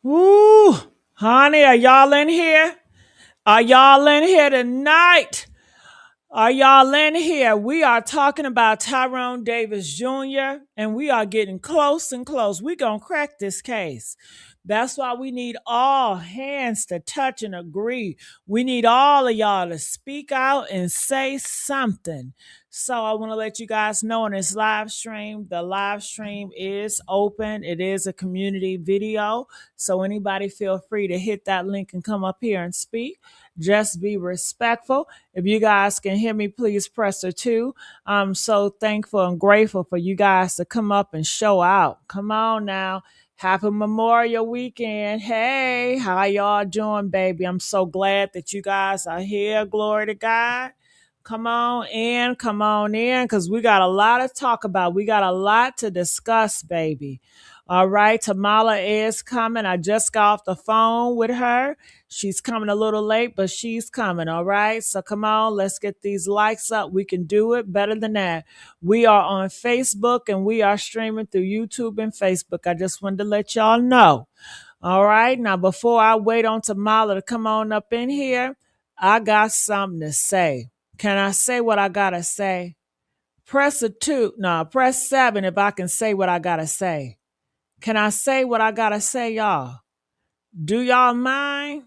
Woo! Honey, are y'all in here? Are y'all in here tonight? Are y'all in here? We are talking about Tyrone Davis Jr., and we are getting close and close. We're going to crack this case. That's why we need all hands to touch and agree. We need all of y'all to speak out and say something. So I want to let you guys know on this live stream, the live stream is open. It is a community video. So anybody feel free to hit that link and come up here and speak. Just be respectful. If you guys can hear me, please press a 2. I'm so thankful and grateful for you guys to come up and show out. Come on now. Happy Memorial Weekend. Hey, how y'all doing, baby? I'm so glad that you guys are here. Glory to God. Come on in, because we got a lot to talk about. We got a lot to discuss, baby. All right, Tamala is coming. I just got off the phone with her. She's coming a little late, but she's coming, all right? So come on, let's get these likes up. We can do it better than that. We are on Facebook, and we are streaming through YouTube and Facebook. I just wanted to let y'all know. All right, now before I wait on Tamala to come on up in here, I got something to say. Can I say what I gotta say? Press a 2. No, press 7 if I can say what I gotta say. Can I say what I gotta say, y'all? Do y'all mind?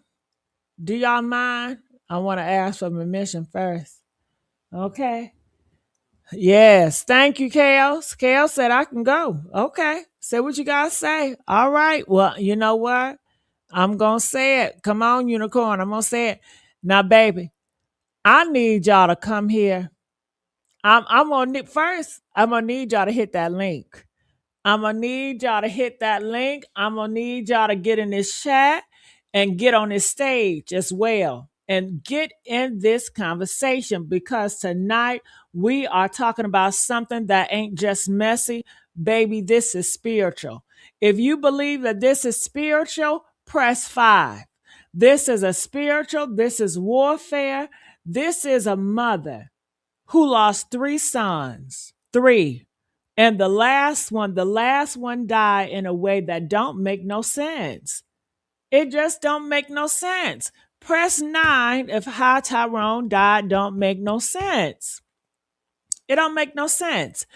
Do y'all mind? I want to ask for permission first. Okay. Yes. Thank you, Kale. Kale said I can go. Okay. Say what you gotta say. All right. Well, you know what? I'm gonna say it. Come on, unicorn. I'm gonna say it. Now, baby, I need y'all to come here. I'm gonna need first. I'm gonna need y'all to hit that link. I'm gonna need y'all to hit that link. I'm gonna need y'all to get in this chat and get on this stage as well and get in this conversation, because tonight we are talking about something that ain't just messy. Baby, this is spiritual. If you believe that this is spiritual, press 5. This is a spiritual, this is warfare. This is a mother who lost 3 sons. 3. And the last one died in a way that don't make no sense. It just don't make no sense. Press 9 if how Tyrone died don't make no sense. It don't make no sense.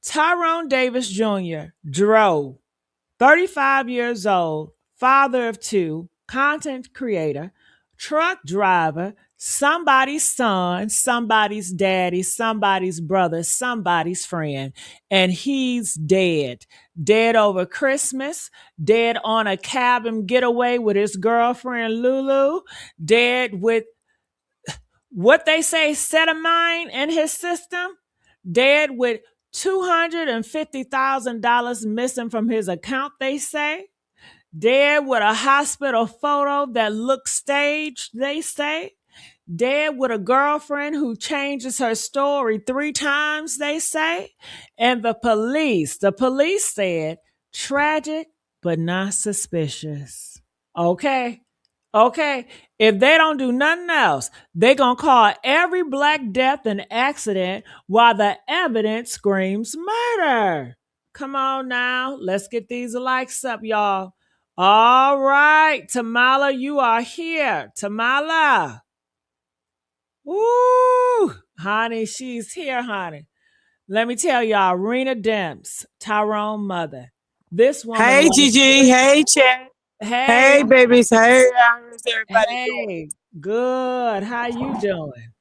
Tyrone Davis Jr. drove, 35 years old, father of 2, content creator, truck driver, somebody's son, somebody's daddy, somebody's brother, somebody's friend, and he's dead. Dead over Christmas, dead on a cabin getaway with his girlfriend Lulu, dead with what they say set a mind in his system, dead with $250,000 missing from his account, they say. Dead with a hospital photo that looks staged, they say. Dead with a girlfriend who changes her story 3 times, they say. And the police said, tragic but not suspicious. Okay. Okay. If they don't do nothing else, they're going to call every black death an accident while the evidence screams murder. Come on now. Let's get these likes up, y'all. All right. Tamala, you are here. Tamala. Woo! Honey, she's here, honey. Let me tell y'all, Rena Demps, Tyrone mother. This woman Hey lost Gigi, 3. hey Chat, Hey, hey babies, hey, how's everybody doing? hey, good. How you doing?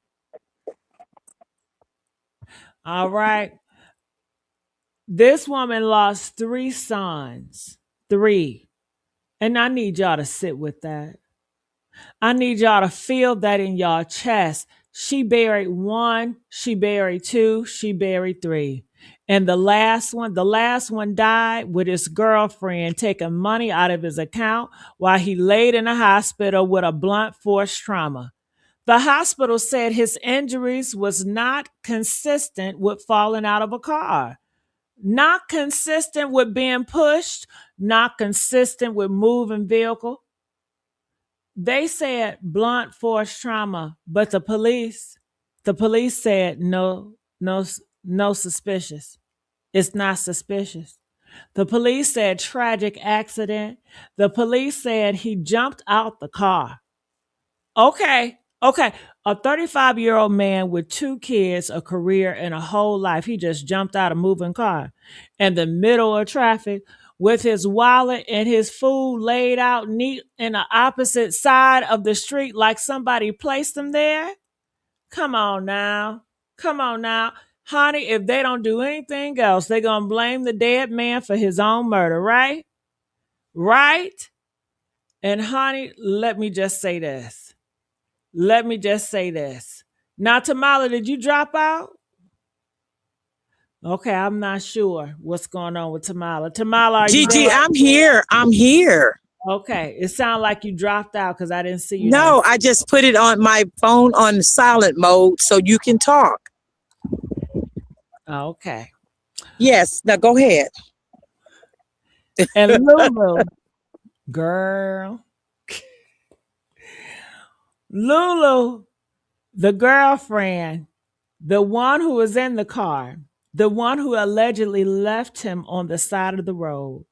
All right. This woman lost 3 sons. 3. And I need y'all to sit with that. I need y'all to feel that in y'all chest. She buried 1, she buried 2, she buried 3. And the last one died with his girlfriend taking money out of his account while he laid in a hospital with a blunt force trauma. The hospital said his injuries was not consistent with falling out of a car, not consistent with being pushed, not consistent with moving vehicle. They said blunt force trauma, but the police said no suspicious. It's not suspicious. The police said tragic accident. The police said he jumped out the car. Okay. Okay. A 35-year-old man with two kids, a career, and a whole life. He just jumped out a moving car in the middle of traffic with his wallet and his food laid out neat in the opposite side of the street like somebody placed him there. Come on now. Come on now. Honey, if they don't do anything else, they're going to blame the dead man for his own murder, right? Right? And honey, let me just say this. Let me just say this. Now, Tamala, did you drop out? Okay, I'm not sure what's going on with Tamala. Tamala, are you Gigi, there? I'm here. I'm here. Okay, it sounded like you dropped out because I didn't see you no No, I just put it on my phone on silent mode so you can talk. Okay. Yes. Now go ahead. And Lulu, girl, Lulu, the girlfriend, the one who was in the car, the one who allegedly left him on the side of the road,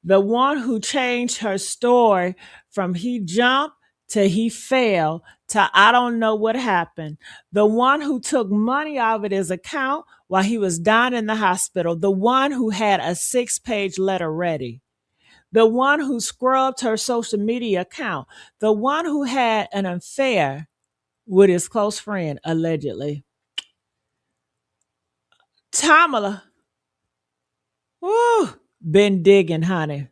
the one who changed her story from he jumped to he fell to I don't know what happened, the one who took money out of his account while he was dying in the hospital, the one who had a 6-page letter ready, the one who scrubbed her social media account, the one who had an affair with his close friend, allegedly. Tamala, woo, been digging, honey.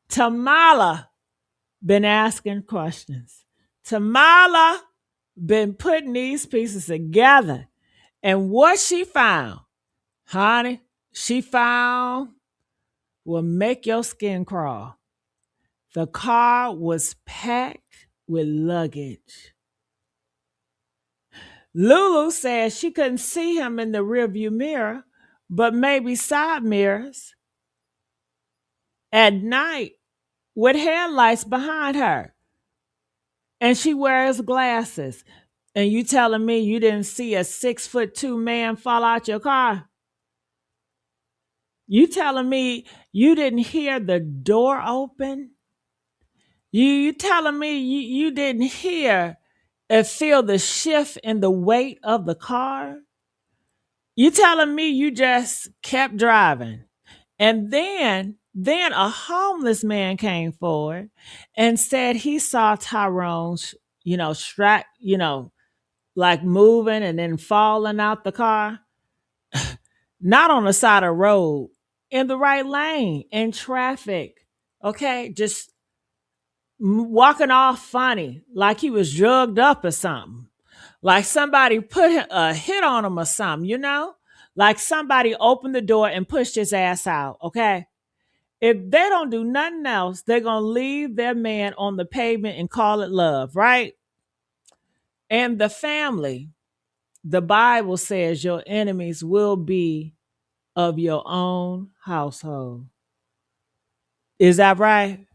Tamala, been asking questions. Tamala, been putting these pieces together. And what she found, honey, she found will make your skin crawl. The car was packed with luggage. Lulu said she couldn't see him in the rearview mirror, but maybe side mirrors at night with headlights behind her. And she wears glasses. And you telling me you didn't see a 6'2" man fall out your car? You telling me you didn't hear the door open? You telling me you didn't hear and feel the shift in the weight of the car? You telling me you just kept driving? And then a homeless man came forward and said he saw Tyrone's, strap, like moving and then falling out the car, not on the side of the road, in the right lane, in traffic. Okay, just walking off funny, like he was drugged up or something. Like somebody put a hit on him or something, Like somebody opened the door and pushed his ass out, okay? If they don't do nothing else, they're going to leave their man on the pavement and call it love, right? And the family, the Bible says your enemies will be of your own household. Is that right?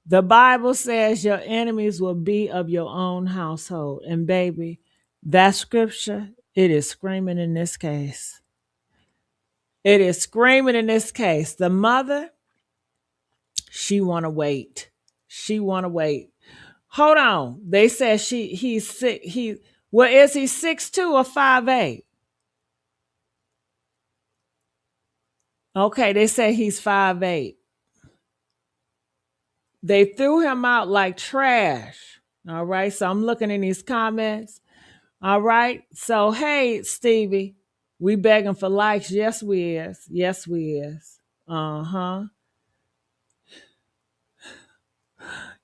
The Bible says your enemies will be of your own household. And baby, that scripture, it is screaming in this case. It is screaming in this case. The mother, she want to wait. She want to wait. Hold on. They said he's sick. Is he 6'2" or 5'8"? Okay, they say he's 5'8". They threw him out like trash. All right. So I'm looking in these comments. All right. So hey, Stevie, we begging for likes. Yes, we is. Yes, we is. Uh-huh.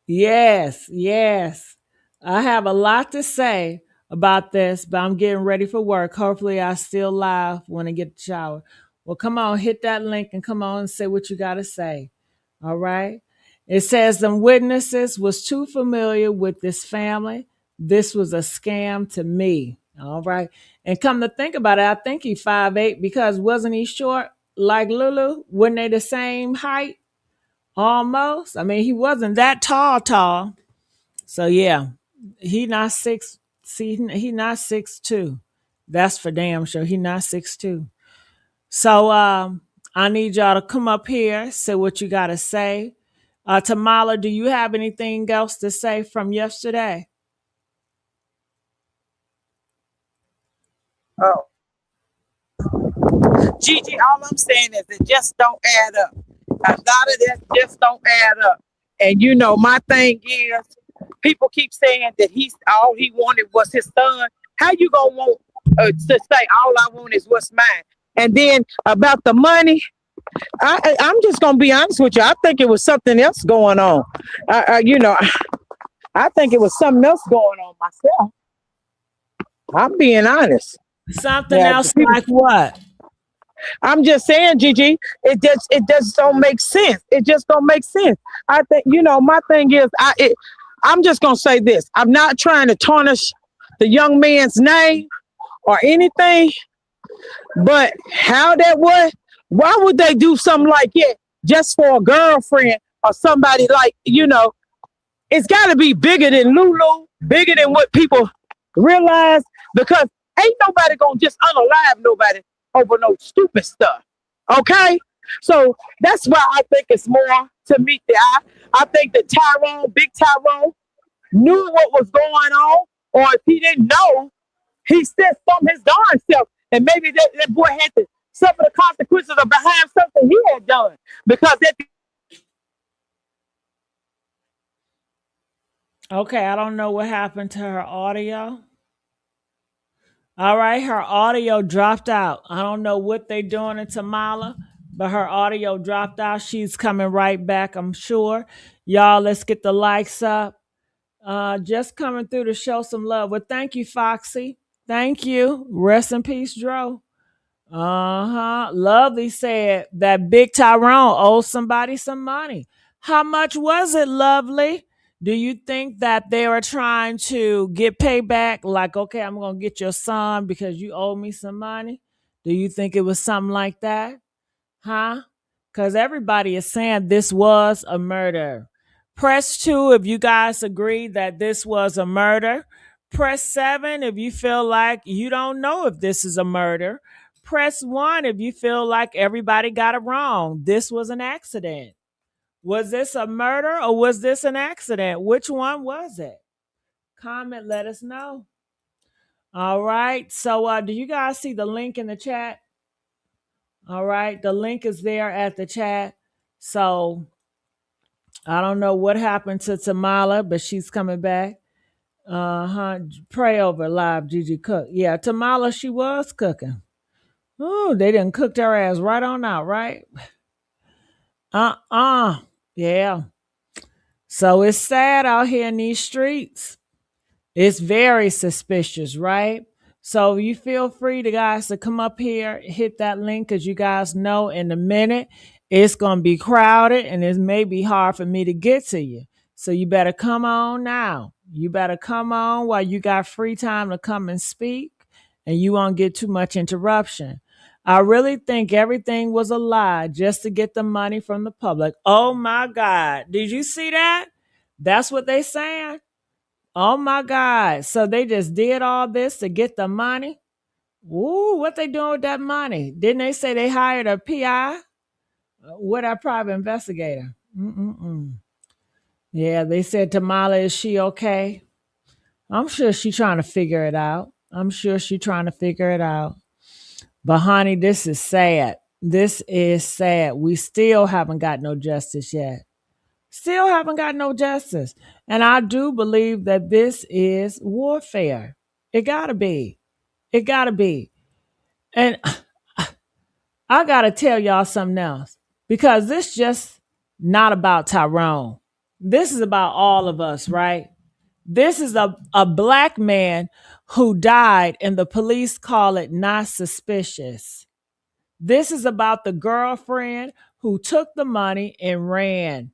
Yes, yes. I have a lot to say about this, but I'm getting ready for work. Hopefully I still live when I get the shower. Well, come on, hit that link and come on and say what you gotta say. All right. It says the witnesses was too familiar with this family. This was a scam to me. All right. And come to think about it, I think he's 5'8" because wasn't he short like Lulu? Weren't they the same height? Almost. I mean, he wasn't that tall. So yeah, he not six. See, he not 6'2". That's for damn sure. He not 6'2". So I need y'all to come up here, say what you got to say. Tamala, do you have anything else to say from yesterday? Oh, Gigi, all I'm saying is it just don't add up. A lot of that just don't add up. And my thing is, people keep saying that he's all he wanted was his son. How you gonna want to say all I want is what's mine? And then about the money, I'm just gonna be honest with you. I think it was something else going on. I think it was something else going on myself. I'm being honest. Something Yeah, else like what? I'm just saying, Gigi, it just don't make sense. It just don't make sense. I think my thing is I'm just gonna say this. I'm not trying to tarnish the young man's name or anything, but how that was, why would they do something like that just for a girlfriend or somebody like it's got to be bigger than Lulu, bigger than what people realize, because ain't nobody gonna just unalive nobody over no stupid stuff. Okay? So that's why I think it's more to meet the eye. I think that Big Tyrone, knew what was going on, or if he didn't know, he said from his darn self, and maybe that boy had to suffer the consequences of behind something he had done. Because that Okay, I don't know what happened to her audio. All right, her audio dropped out. I don't know what they doing in Tamala, but her audio dropped out. She's coming right back, I'm sure. Y'all, let's get the likes up. Just coming through to show some love. Well, thank you, Foxy. Thank you. Rest in peace, Dro. Lovely said that Big Tyrone owes somebody some money. How much was it, Lovely? Do you think that they were trying to get payback? Like, okay, I'm going to get your son because you owe me some money? Do you think it was something like that? Huh? Because everybody is saying this was a murder. Press 2 if you guys agree that this was a murder. Press 7 if you feel like you don't know if this is a murder. Press 1 if you feel like everybody got it wrong. This was an accident. Was this a murder or was this an accident? Which one was it? Comment, let us know. All right. So, do you guys see the link in the chat? All right. The link is there at the chat. So, I don't know what happened to Tamala, but she's coming back. Pray over live, Gigi Cook. Yeah, Tamala, she was cooking. Oh, they didn't cook her ass right on out, right? Yeah. So it's sad out here in these streets. It's very suspicious, right? So you feel free to guys to come up here, hit that link, because you guys know in a minute it's gonna be crowded and it may be hard for me to get to you. So you better come on now. You better come on while you got free time to come and speak and you won't get too much interruption. I really think everything was a lie just to get the money from the public. Oh my God. Did you see that? That's what they saying. Oh my God. So they just did all this to get the money? Ooh, what they doing with that money? Didn't they say they hired a PI? What, a private investigator? Mm-mm-mm. Yeah, they said Tamala, is she okay? I'm sure she's trying to figure it out. I'm sure she's trying to figure it out. But honey, this is sad. This is sad. We still haven't got no justice yet. Still haven't got no justice. And I do believe that this is warfare. It gotta be. It gotta be. And I gotta tell y'all something else. Because this just not about Tyrone. This is about all of us, right? This is a black man who died and the police call it not suspicious. This is about the girlfriend who took the money and ran.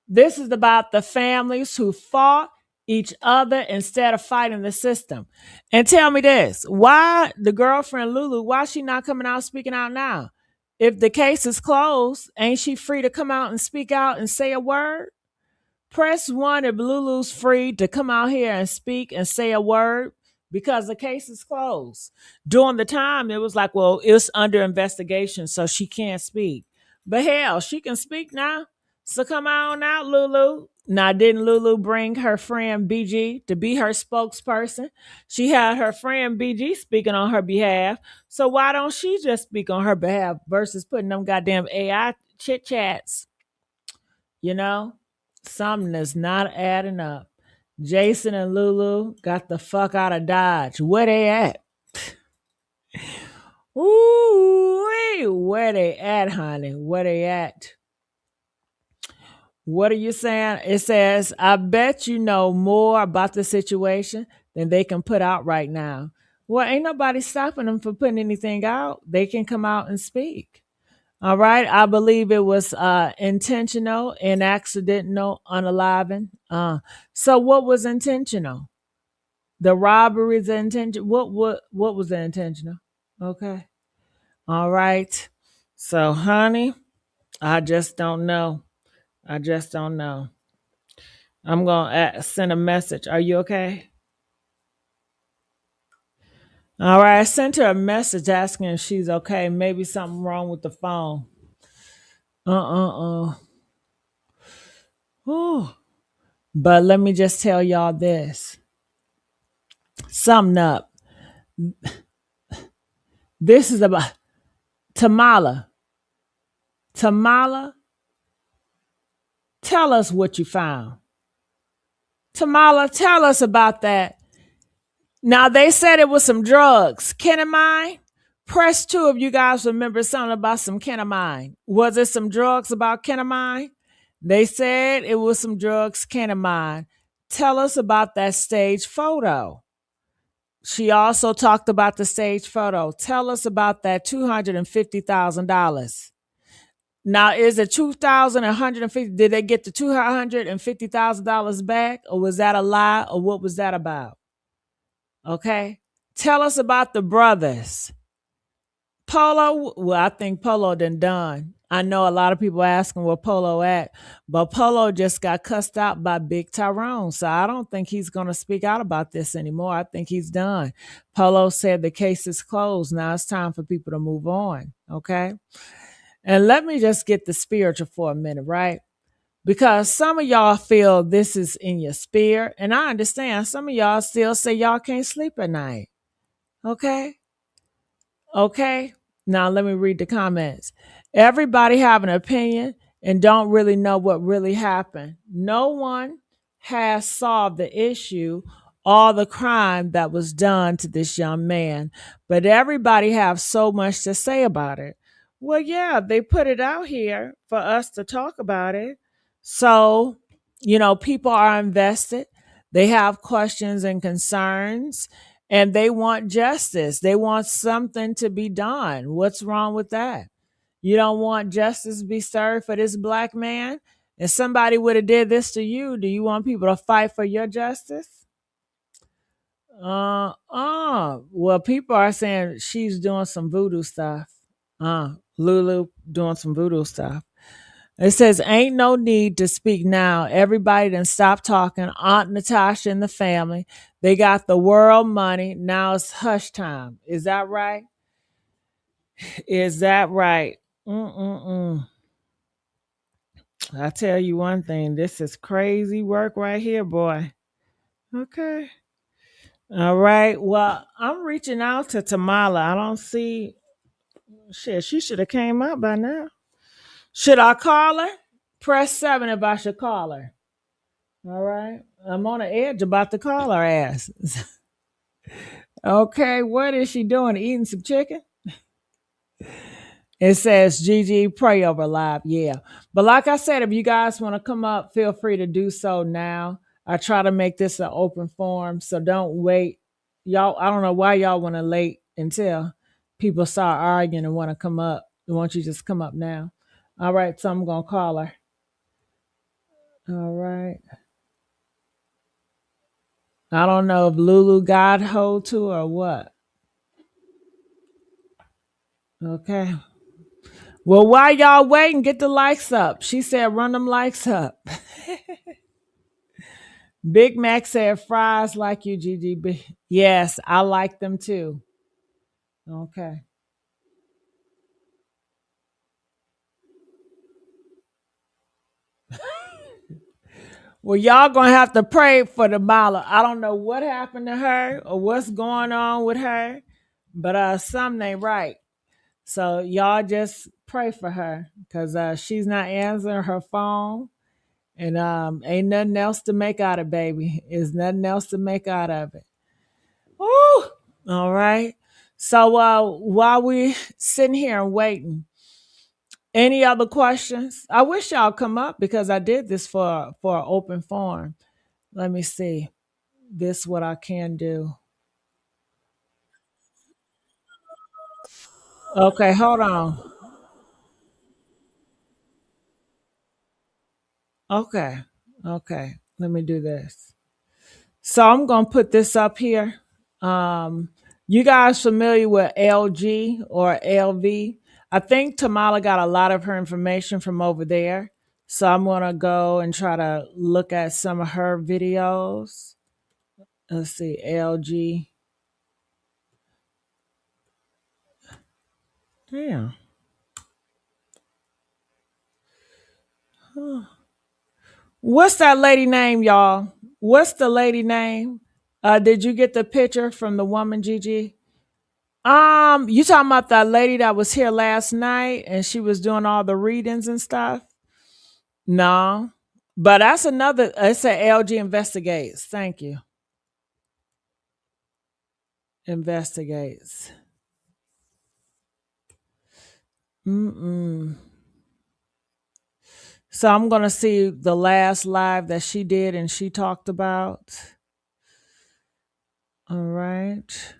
This is about the families who fought each other instead of fighting the system. And tell me this, why the girlfriend Lulu, why she not coming out speaking out now? If the case is closed, ain't she free to come out and speak out and say a word? Press 1 if Lulu's free to come out here and speak and say a word, because the case is closed. During the time, it was like, well, it's under investigation, so she can't speak. But hell, she can speak now. So come on out, Lulu. Now, didn't Lulu bring her friend BG to be her spokesperson? She had her friend BG speaking on her behalf. So why don't she just speak on her behalf versus putting them goddamn AI chit chats? You know, something is not adding up. Jason and Lulu got the fuck out of Dodge. Where they at? Ooh, where they at, honey? Where they at? What are you saying? It says, I bet you know more about the situation than they can put out right now. Well, ain't nobody stopping them for putting anything out. They can come out and speak. All right. I believe it was intentional and accidental unaliving. So what was intentional? The robberies intentional. What was the intentional? Okay. All right. So, honey, I just don't know. I just don't know. I'm gonna send a message. Are you okay? All right. I sent her a message asking if she's okay. Maybe something wrong with the phone. Whew. But let me just tell y'all this. Summing up. This is about Tamala. Tamala, tell us what you found. Tamala, tell us about that. Now, they said it was some drugs. Ketamine? Press 2 if you guys remember something about some ketamine. Was it some drugs about ketamine? They said it was some drugs, ketamine. Tell us about that stage photo. She also talked about the stage photo. Tell us about that $250,000. Now, is it 2,150? Did they get the $250,000 back, or was that a lie, or what was that about? Okay, tell us about the brothers. Polo, well, I think Polo done. I know a lot of people asking where Polo at, but Polo just got cussed out by Big Tyrone, so I don't think he's going to speak out about this anymore. I think he's done. Polo said the case is closed. Now it's time for people to move on. Okay. And let me just get the spiritual for a minute, right? Because some of y'all feel this is in your spirit, and I understand some of y'all still say y'all can't sleep at night. Okay? Okay? Now let me read the comments. Everybody have an opinion and don't really know what really happened. No one has solved the issue or the crime that was done to this young man, but everybody have so much to say about it. Well, yeah, they put it out here for us to talk about it. So, people are invested. They have questions and concerns, and they want justice. They want something to be done. What's wrong with that? You don't want justice to be served for this black man? If somebody would have did this to you, do you want people to fight for your justice? Well, people are saying she's doing some voodoo stuff. Lulu doing some voodoo stuff. It says, ain't no need to speak now. Everybody done stop talking. Aunt Natasha and the family, they got the world money. Now it's hush time. Is that right? Is that right? Mm-mm-mm. I tell you one thing. This is crazy work right here, boy. Okay. All right. Well, I'm reaching out to Tamala. I don't see. Shit, she should have came up by now. Should I call her? Press 7 if I should call her. All right. I'm on the edge about to call her ass. Okay, what is she doing? Eating some chicken? It says Gigi pray over live. Yeah. But like I said, if you guys want to come up, feel free to do so now. I try to make this an open forum, so don't wait. Y'all, I don't know why y'all want to wait until people start arguing and want to come up. Why don't you just come up now? All right, so I'm gonna call her. All right. I don't know if Lulu got hold to her or what. Okay. Well, while y'all waiting, get the likes up. She said run them likes up. Big Mac said fries like you, GGB. Yes, I like them too. Okay. Well, y'all gonna have to pray for the Mala. I don't know what happened to her or what's going on with her, but something ain't right. So y'all just pray for her because she's not answering her phone, and ain't nothing else to make out of baby. Is nothing else to make out of it. Woo! All right. So while we sitting here and waiting, any other questions? I wish y'all come up because I did this for an open forum. Let me see. This what I can do. Okay, hold on. Okay. Okay. Let me do this. So I'm gonna put this up here. Um, you guys familiar with LG or LV? I think Tamala got a lot of her information from over there. So I'm gonna go and try to look at some of her videos. Let's see, LG. Damn. What's that lady name, y'all? What's the lady name? Did you get the picture from the woman, Gigi? You talking about that lady that was here last night and she was doing all the readings and stuff? No. But that's another, it's a LG investigates. Thank you. Investigates. Mm-mm. So I'm gonna see the last live that she did and she talked about. All right.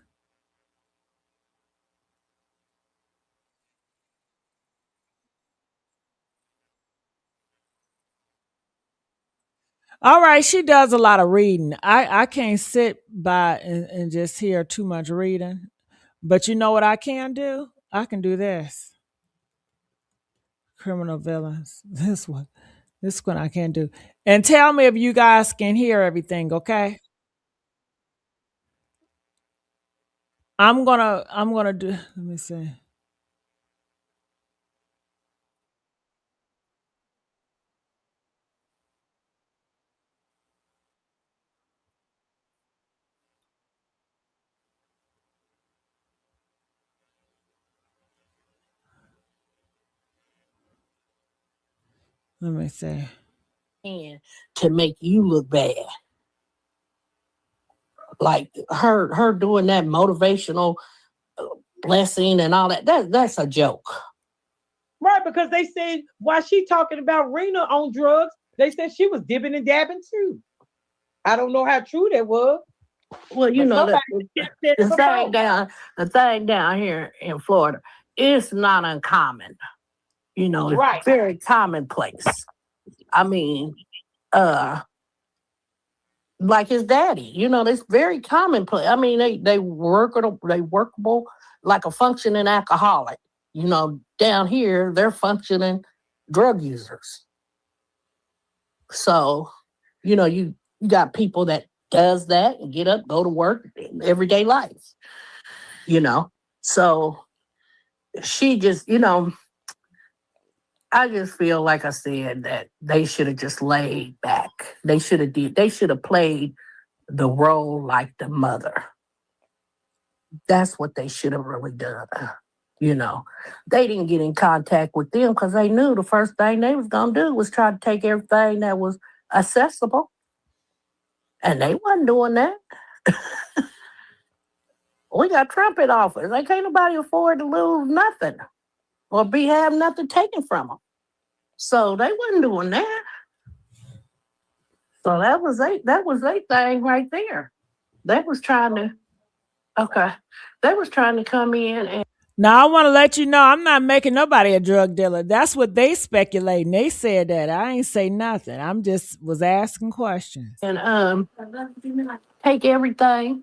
All right, she does a lot of reading. I can't sit by and just hear too much reading. But you know what I can do? I can do this. Criminal villains. This one I can do. And tell me if you guys can hear everything, okay? I'm gonna do let me see. Let me see. And to make you look bad. Like her doing that motivational blessing and all that. That's a joke. Right, because they said while she talking about Rena on drugs, they said she was dipping and dabbing too. I don't know how true that was. Well, you But know that somebody said the thing before. down here in Florida, it's not uncommon. You know, it's Right. very commonplace. I mean, uh, like his daddy, you know, it's very commonplace. I mean, they workable like a functioning alcoholic. You know, down here they're functioning drug users. So, you know, you got people that does that and get up, go to work, everyday life, you know. So she just, you know, I just feel like I said that they should have just laid back. They should have played the role like the mother. That's what they should have really done. You know, they didn't get in contact with them because they knew the first thing they was gonna do was try to take everything that was accessible, and they wasn't doing that. We got Trump in office. They can't nobody afford to lose nothing or be have nothing taken from them. So they wasn't doing that. So that was a thing right there. They was trying to okay. They was trying to come in and Now I want to let you know I'm not making nobody a drug dealer. That's what they speculating. They said that. I ain't say nothing. I'm just was asking questions. take everything.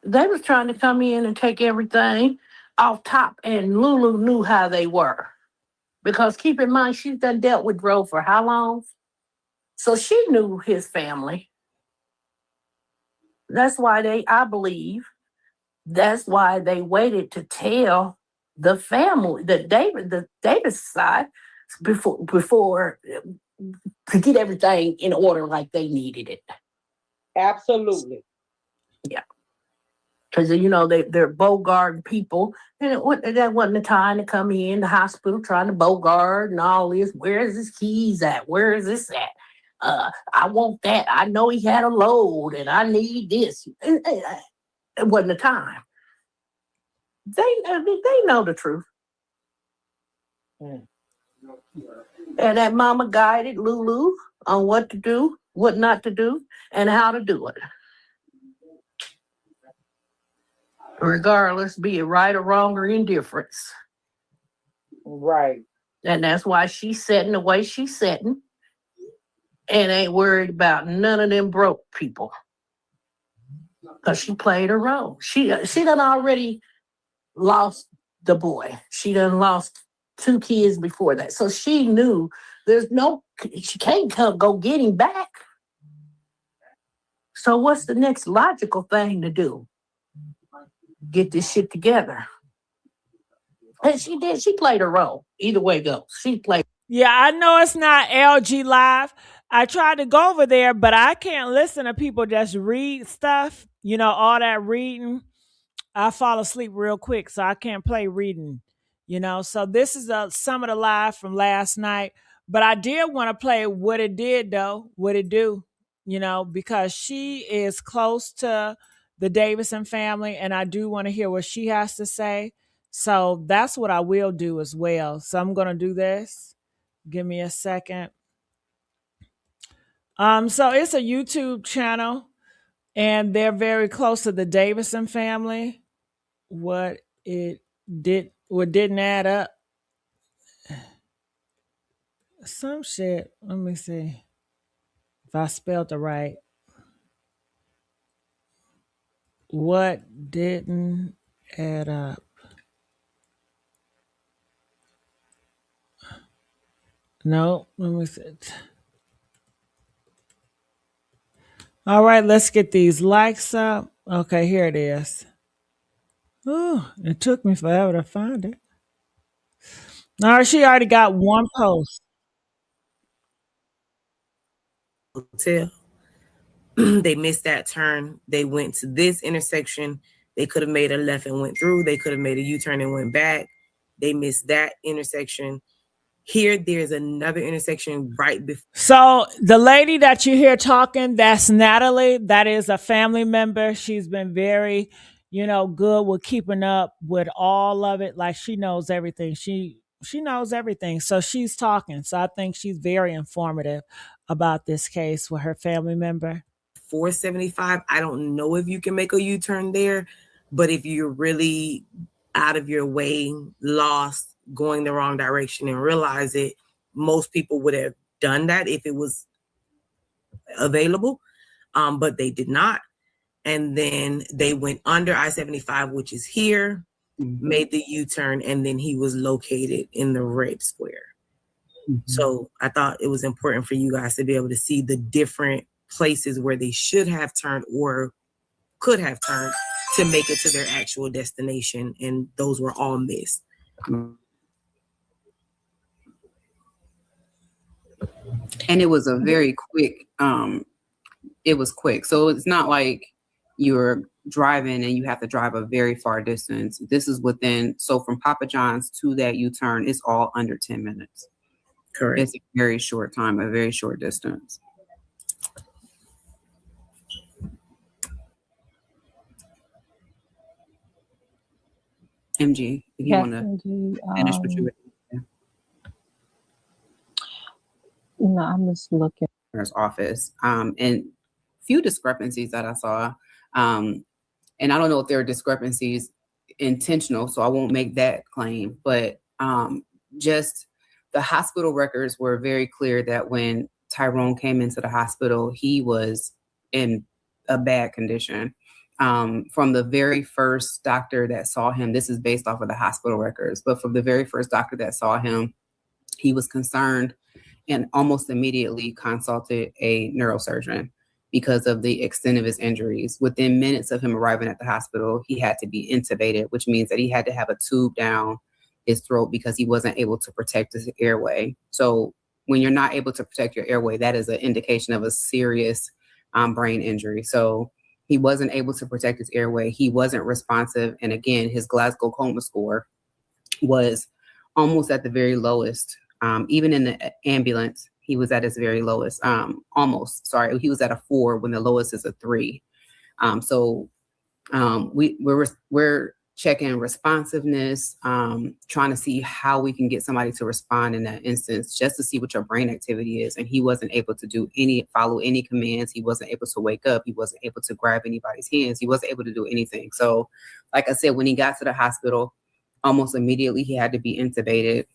They was trying to come in and take everything off top, and Lulu knew how they were. Because keep in mind, she's done dealt with Dro for how long? So she knew his family. That's why I believe, that's why they waited to tell the family, the Davis side, before to get everything in order like they needed it. Absolutely. Yeah. Because, they're Bogart people. And that wasn't the time to come in the hospital trying to Bogart and all this. Where is his keys at? Where is this at? I want that. I know he had a load and I need this. It wasn't the time. They know the truth. And that mama guided Lulu on what to do, what not to do, and how to do it. Regardless, be it right or wrong or indifference. Right. And that's why she's setting the way she's setting and ain't worried about none of them broke people. Because she played her role. She done already lost the boy. She done lost 2 kids before that. So she knew she can't go get him back. So what's the next logical thing to do? Get this shit together. And she did. She played her role. Either way it goes. She played. Yeah, I know it's not LG Live. I tried to go over there, but I can't listen to people just read stuff. All that reading. I fall asleep real quick, so I can't play reading. So this is some of the live from last night. But I did want to play what it did, though. What it do, because she is close to the Davison family, and I do want to hear what she has to say. So that's what I will do as well. So I'm going to do this. Give me a second. So it's a YouTube channel, and they're very close to the Davison family. What didn't add up. Some shit. Let me see if I spelled it right. What didn't add up? No, let me see. All right, let's get these likes up. Okay, here it is. Oh, it took me forever to find it. All right, she already got one post. Hotel. They missed that turn. They went to this intersection. They could have made a left and went through. They could have made a U-turn and went back. They missed that intersection. Here, there's another intersection right before. So the lady that you hear talking, that's Natalie. That is a family member. She's been very, good with keeping up with all of it. Like she knows everything. She knows everything. So she's talking. So I think she's very informative about this case with her family member. 475. I don't know if you can make a U-turn there, but if you're really out of your way, lost, going the wrong direction and realize it, most people would have done that if it was available, but they did not. And then they went under I-75, which is here, made the U-turn, and then he was located in the red square. So I thought it was important for you guys to be able to see the different places where they should have turned or could have turned to make it to their actual destination, and those were all missed. And it was a very quick, it was quick. So it's not like you're driving and you have to drive a very far distance. This is so from Papa John's to that U-turn, it's all under 10 minutes. Correct. It's a very short time, a very short distance. MG, if you want to finish what you were doing. No, I'm just looking. Office, and few discrepancies that I saw. And I don't know if there are discrepancies intentional, so I won't make that claim, but just the hospital records were very clear that when Tyrone came into the hospital, he was in a bad condition. From the very first doctor that saw him, this is based off of the hospital records, but from the very first doctor that saw him, he was concerned and almost immediately consulted a neurosurgeon. because of the extent of his injuries. Within minutes of him arriving at the hospital, he had to be intubated, which means that he had to have a tube down his throat because he wasn't able to protect his airway. So when you're not able to protect your airway, that is an indication of a serious brain injury. So he wasn't able to protect his airway. He wasn't responsive. And again, his Glasgow coma score was almost at the very lowest. Even in the ambulance, he was at his very lowest. He was at a 4 when the lowest is a 3. We're checking responsiveness, trying to see how we can get somebody to respond in that instance, just to see what your brain activity is. And he wasn't able to follow any commands. He wasn't able to wake up. He wasn't able to grab anybody's hands. He wasn't able to do anything. So, like I said, when he got to the hospital, almost immediately he had to be intubated.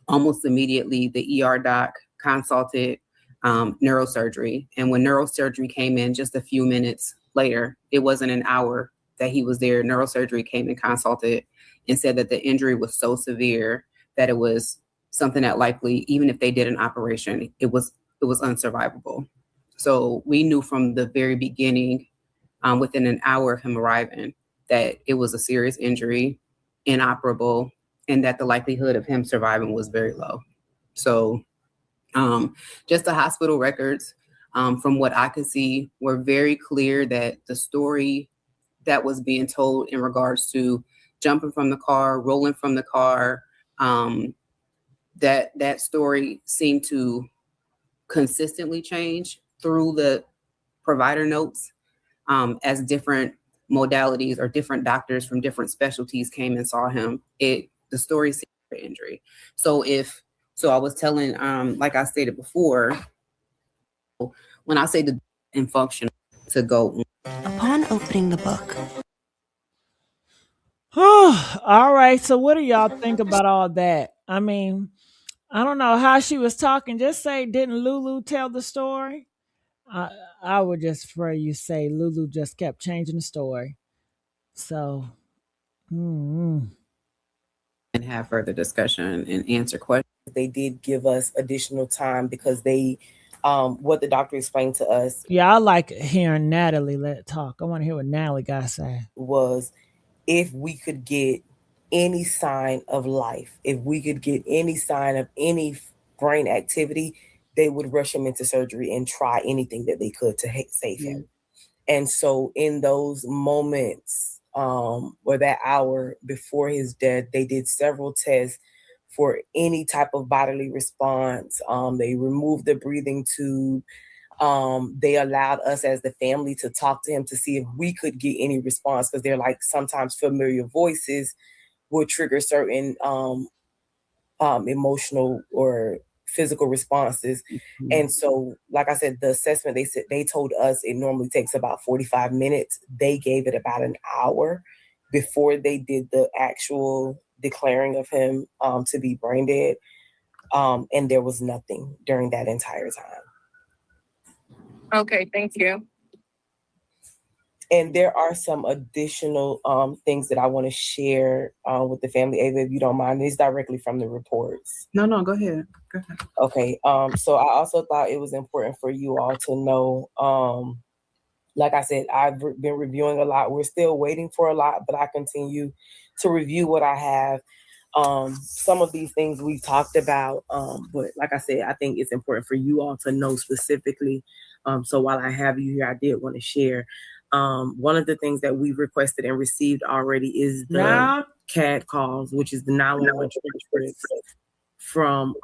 Almost immediately, the ER doc consulted neurosurgery. And when neurosurgery came in just a few minutes later, it wasn't an hour that he was there. Neurosurgery came and consulted and said that the injury was so severe that it was something that likely, even if they did an operation, it was unsurvivable. So we knew from the very beginning, within an hour of him arriving, that it was a serious injury, inoperable, and that the likelihood of him surviving was very low. So just the hospital records, from what I could see, were very clear that the story that was being told in regards to jumping from the car, rolling from the car, that story seemed to consistently change through the provider notes, as different modalities or different doctors from different specialties came and saw him. The story seemed for injury. So I was telling, like I stated before, when I say the and function to go. Upon opening the book. All right. So what do y'all think about all that? I mean, I don't know how she was talking. Just say, didn't Lulu tell the story? I would just for you say Lulu just kept changing the story. So, And have further discussion and answer questions. They did give us additional time because they, what the doctor explained to us. Yeah, I like hearing Natalie let talk. I want to hear what Natalie got to say. Was if we could get any sign of life, if we could get any sign of any brain activity, they would rush him into surgery and try anything that they could to save him. And so in those moments, or that hour before his death, they did several tests for any type of bodily response. They removed the breathing tube. They allowed us as the family to talk to him to see if we could get any response, because they're like, sometimes familiar voices will trigger certain emotional or physical responses. Mm-hmm. And so, like I said, the assessment, they told us it normally takes about 45 minutes. They gave it about an hour before they did the actual declaring of him to be brain dead. And there was nothing during that entire time. Okay, thank you. And there are some additional things that I want to share with the family, Ava, if you don't mind. It's directly from the reports. No, go ahead. Go ahead. Okay. So I also thought it was important for you all to know, like I said, I've been reviewing a lot. We're still waiting for a lot, but I continue to review what I have. Some of these things we talked about, but like I said, I think it's important for you all to know specifically. So while I have you here, I did want to share. One of the things that we've requested and received already is the CAD calls, which is the 911 transcripts from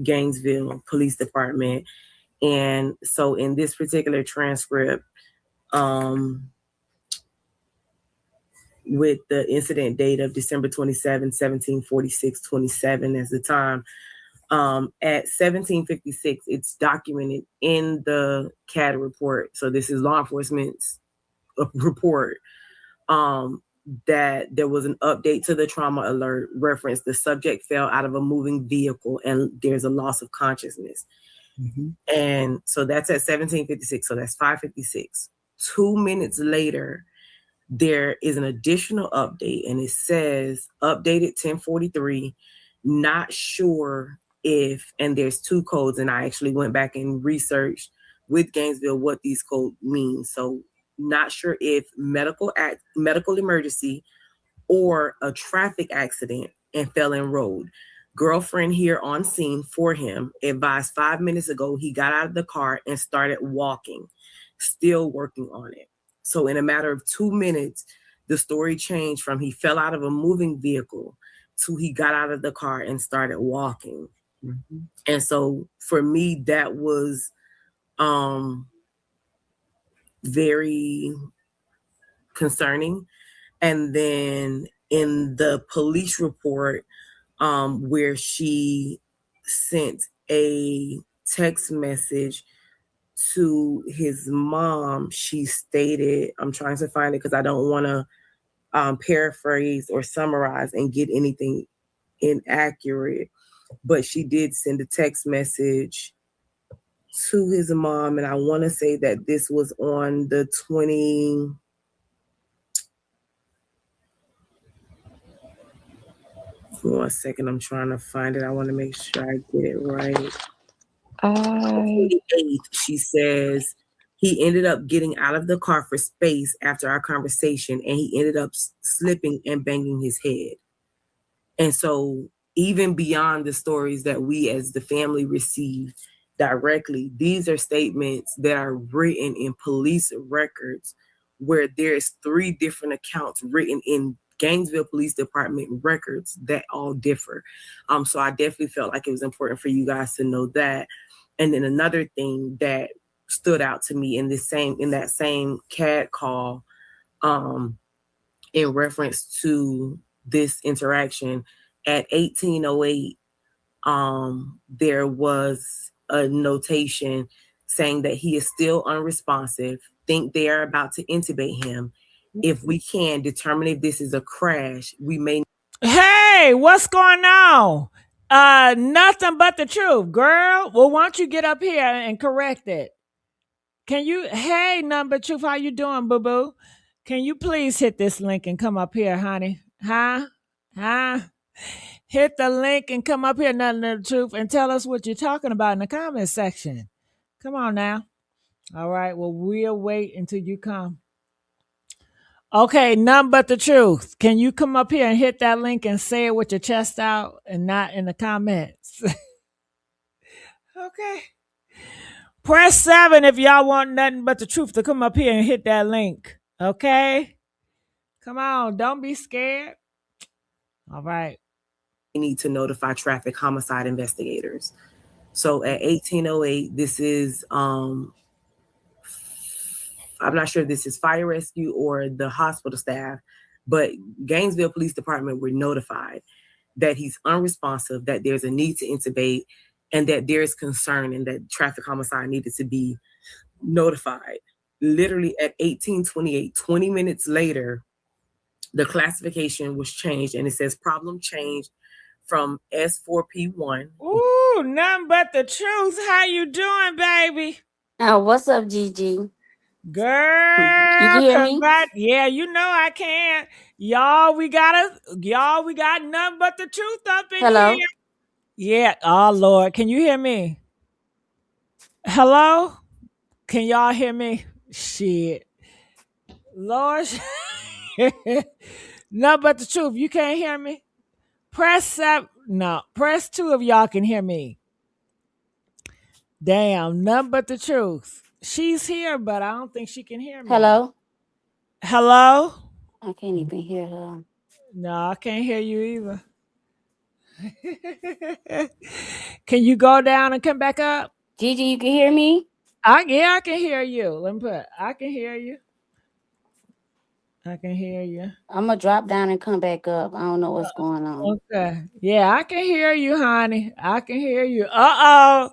Gainesville Police Department. And so in this particular transcript, with the incident date of December 27, 1746-27 as the time, at 1756, it's documented in the CAD report. So this is law enforcement's report, that there was an update to the trauma alert reference. The subject fell out of a moving vehicle and there's a loss of consciousness. Mm-hmm. And so that's at 1756. So that's 556. 2 minutes later, there is an additional update and it says updated 1043, not sure if, and there's 2 codes, and I actually went back and researched with Gainesville what these codes mean. So not sure if medical emergency or a traffic accident and fell in road. Girlfriend here on scene for him advised 5 minutes ago he got out of the car and started walking, still working on it. So in a matter of 2 minutes, the story changed from he fell out of a moving vehicle to he got out of the car and started walking. Mm-hmm. And so for me, that was very concerning. And then in the police report, where she sent a text message to his mom, she stated, I'm trying to find it because I don't want to paraphrase or summarize and get anything inaccurate, but she did send a text message to his mom, and I want to say that this was on the 20. One second, I'm trying to find it. I want to make sure I get it right. 28th, she says he ended up getting out of the car for space after our conversation, and he ended up slipping and banging his head. And so even beyond the stories that we as the family receive directly, these are statements that are written in police records where there's 3 different accounts written in Gainesville Police Department records that all differ. So I definitely felt like it was important for you guys to know that. And then another thing that stood out to me in that same CAD call, in reference to this interaction at 1808, there was a notation saying that he is still unresponsive. Think they are about to intubate him. If we can determine if this is a crash, we may. Hey, what's going on? Nothing but the truth, girl. Well, why don't you get up here and correct it? Can you? Hey, number truth, how you doing, boo boo? Can you please hit this link and come up here, honey? Huh? Hit the link and come up here, nothing but the truth, and tell us what you're talking about in the comment section. Come on now. All right. Well, we'll wait until you come. Okay, none but the truth. Can you come up here and hit that link and say it with your chest out and not in the comments? Okay. Press 7 if y'all want nothing but the truth to come up here and hit that link. Okay? Come on, don't be scared. All right. We need to notify traffic homicide investigators. So at 1808, this is I'm not sure if this is fire rescue or the hospital staff, but Gainesville Police Department were notified that he's unresponsive, that there's a need to intubate, and that there's concern and that traffic homicide needed to be notified. Literally at 1828, 20 minutes later, the classification was changed and it says problem changed from S4P1. Ooh, nothing but the truth. How you doing, baby? What's up, Gigi? Girl, You can hear me? Yeah, you know I can. Y'all, we got nothing but the truth up in Hello? here. Yeah. Oh Lord, can you hear me? Hello? Can y'all hear me? Shit. Lord. Nothing but the truth. You can't hear me? Press 7. No, press 2 if y'all can hear me. Damn, nothing but the truth. She's here, but I don't think she can hear me. Hello? Hello? I can't even hear her. No, I can't hear you either. Can you go down and come back up? Gigi, you can hear me? I can hear you. Let me put, I can hear you. I can hear you. I'm going to drop down and come back up. I don't know what's going on. Okay. Yeah, I can hear you, honey. I can hear you. Uh-oh.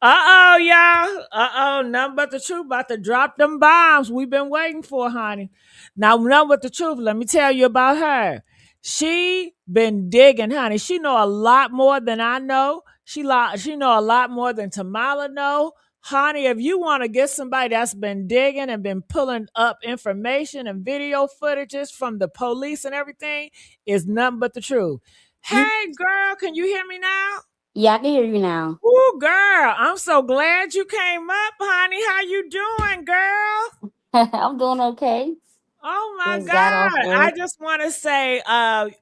Uh-oh, y'all. Uh-oh. Nothing but the truth about to drop them bombs we've been waiting for, honey. Now, nothing but the truth. Let me tell you about her. She been digging, honey. She know a lot more than I know. She know a lot more than Tamala know. Honey, if you want to get somebody that's been digging and been pulling up information and video footages from the police and everything, is nothing but the truth. Hey, girl, can you hear me now? Yeah, I can hear you now. Ooh, girl, I'm so glad you came up, honey. How you doing, girl? I'm doing okay. Oh my Just got off God. I work. just want to say,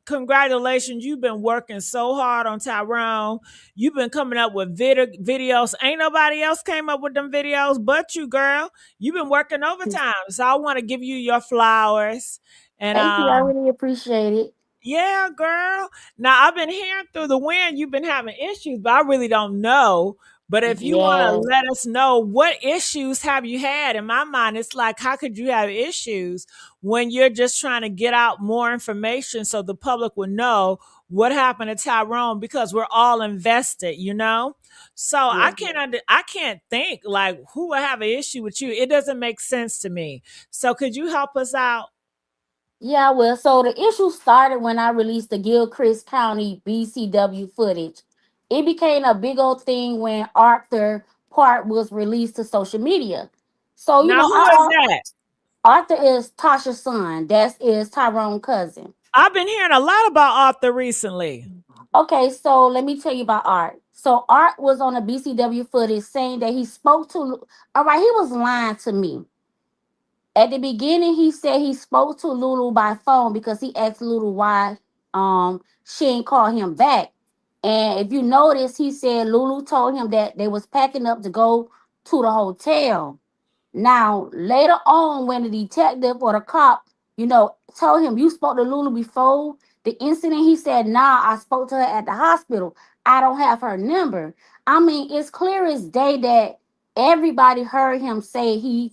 congratulations. You've been working so hard on Tyrone. You've been coming up with videos. Ain't nobody else came up with them videos but you, girl. You've been working overtime. So I want to give you your flowers. And Thank you. I really appreciate it. yeah, girl. Now I've been hearing through the wind you've been having issues, but I really don't know. But if you want to Yes. let us know what issues have you had, in my mind, it's like, how could you have issues when you're just trying to get out more information so the public will know what happened to Tyrone because we're all invested, you know? So Yeah. I can't think like who would have an issue with you. It doesn't make sense to me. So could you help us out? Yeah, well, so the issue started when I released the Gilchrist County BCW footage. It became a big old thing when Arthur part was released to social media. So, Now who is that? Arthur is Tasha's son. That is Tyrone's cousin. I've been hearing a lot about Arthur recently. Okay, so let me tell you about Art. So Art was on a BCW footage saying that he spoke to, all right, he was lying to me. At the beginning, he said he spoke to Lulu by phone because he asked Lulu why she ain't call him back. And if you notice, he said Lulu told him that they was packing up to go to the hotel. Now, later on, when the detective or the cop, told him you spoke to Lulu before the incident, he said, nah, I spoke to her at the hospital. I don't have her number. I mean, it's clear as day that everybody heard him say he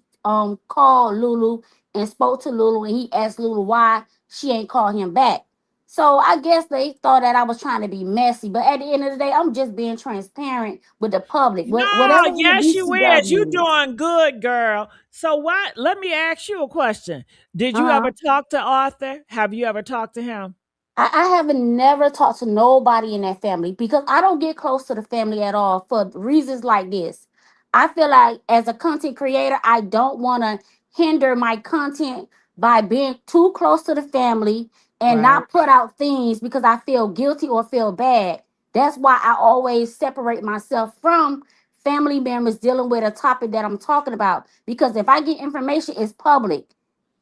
called Lulu and spoke to Lulu and he asked Lulu why she ain't called him back. So I guess they thought that I was trying to be messy, but at the end of the day, I'm just being transparent with the public. No, Whatever the yes, you is. You BCW. doing good, girl. So what? Let me ask you a question. Did you Uh-huh. ever talk to Arthur? Have you ever talked to him? I haven't never talked to nobody in that family because I don't get close to the family at all for reasons like this. I feel like as a content creator, I don't want to hinder my content by being too close to the family and Right. not put out things because I feel guilty or feel bad. That's why I always separate myself from family members dealing with a topic that I'm talking about. Because if I get information, it's public.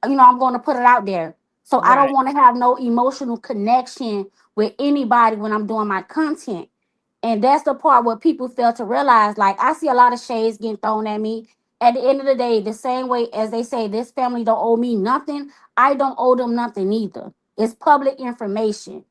I'm going to put it out there. So I don't Right. want to have no emotional connection with anybody when I'm doing my content. And that's the part where people fail to realize. Like, I see a lot of shades getting thrown at me. At the end of the day, the same way as they say this family don't owe me nothing, I don't owe them nothing either. It's public information.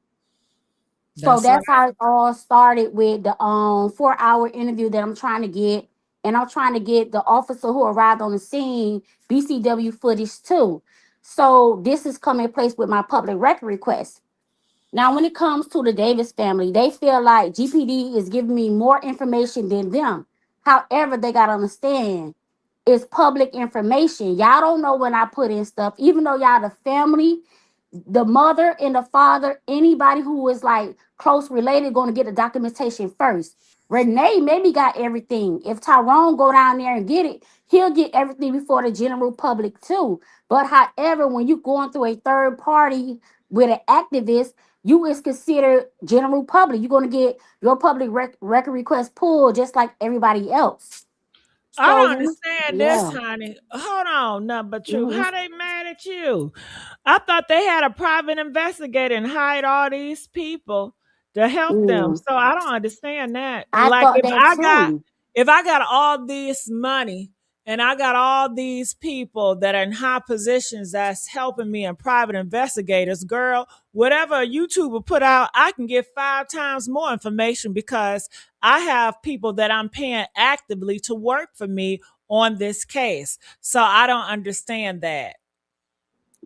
So That's right. that's how it all started with the 4-hour interview that I'm trying to get. And I'm trying to get the officer who arrived on the scene BCW footage too. So this is coming in place with my public record request. Now, when it comes to the Davis family, they feel like GPD is giving me more information than them. However, they got to understand it's public information. Y'all don't know when I put in stuff, even though y'all the family, the mother and the father, anybody who is like close related, going to get the documentation first. Renee maybe got everything. If Tyrone go down there and get it, he'll get everything before the general public too. But however, when you going through a third party with an activist, you is considered general public. You're going to get your public record request pulled just like everybody else. I don't So understand this, yeah. honey. Hold on, nothing but truth. Mhm. How they mad at you? I thought they had a private investigator and hired all these people to help them. Mm. So I don't understand that. I Like thought that too. if I got all this money and I got all these people that are in high positions that's helping me and private investigators, girl, whatever a YouTuber put out, I can get 5 times more information because I have people that I'm paying actively to work for me on this case. So I don't understand that.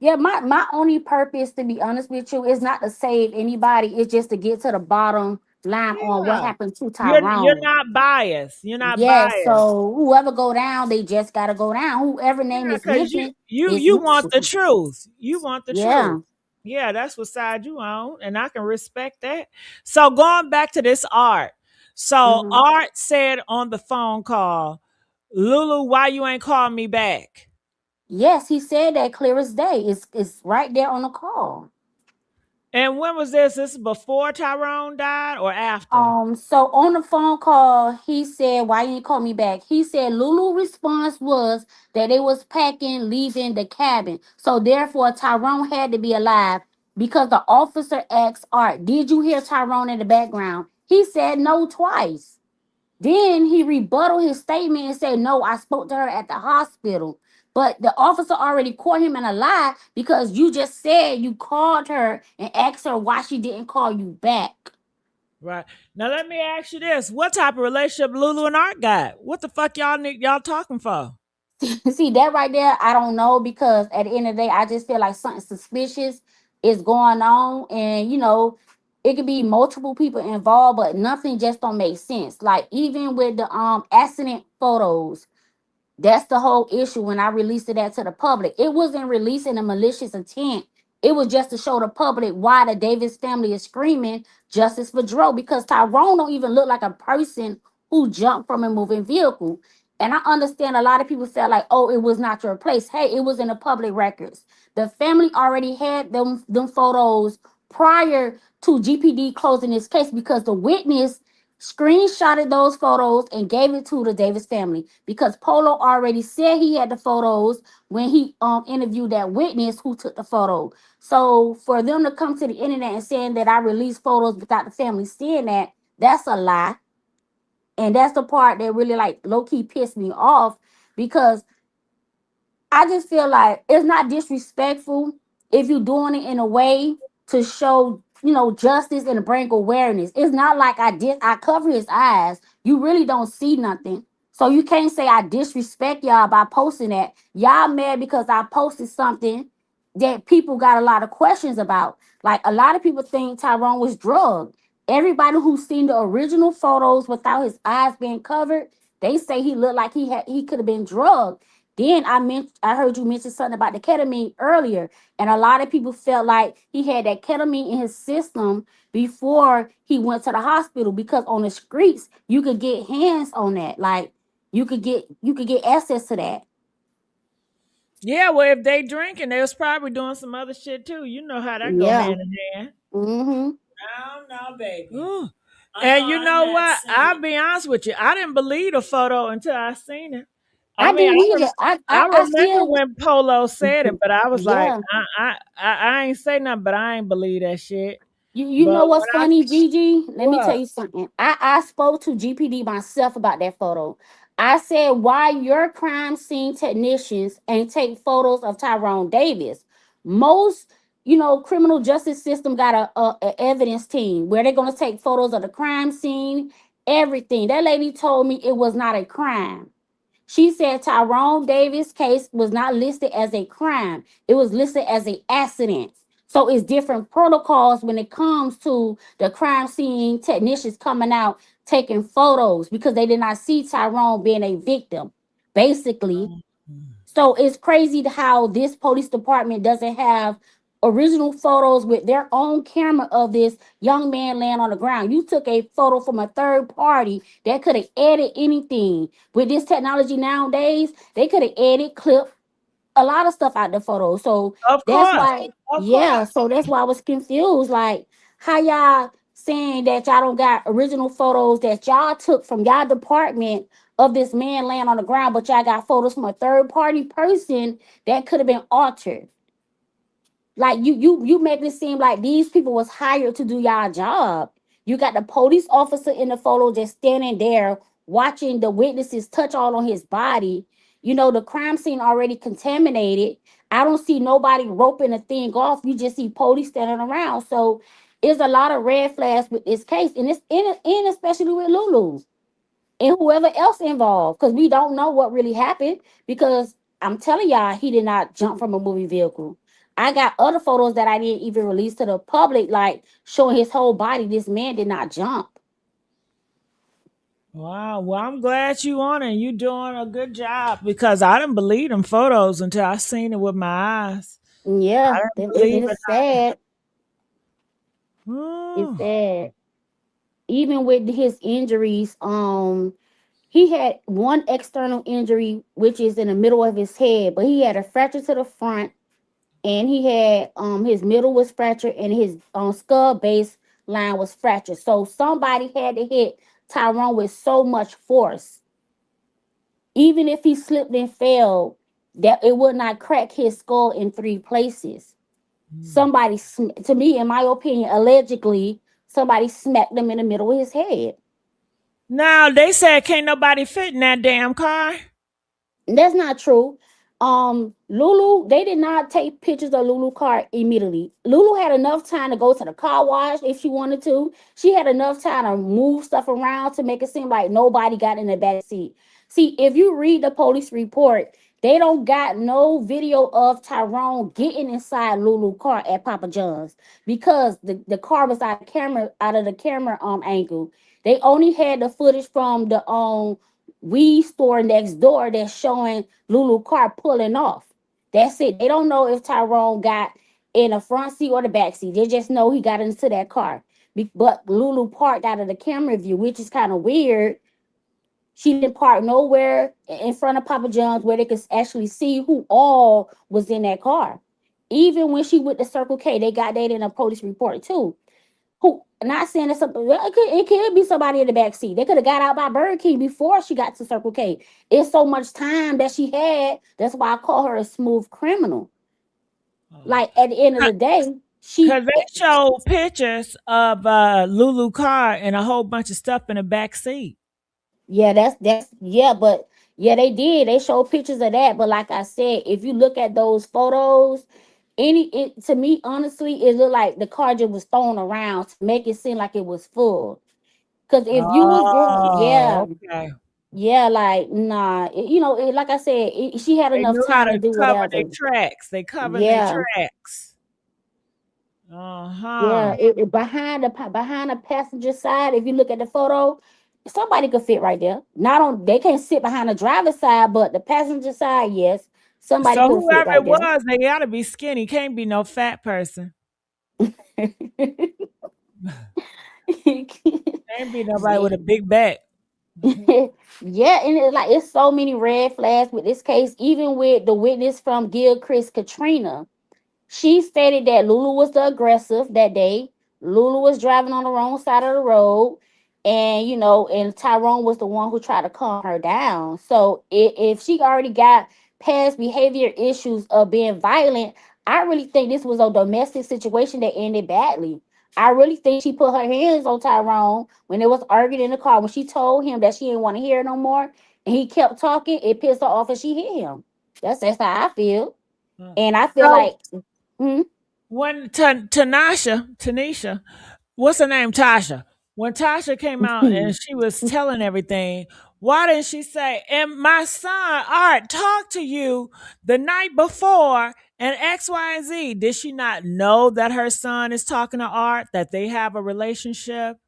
Yeah, my only purpose, to be honest with you, is not to save anybody. It's just to get to the bottom line on what Yeah. happened to You're Tyrone. not biased. You're not Yes, biased. so whoever go down, they just gotta go down. Whoever name Yeah, is because missing is you want the missing. truth. You want the truth. Yeah. Yeah, that's what side you on, and I can respect that. So going back to this Art. So Hmm. Art said on the phone call, Lulu, why you ain't called me back? Yes, he said that clear as day. It's right there on the call. And when was this? This is before Tyrone died or after? So on the phone call, he said, "Why you didn't call me back?" He said Lulu response was that they was packing, leaving the cabin. So therefore, Tyrone had to be alive because the officer asked Art, "Did you hear Tyrone in the background?" He said no twice. Then he rebutted his statement and said, "No, I spoke to her at the hospital." But the officer already caught him in a lie because you just said you called her and asked her why she didn't call you back. Right. Now let me ask you this. What type of relationship Lulu and Art got? What the fuck y'all talking for? See that right there, I don't know because at the end of the day, I just feel like something suspicious is going on, and it could be multiple people involved, but nothing just don't make sense. Like even with the accident photos, that's the whole issue when I released that to the public. It wasn't releasing a malicious intent. It was just to show the public why the Davis family is screaming justice for Dro because Tyrone don't even look like a person who jumped from a moving vehicle. And I understand a lot of people felt like, oh, it was not your place. Hey, it was in the public records. The family already had them photos prior to GPD closing this case because the witness screenshotted those photos and gave it to the Davis family because Polo already said he had the photos when he interviewed that witness who took the photo. So for them to come to the internet and saying that I released photos without the family seeing that, that's a lie. And that's the part that really like low key pissed me off because I just feel like it's not disrespectful if you're doing it in a way to show, justice and to bring awareness. It's not like I cover his eyes. You really don't see nothing. So you can't say I disrespect y'all by posting that. Y'all mad because I posted something that people got a lot of questions about. Like a lot of people think Tyrone was drugged. Everybody who's seen the original photos without his eyes being covered, they say he looked like he could have been drugged. Then I heard you mention something about the ketamine earlier, and a lot of people felt like he had that ketamine in his system before he went to the hospital because on the streets you could get hands on that, like you could get access to that. Yeah, well, if they drinking, they was probably doing some other shit too. You know how that go Yeah. hand in hand. Mm-hmm. No, baby. Ooh. I And know you I'm know not what? I'll saying. be honest with you. I didn't believe the photo until I seen it. I I mean, didn't either. I I remember still. when Polo said it, but I was like, Yeah. I ain't say nothing, but I ain't believe that shit. You But know what's when I funny, Gigi? Let me tell what? you something. I spoke to GPD myself about that photo. I said, why your crime scene technicians ain't take photos of Tyrone Davis? Most, criminal justice system got a evidence team where they're gonna take photos of the crime scene, everything. That lady told me it was not a crime. She said Tyrone Davis case was not listed as a crime. It was listed as an accident. So it's different protocols when it comes to the crime scene technicians coming out taking photos because they did not see Tyrone being a victim. Basically, so it's crazy how this police department doesn't have original photos with their own camera of this young man laying on the ground. You took a photo from a third party that could have edited anything. With this technology nowadays, they could have edited, clipped a lot of stuff out the photo. So Of that's course. why, Of yeah. course. So that's why I was confused. Like, how y'all saying that y'all don't got original photos that y'all took from y'all department of this man laying on the ground, but y'all got photos from a third party person that could have been altered. Like you making it seem like these people was hired to do y'all job. You got the police officer in the photo just standing there watching the witnesses touch all on his body. The crime scene already contaminated. I don't see nobody roping a thing off. You just see police standing around. So it's a lot of red flags with this case, and it's in especially with Lulu and whoever else involved, because we don't know what really happened. Because I'm telling y'all, he did not jump from a moving vehicle. I got other photos that I didn't even release to the public, like showing his whole body. This man did not jump. Wow. Well, I'm glad you on it. You doing a good job because I didn't believe them photos until I seen it with my eyes. I Yeah, didn't believe it's it. sad. It's Hmm. sad. Even with his injuries, he had one external injury, which is in the middle of his head, but he had a fracture to the front, and he had his middle was fractured and his skull base line was fractured. So somebody had to hit Tyrone with so much force, even if he slipped and fell, that it would not crack his skull in three places. Somebody, to me, in my opinion, allegedly, somebody smacked him in the middle of his head. Now they said can't nobody fit in that damn car. That's not true. Lulu, they did not take pictures of Lulu car immediately. Lulu had enough time to go to the car wash if she wanted to. She had enough time to move stuff around to make it seem like nobody got in the back seat. See, if you read the police report, they don't got no video of Tyrone getting inside Lulu car at Papa John's because the car was out of the camera angle. They only had the footage from the weed store next door that's showing Lulu car pulling off. That's it. They don't know if Tyrone got in the front seat or the back seat. They just know he got into that car. But Lulu parked out of the camera view, which is kind of weird. She didn't park nowhere in front of Papa John's where they could actually see who all was in that car. Even when she went to Circle K, they got that in a police report too. Who, not saying that something, well, it could be somebody in the back seat. They could have got out by Burger King before she got to Circle K. It's so much time that she had. That's why I call her a smooth criminal. Like at the end of the day, Because they show pictures of Lulu car and a whole bunch of stuff in the back seat. yeah, that's yeah, but yeah, they did. They showed pictures of that. But like I said, if you look at those photos, it to me, honestly, it looked like the car just was thrown around to make it seem like it was full. Because if you was going, yeah, Oh, okay. yeah, like nah, like I said, she had They enough knew how time to to do cover their whatever. tracks. They covered their Yeah, tracks. Uh-huh. yeah. Behind the passenger side, if you look at the photo, somebody could fit right there. Not on, they can't sit behind the driver's side, but the passenger side, yes, somebody So could fit whoever it right there. was, they gotta be skinny. Can't be no fat person. Can't be nobody with a big back. Yeah, and it's so many red flags with this case, even with the witness from Gilchrist Katrina. She stated that Lulu was the aggressive that day. Lulu was driving on the wrong side of the road. And Tyrone was the one who tried to calm her down. So if she already got past behavior issues of being violent, I really think this was a domestic situation that ended badly. I really think she put her hands on Tyrone when they was arguing in the car. When she told him that she didn't want to hear it no more, and he kept talking, it pissed her off and she hit him. That's how I feel. And I feel So like Mhm. when Tanisha, what's her name? Tasha. When Tasha came out and she was telling everything, why didn't she say, and my son, Art, talked to you the night before and X, Y, and Z? Did she not know that her son is talking to Art, that they have a relationship?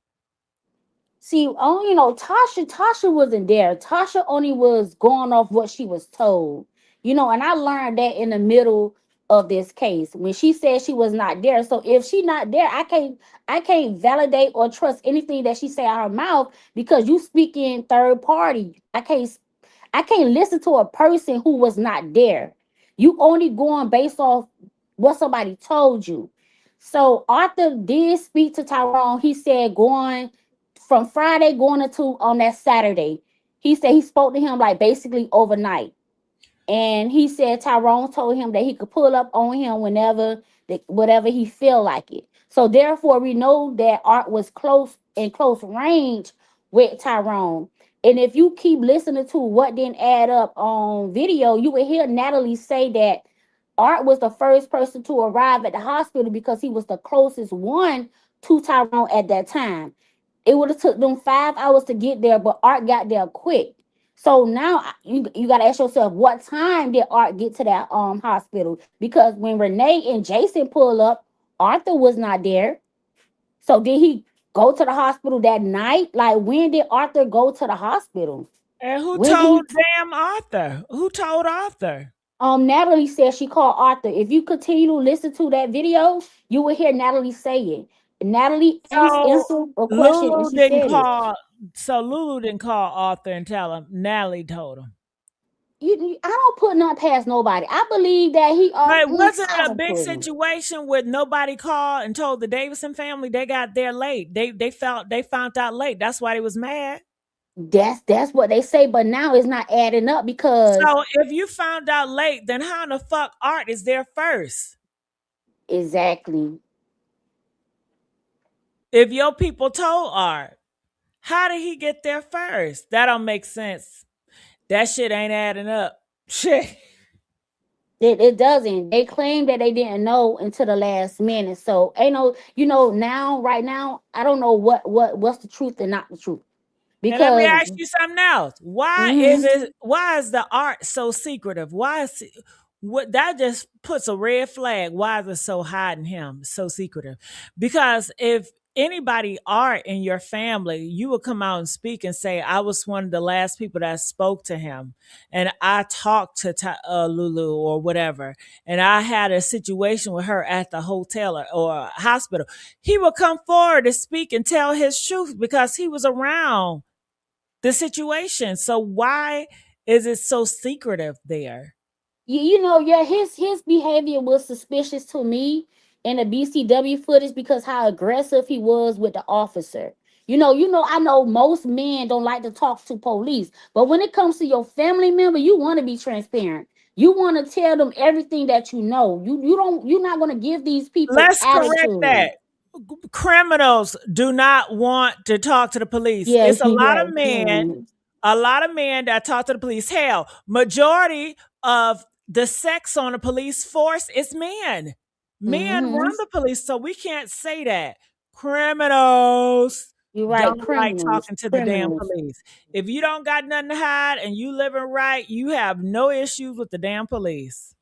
See, Tasha wasn't there. Tasha only was going off what she was told. And I learned that in the middle of this case when she said she was not there. So if she not there, I can't validate or trust anything that she say out her mouth because you speak in third party. I can't listen to a person who was not there. You only going based off what somebody told you. So Arthur did speak to Tyrone. He said going from Friday going into on that Saturday. He said he spoke to him like basically overnight. And he said Tyrone told him that he could pull up on him whatever he feel like it. So therefore, we know that Art was close range with Tyrone. And if you keep listening to what didn't add up on video, you will hear Natalie say that Art was the first person to arrive at the hospital because he was the closest one to Tyrone at that time. It would have took them 5 hours to get there, but Art got there quick. So now you got to ask yourself, what time did Art get to that hospital? Because when Renee and Jason pull up, Arthur was not there. So did he go to the hospital that night? Like when did Arthur go to the hospital? And who When did he? told damn Arthur? Who told Arthur? Natalie said she called Arthur. If you continue to listen to that video, you will hear Natalie say it. Natalie So answered a question and Lulu she didn't said it. call. So Lulu didn't call Arthur and tell him. Natalie told him. I don't put nothing past nobody. I believe that he But he's wasn't it a big talented. situation where nobody called and told the Davidson family they got there late? They found out late. That's why they was mad. That's what they say, but now it's not adding up because So if you found out late, then how in the fuck Art is there first? exactly. If your people told Art, how did he get there first? That don't make sense. That shit ain't adding up. Shit. It doesn't. They claim that they didn't know until the last minute. So ain't no, now, right now, I don't know what's the truth and not the truth. And let me Because ask you something else. mhm, Why is the art so secretive? Why is what that just puts a red flag? Why is it so hiding him, so secretive? Because if anybody art in your family, you would come out and speak and say, I was one of the last people that spoke to him. And I talked to Lulu or whatever. And I had a situation with her at the hotel or hospital. He would come forward to speak and tell his truth because he was around the situation. So why is it so secretive there? yeah, his behavior was suspicious to me in the BCW footage because how aggressive he was with the officer. I know most men don't like to talk to police, but when it comes to your family member, you want to be transparent. You want to tell them everything that you know. You're not going to give these people Let's correct attitude. that. Criminals do not want to talk to the police. Yeah, It's yeah, yeah. a lot of men that talk to the police. Hell, majority of the sex on the police force is men. Men Mm-hmm. run the police, so we can't say that. Criminals You're right. don't like Criminals, talking to the damn criminals. police. If you don't got nothing to hide and you living right, you have no issues with the damn police.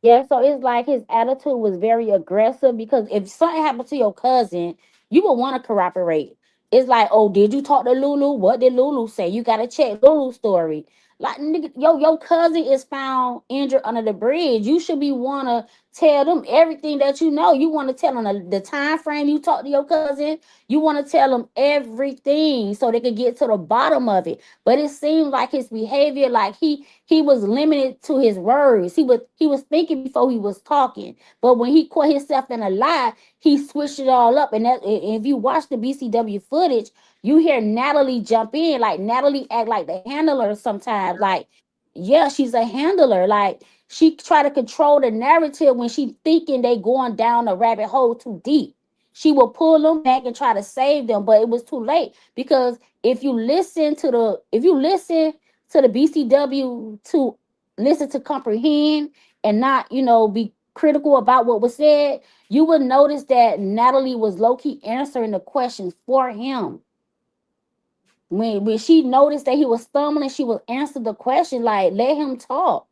Yeah, so it's like his attitude was very aggressive because if something happened to your cousin, you would want to corroborate. It's like, oh, did you talk to Lulu? What did Lulu say? You gotta check Lulu's story. Like, nigga, your cousin is found injured under the bridge. You should be wanna tell them everything that you know. You want to tell them the time frame you talked to your cousin. You want to tell them everything so they could get to the bottom of it. But it seemed like his behavior, like he was limited to his words. He was thinking before he was talking. But when he caught himself in a lie, he switched it all up. And if you watch the BCW footage, you hear Natalie jump in. Like Natalie act like the handler sometimes. Like, yeah, she's a handler. Like she try to control the narrative when she thinking they going down a rabbit hole too deep. She will pull them back and try to save them, but it was too late because if you listen to the BCW to listen to comprehend and not, be critical about what was said, you would notice that Natalie was low key answering the questions for him. When she noticed that he was stumbling, she would answer the question like, let him talk.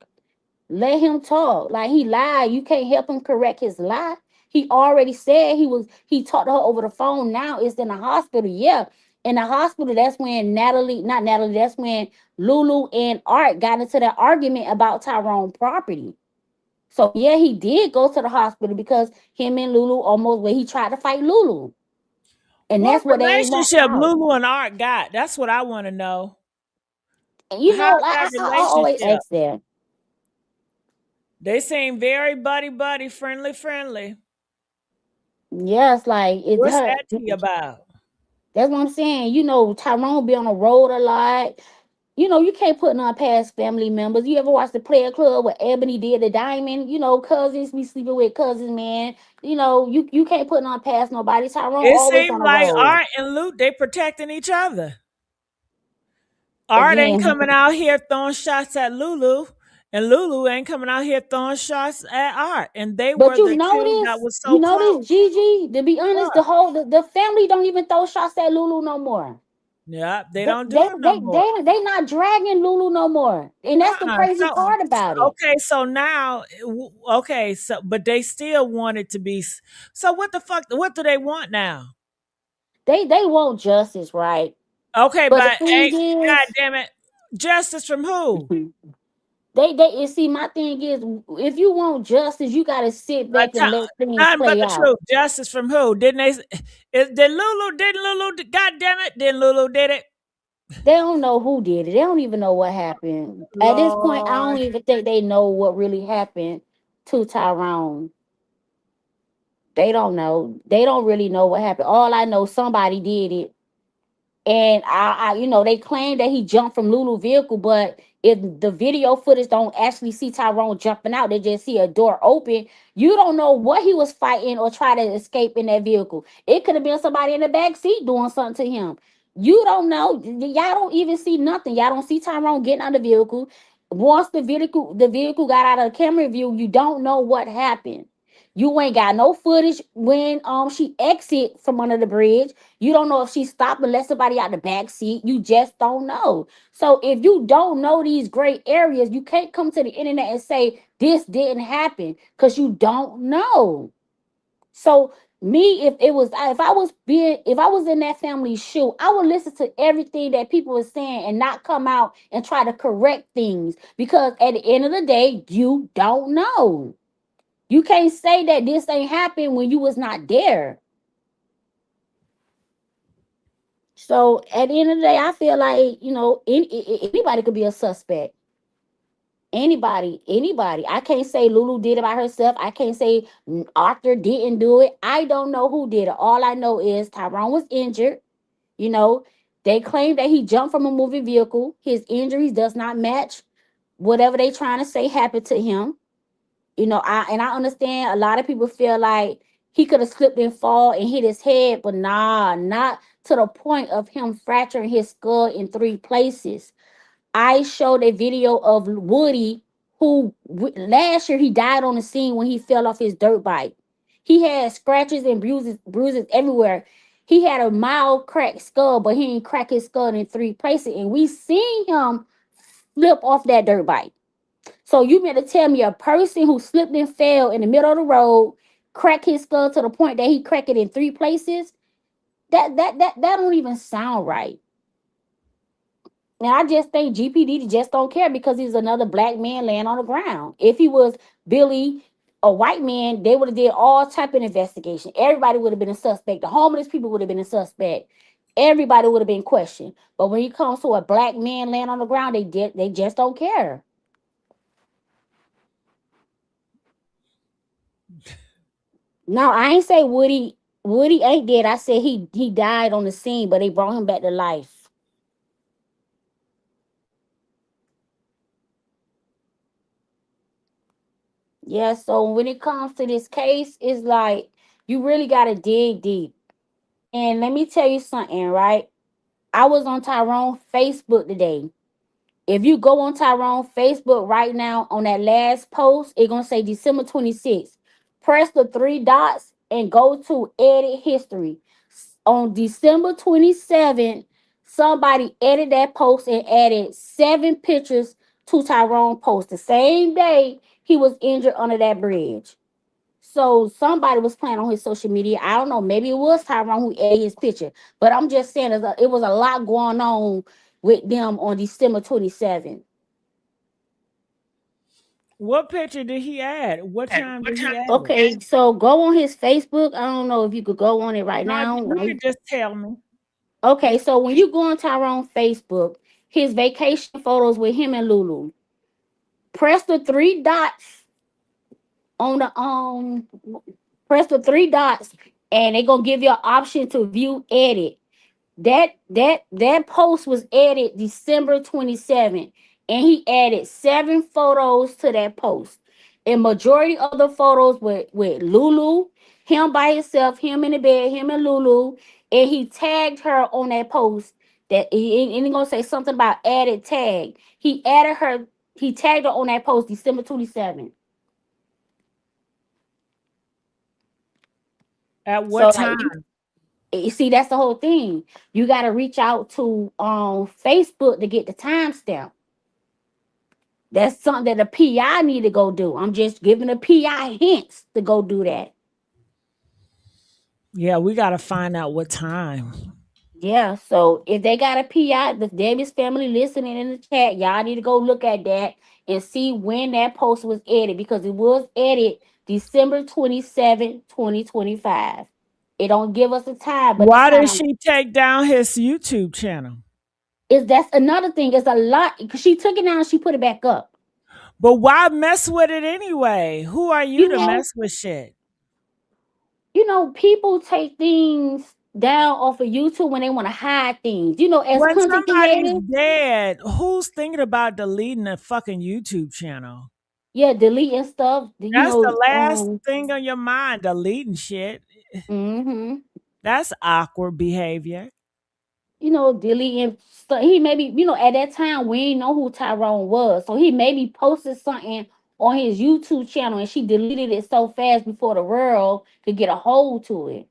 Let him talk. Like he lied. You can't help him correct his lie. He already said he talked to her over the phone. Now it's in the hospital. Yeah. In the hospital, that's when not Natalie, that's when Lulu and Art got into that argument about Tyrone property. So yeah, he did go to the hospital because him and Lulu almost where he tried to fight Lulu. And What that's what they walked relationship out. Lulu and Art got? That's what I want to know. And How's that I always relationship? ask that. They seem very buddy, friendly, friendly. Yes, like it What's her. that tea about? That's what I'm saying. Tyrone be on the road a lot. You can't put none past family members. You ever watch the Player Club where Ebony did the diamond? Cousins be sleeping with cousins, man. You can't put none past nobody. Tyrone It always on seemed the like road. Art and Luke, they protecting each other. Art ain't Again, coming out here throwing shots at Lulu, and Lulu ain't coming out here throwing shots at Art. And they but were the two that was you so know close. this, Gigi. To be honest, What? the family don't even throw shots at Lulu no more. Yeah, they They don't do they it no they more. they not dragging Lulu no more, and that's the crazy So part about it. okay, so now okay, so but they still want it to be. So what the fuck? What do they want now? They want justice, right? Okay, But the but thing hey, god is, damn it, justice from who? they and see, my thing is, if you want justice, you got to sit Uh, back and t- let things Nothing but play the out. truth. Justice from who? Didn't they? Did Lulu? Didn't Lulu? God damn it! Didn't Lulu did it? They don't know who did it. They don't even know what happened. At this point, I don't Lord. even think they know what really happened to Tyrone. They don't know. They don't really know what happened. All I know, somebody did it. And they claim that he jumped from Lulu vehicle, but if the video footage don't actually see Tyrone jumping out, they just see a door open. You don't know what he was fighting or try to escape in that vehicle. It could have been somebody in the back seat doing something to him. You don't know. Y'all don't even see nothing. Y'all don't see Tyrone getting out of the vehicle. Once the vehicle got out of the camera view, you don't know what happened. You ain't got no footage when she exit from under the bridge. You don't know if she stopped and let somebody out the back seat. You just don't know. So if you don't know these gray areas, you can't come to the internet and say this didn't happen because you don't know. So me, if I was in that family's shoe, I would listen to everything that people are saying and not come out and try to correct things because at the end of the day, you don't know. You can't say that this ain't happened when you was not there. So at the end of the day, I feel like anybody could be a suspect. Anybody. I can't say Lulu did it by herself. I can't say Arthur didn't do it. I don't know who did it. All I know is Tyrone was injured. You know, they claim that he jumped from a moving vehicle. His injuries does not match whatever they trying to say happened to him. I understand a lot of people feel like he could have slipped and fall and hit his head, but nah, not to the point of him fracturing his skull in three places. I showed a video of Woody, who last year he died on the scene when he fell off his dirt bike. He had scratches and bruises everywhere. He had a mild cracked skull, but he didn't crack his skull in three places, and we seen him flip off that dirt bike. So you meant to tell me a person who slipped and fell in the middle of the road, cracked his skull to the point that he cracked it in three places? That don't even sound right. Now I just think GPD just don't care because he's another black man laying on the ground. If he was Billy, a white man, they would have did all type of investigation. Everybody would have been a suspect. The homeless people would have been a suspect. Everybody would have been questioned. But when it comes to a black man laying on the ground, they just don't care. No, I ain't say Woody ain't dead. I said he died on the scene, but they brought him back to life. Yeah, so when it comes to this case, it's like you really gotta dig deep. And let me tell you something, right? I was on Tyrone Facebook today. If you go on Tyrone Facebook right now on that last post, it's gonna say December 26th. Press the three dots and go to edit history. On December 27th, somebody edited that post and added 7 pictures to Tyrone post the same day he was injured under that bridge. So somebody was playing on his social media. I don't know. Maybe it was Tyrone who edited his picture. But I'm just saying it was a lot going on with them on December 27th. What picture did he add? What time did he add it? Okay, so go on his Facebook. I don't know if you could go on it right No, now. you can just tell me. Okay, so when you go on Tyrone Facebook, his vacation photos with him and Lulu, press the three dots on the press the three dots and they're gonna give you an option to view edit. That post was added December 27th, and he added 7 photos to that post. And majority of the photos with Lulu, him by himself, him in the bed, him and Lulu, and he tagged her on that post. That he gonna say something about added tag. He added her. He tagged her on that post December 27th. At what So like time? you see, that's the whole thing. You got to reach out to Facebook to get the timestamp. That's something that the PI need to go do. I'm just giving the PI hints to go do that. Yeah, we got to find out what time. Yeah. So if they got a PI, the Davis family listening in the chat, y'all need to go look at that and see when that post was edited because it was edited December 27th, 2025. It don't give us a time, but it Why kind did of she take down his YouTube channel? Is that's another thing. It's a lot because she took it down, she put it back up. But why mess with it anyway? Who are you You to know, mess with shit? people take things down off of YouTube when they want to hide things. As When content somebody's creators, dead, who's thinking about deleting a fucking YouTube channel? yeah, deleting stuff. That's the last thing on your mind, deleting shit. Mm-hmm. That's awkward behavior. Deleting stuff. He maybe, at that time we didn't know who Tyrone was. So he maybe posted something on his YouTube channel and she deleted it so fast before the world could get a hold to it.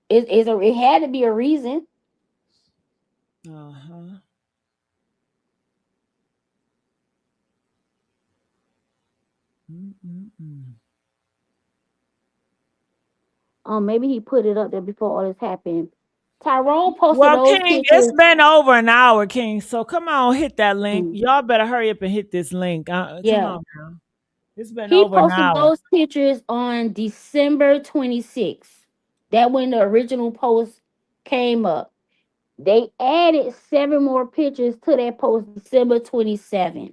It had to be a reason. Uh-huh. Mm-mm-mm. Maybe he put it up there before all this happened. Tyrone posted Well, those King, it's pictures. been over an hour, King. So come on, hit that link. Mm, Y'all better hurry up and hit this link. Come yeah. on now. It's been He over an posted hour. those pictures on December 26th. That when the original post came up. They added 7 more pictures to that post December 27th.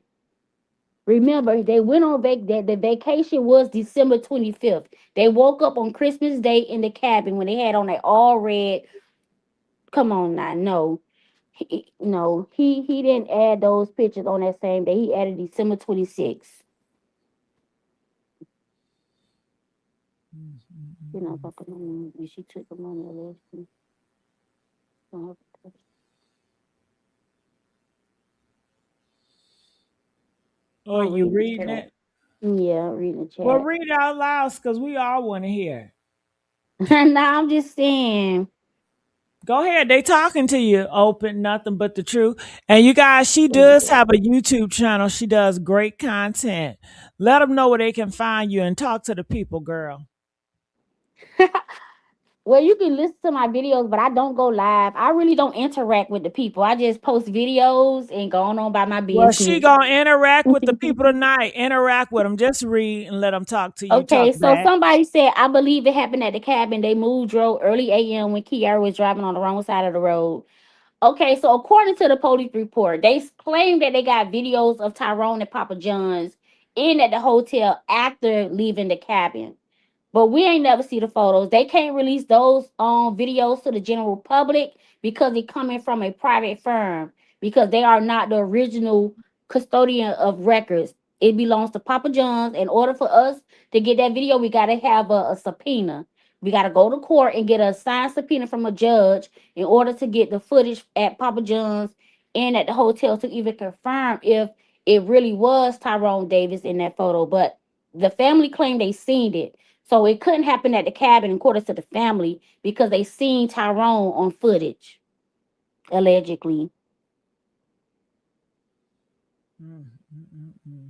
Remember, they went on that the vacation was December 25th. They woke up on Christmas Day in the cabin when they had on that all red. Come on now, no. No, he didn't add those pictures on that same day. He added December 26th. Mm-mm-mm. She took the money away. Oh, I'm you reading the reading chat. it? Yeah, reading the Well, chat. read it out loud because we all want to hear. Now I'm just saying. Go ahead. They talking to you. Open, nothing but the truth. And you guys, she does have a YouTube channel. She does great content. Let them know where they can find you and talk to the people, girl. Well, you can listen to my videos, but I don't go live. I really don't interact with the people. I just post videos and go on by my Well, she business. gonna interact with the people tonight. Interact with them. Just read and let them talk to you. Talk Okay, so back. somebody said, I believe it happened at the cabin. They moved drove early AM when Kiara was driving on the wrong side of the road. Okay, so according to the police report, they claim that they got videos of Tyrone and Papa John's in at the hotel after leaving the cabin. But we ain't never see the photos. They can't release those videos to the general public because it coming from a private firm because they are not the original custodian of records. It belongs to Papa John's. In order for us to get that video, we gotta have a subpoena. We gotta go to court and get a signed subpoena from a judge in order to get the footage at Papa John's and at the hotel to even confirm if it really was Tyrone Davis in that photo. But the family claimed they seen it. So it couldn't happen at the cabin, according to the family, because they seen Tyrone on footage, allegedly. Mm, mm, mm, mm.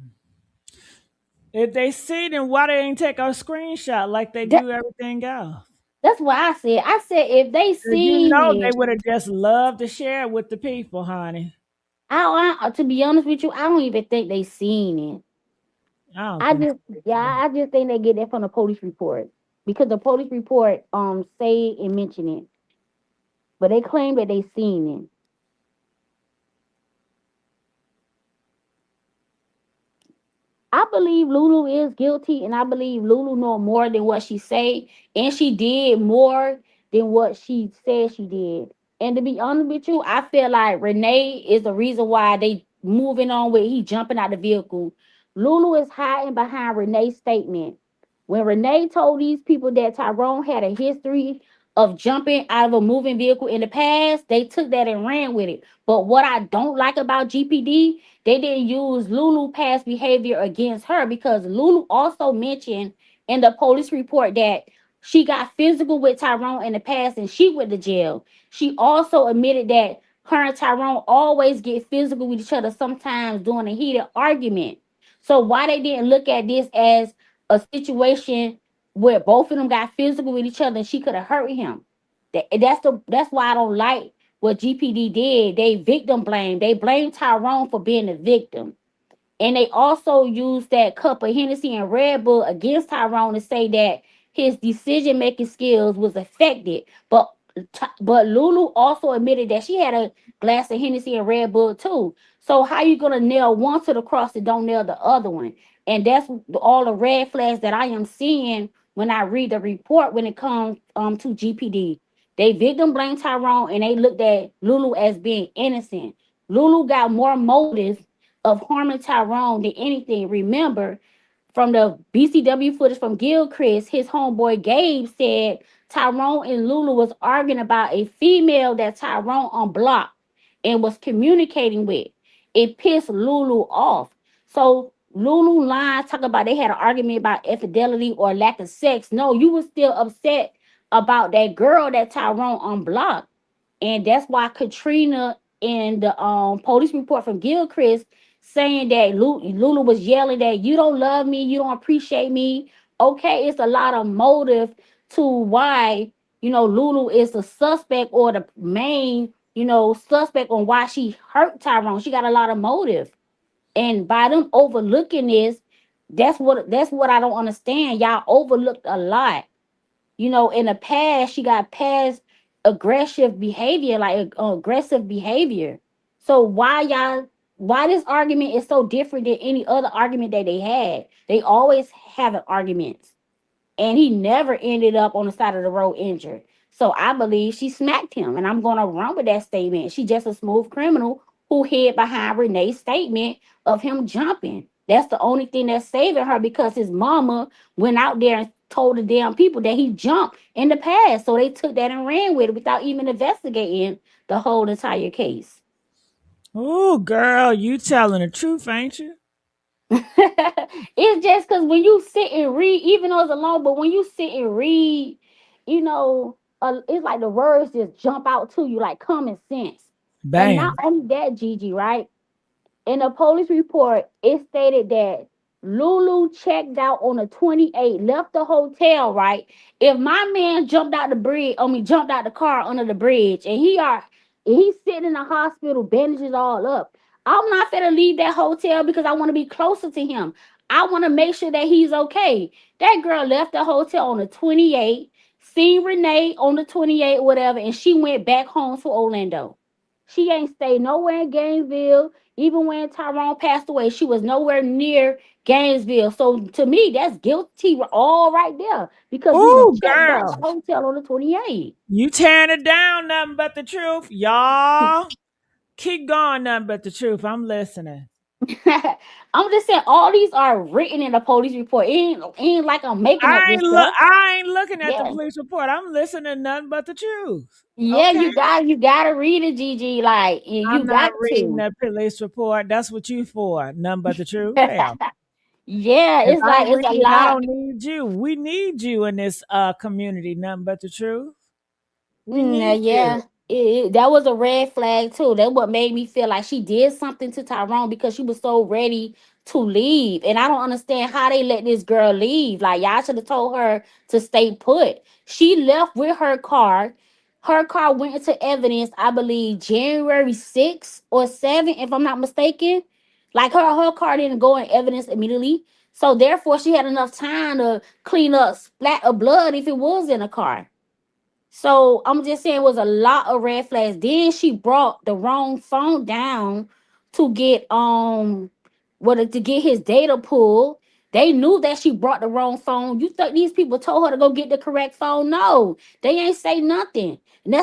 If they see, then why they ain't take a screenshot like they That, do everything else? that's what I said. I said if they 'Cause you seen know they it, would have just loved to share it with the people, honey. to be honest with you, I don't even think they seen it. I don't I think just, yeah, I just think they get that from the police report because the police report say and mention it, but they claim that they seen it. I believe Lulu is guilty, and I believe Lulu know more than what she say, and she did more than what she said she did. And to be honest with you, I feel like Renee is the reason why they moving on with he jumping out the vehicle. Lulu is hiding behind Renee's statement. When Renee told these people that Tyrone had a history of jumping out of a moving vehicle in the past, they took that and ran with it. But what I don't like about GPD, they didn't use Lulu past behavior against her because Lulu also mentioned in the police report that she got physical with Tyrone in the past and she went to jail. She also admitted that her and Tyrone always get physical with each other sometimes during a heated argument. So why they didn't look at this as a situation where both of them got physical with each other and she could have hurt him? That's why I don't like what GPD did. They victim blame. They blame Tyrone for being a victim. And they also used that cup of Hennessy and Red Bull against Tyrone to say that his decision making skills was affected. But but Lulu also admitted that she had a glass of Hennessy and Red Bull too. So how you gonna nail one to the cross and don't nail the other one? And that's all the red flags that I am seeing when I read the report when it comes to GPD. They victim blame Tyrone and they looked at Lulu as being innocent. Lulu got more motive of harming Tyrone than anything. Remember, from the BCW footage from Gilchrist, his homeboy Gabe said Tyrone and Lulu was arguing about a female that Tyrone unblocked and was communicating with. It pissed Lulu off. So Lulu lying, talking about they had an argument about infidelity or lack of sex. No, you were still upset about that girl that Tyrone unblocked. And that's why Katrina in the police report from Gilchrist saying that Lulu was yelling that you don't love me, you don't appreciate me. Okay, it's a lot of motive to why Lulu is the suspect or the main suspect on why she hurt Tyrone. She got a lot of motive, and by them overlooking this, that's what I don't understand. Y'all overlooked a lot. In the past, she got past aggressive behavior, like aggressive behavior. So why this argument is so different than any other argument that they had? They always have an arguments, and he never ended up on the side of the road injured. So I believe she smacked him, and I'm gonna run with that statement. She just a smooth criminal who hid behind Renee's statement of him jumping. That's the only thing that's saving her because his mama went out there and told the damn people that he jumped in the past. So they took that and ran with it without even investigating the whole entire case. Oh, girl, you telling the truth, ain't you? It's just because when you sit and read, even though it's alone, but when you sit and read, it's like the words just jump out to you like common sense. And not Bam. only that, Gigi, right? In a police report, it stated that Lulu checked out on the 28th, left the hotel, right? If my man jumped out the bridge, jumped out the car under the bridge, and he's sitting in the hospital, bandages all up. I'm not gonna leave that hotel because I want to be closer to him. I want to make sure that he's okay. That girl left the hotel on the 28th, seen Renee on the 28th, whatever, and she went back home to Orlando. She ain't stayed nowhere in Gainesville. Even when Tyrone passed away, she was nowhere near Gainesville. So to me, that's guilty all right there because you Oh, checked out the girl, hotel on the 28th. you tearing it down, nothing but the truth. Y'all, keep going, nothing but the truth. I'm listening. I'm just saying, all these are written in the police report. It ain't like I'm making up this stuff. I ain't looking at the Yeah, police report. I'm listening to nothing but the truth. yeah, Okay? you gotta read it, Gigi. Like you I'm not got reading to. the police report. That's what you for. Nothing but the truth. Hell. Yeah, If it's I like it's read a it, I lot. don't need you. We need you in this community. Nothing but the truth. We need Yeah, you. that was a red flag too. That's what made me feel like she did something to Tyrone because she was so ready to leave, and I don't understand how they let this girl leave. Like y'all should have told her to stay put. She left with her car. Her car went into evidence, I believe, January 6th or 7th, if I'm not mistaken. Like her car didn't go in evidence immediately. So therefore, she had enough time to clean up splat of blood if it was in a car. So I'm just saying it was a lot of red flags. Then she brought the wrong phone down to get to get his data pulled. They knew that she brought the wrong phone. You think these people told her to go get the correct phone? No, they ain't say nothing. And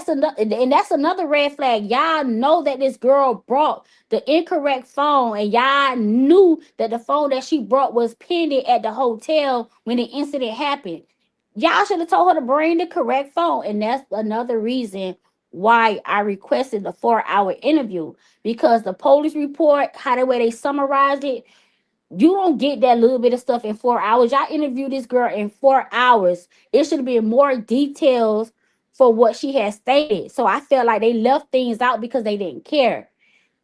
that's another red flag. Y'all know that this girl brought the incorrect phone, and y'all knew that the phone that she brought was pending at the hotel when the incident happened. Y'all should have told her to bring the correct phone. And that's another reason why I requested the 4-hour interview. Because the police report, how the way they summarized it, you don't get that little bit of stuff in 4 hours. Y'all interviewed this girl in 4 hours. It should have been more details for what she had stated. So I felt like they left things out because they didn't care.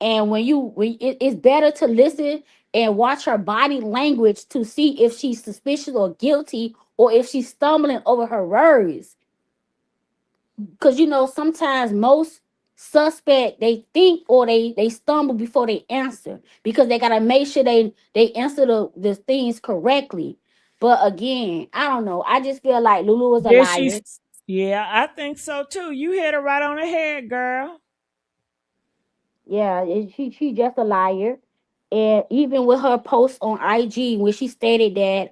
And it's better to listen and watch her body language to see if she's suspicious or guilty or if she's stumbling over her words. Because sometimes most suspect they think or they stumble before they answer because they gotta make sure they answer the things correctly. But again, I don't know. I just feel like Lulu was a Did she liar. Yeah, I think so too. You hit it right on the head, girl. Yeah, she just a liar. And even with her post on IG where she stated that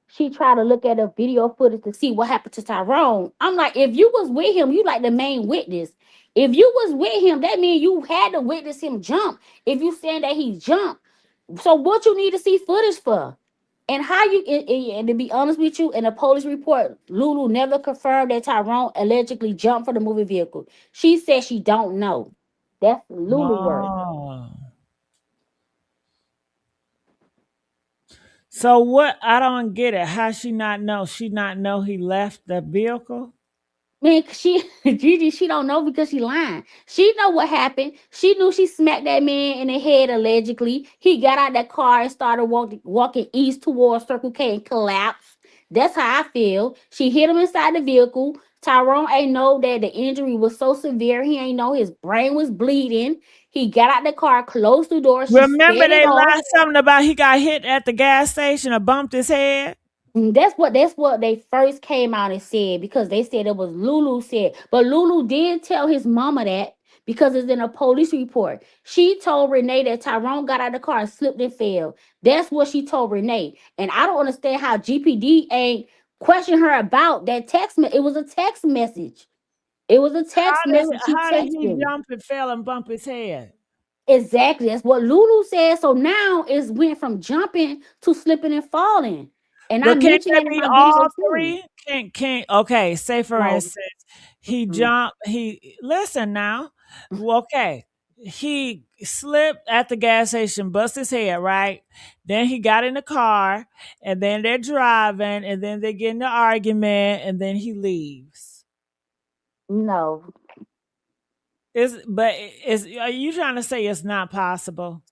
she tried to look at a video footage to see what happened to Tyrone. I'm like, if you was with him, you like the main witness. If you was with him, that means you had to witness him jump. If you saying that he jumped, so what you need to see footage for? And how you and to be honest with you, in a police report, Lulu never confirmed that Tyrone allegedly jumped from the moving vehicle. She said she don't know. That's Lulu word. Oh. So what? I don't get it. How she not know? She not know he left the vehicle? Man, she Gigi, she don't know because she lying. She know what happened. She knew she smacked that man in the head allegedly. He got out that car and started walking east towards Circle K and collapsed. That's how I feel. She hit him inside the vehicle. Tyrone ain't know that the injury was so severe. He ain't know his brain was bleeding. He got out the car, closed the door. She Remember set it they off. lied something about he got hit at the gas station or bumped his head? That's what they first came out and said because they said it was Lulu said. But Lulu did tell his mama that because it's in a police report. She told Renee that Tyrone got out of the car and slipped and fell. That's what she told Renee. And I don't understand how GPD ain't question her about that text. It was a text message. It was a text message she How did he texted. jump and fell and bump his head? Exactly. That's what Lulu said. So now it's went from jumping to slipping and falling. And I But can't mentioned that that in be my all video too. three? Can't okay, say for No. instance, he Mm-mm. jumped, he listen now. Well, okay. He slipped at the gas station, bust his head, right? Then he got in the car, and then they're driving, and then they get in the argument, and then he leaves. No, Is are you trying to say it's not possible?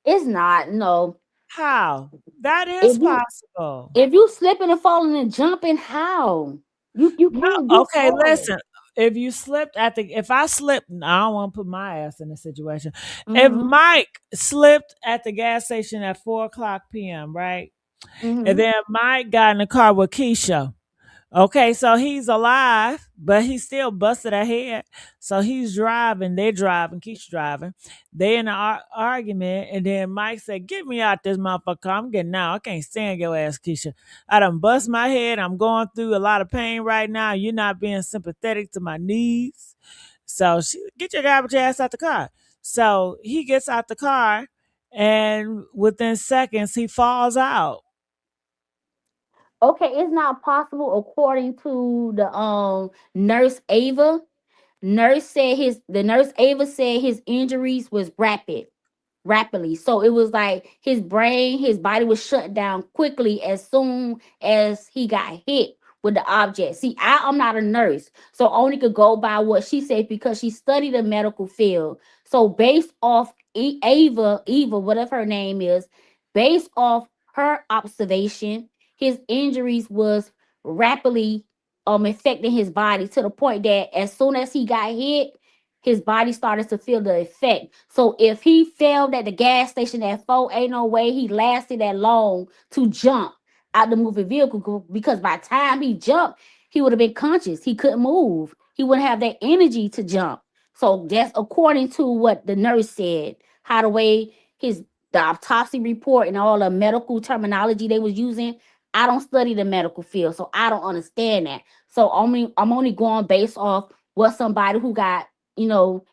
it's not. No. How? That If is you possible. if you slipping and falling and jumping, how? You No, can't do okay, all. listen. If you slipped at the, if I slipped, I don't want to put my ass in a situation. If Mm-hmm. Mike slipped at the gas station at 4 o'clock p.m., right? And Mm-hmm. then Mike got in the car with Keisha. Okay, so he's alive, but he still busted a head. So he's driving, they're driving, Keisha driving. They in an argument, and then Mike said, "Get me out this motherfucker. I'm getting out. I can't stand your ass, Keisha. I done bust my head. I'm going through a lot of pain right now. You're not being sympathetic to my needs. So get your garbage ass out the car." So he gets out the car, and within seconds, he falls out. Okay, it's not possible according to the nurse Ava. Nurse Ava said his injuries was rapidly. So it was like his brain, his body was shut down quickly as soon as he got hit with the object. See, I'm not a nurse, so I only could go by what she said because she studied the medical field. So based off Eva, whatever her name is, based off her observation, his injuries was rapidly affecting his body to the point that as soon as he got hit, his body started to feel the effect. So if he failed at the gas station at 4, ain't no way he lasted that long to jump out the moving vehicle because by the time he jumped, he would have been conscious. He couldn't move. He wouldn't have that energy to jump. So that's according to what the nurse said. How the way the autopsy report and all the medical terminology they was using. I don't study the medical field, so I don't understand that. So I'm only going based off what somebody who got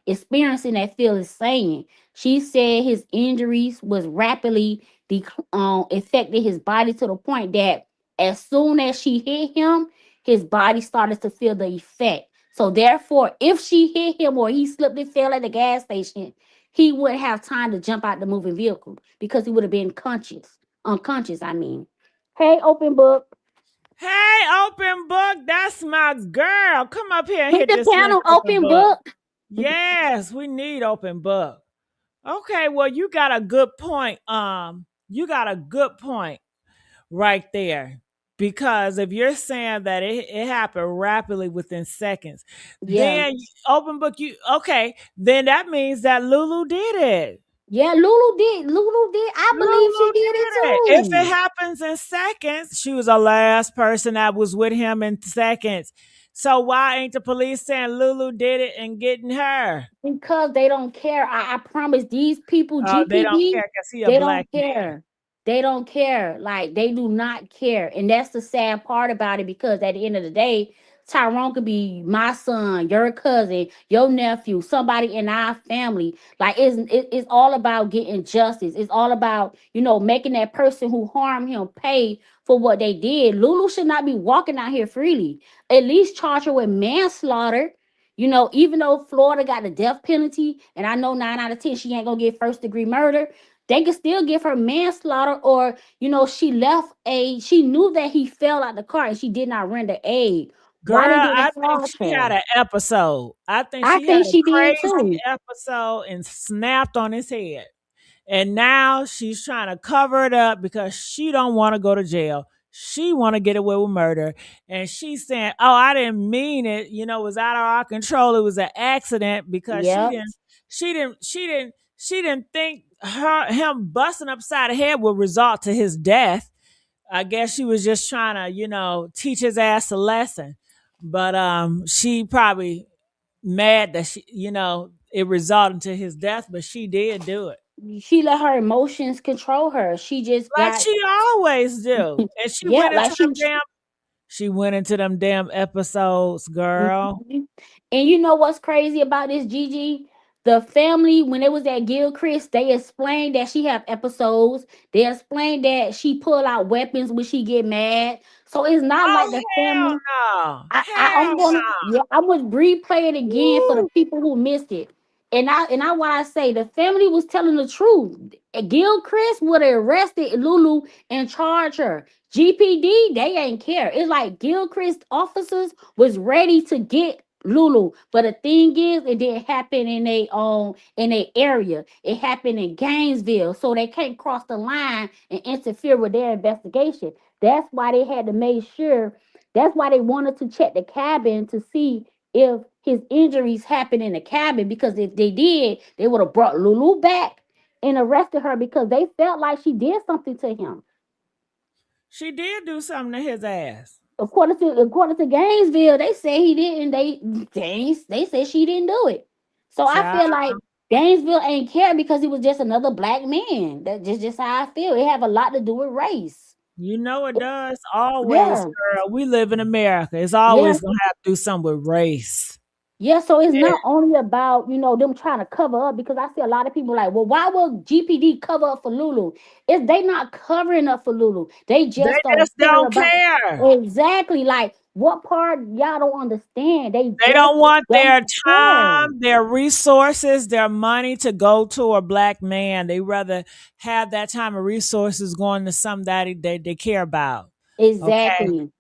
experiencing that field is saying. She said his injuries was rapidly affected his body to the point that as soon as she hit him, his body started to feel the effect. So therefore, if she hit him or he slipped and fell at the gas station, he wouldn't have time to jump out the moving vehicle because he would have been unconscious. I mean, hey, open book, Hey, open book, that's my girl. Come up here and hit hit the this link, panel, open open book. book. Yes, we need open book. Okay, well, you got a good point. You got a good point right there. Because if you're saying that it happened rapidly within seconds, Yeah. then open book, you okay, then that means that Lulu did it. Yeah, Lulu did. Lulu did. I believe she Lulu did it did it. If it too. happens in seconds, she was the last person that was with him in seconds. So why ain't the police saying Lulu did it and getting her? Because they don't care. I promise these people, Oh, they don't GPD, care because he a they black don't man. care. They don't care. Like they do not care. And that's the sad part about it because at the end of the day, Tyrone could be my son, your cousin, your nephew, somebody in our family. Like it's all about getting justice. It's all about, making that person who harmed him pay for what they did. Lulu should not be walking out here freely. At least charge her with manslaughter. Even though Florida got the death penalty, and I know 9 out of 10 she ain't gonna get first degree murder, they could still give her manslaughter, or she knew that he fell out the car and she did not render aid. Why they Girl, didn't I think charge she had her? an episode. I think I she had think a she did crazy too. episode and snapped on his head. And now she's trying to cover it up because she don't want to go to jail. She want to get away with murder. And she's saying, "Oh, I didn't mean it. It was out of our control. It was an accident because Yep. she didn't think him busting upside the head would result to his death. I guess she was just trying to, teach his ass a lesson. But she probably mad that it resulted to his death, but she did do it. She let her emotions control her. She just Like got she always do. And yeah, like she went into them damn episodes, girl. Mhm. And you know what's crazy about this, Gigi? The family, when it was at Gilchrist, they explained that she have episodes. They explained that she pull out weapons when she get mad. So it's not Oh like the hell family. no. I'm Hell gonna no. yeah, I'm gonna replay it again for the Woo. people who missed it. And I why I say the family was telling the truth. Gilchrist would have arrested Lulu and charged her. GPD, they ain't care. It's like Gilchrist officers was ready to get Lulu, but the thing is, it didn't happen in a area. It happened in Gainesville, so they can't cross the line and interfere with their investigation. That's why they had to make sure that's why they wanted to check the cabin to see if his injuries happened in the cabin, because if they did, they would have brought Lulu back and arrested her because they felt like she did something to him. She did do something to his ass. According to Gainesville, they say he didn't. They said she didn't do it. So I Child. feel like Gainesville ain't care because he was just another black man. That's just how I feel. It have a lot to do with race. You know it does. Always, Yeah, girl. We live in America. It's yeah. always gonna have to do something with race. Yeah, so it's Yeah. not only about, them trying to cover up, because I see a lot of people like, well, why will GPD cover up for Lulu? If they not covering up for Lulu, they They just don't just care don't about care. exactly like what part y'all don't understand. They They just don't want don't their care. time, their resources, their money to go to a black man. They rather have that time and resources going to somebody they care about. Okay. Exactly.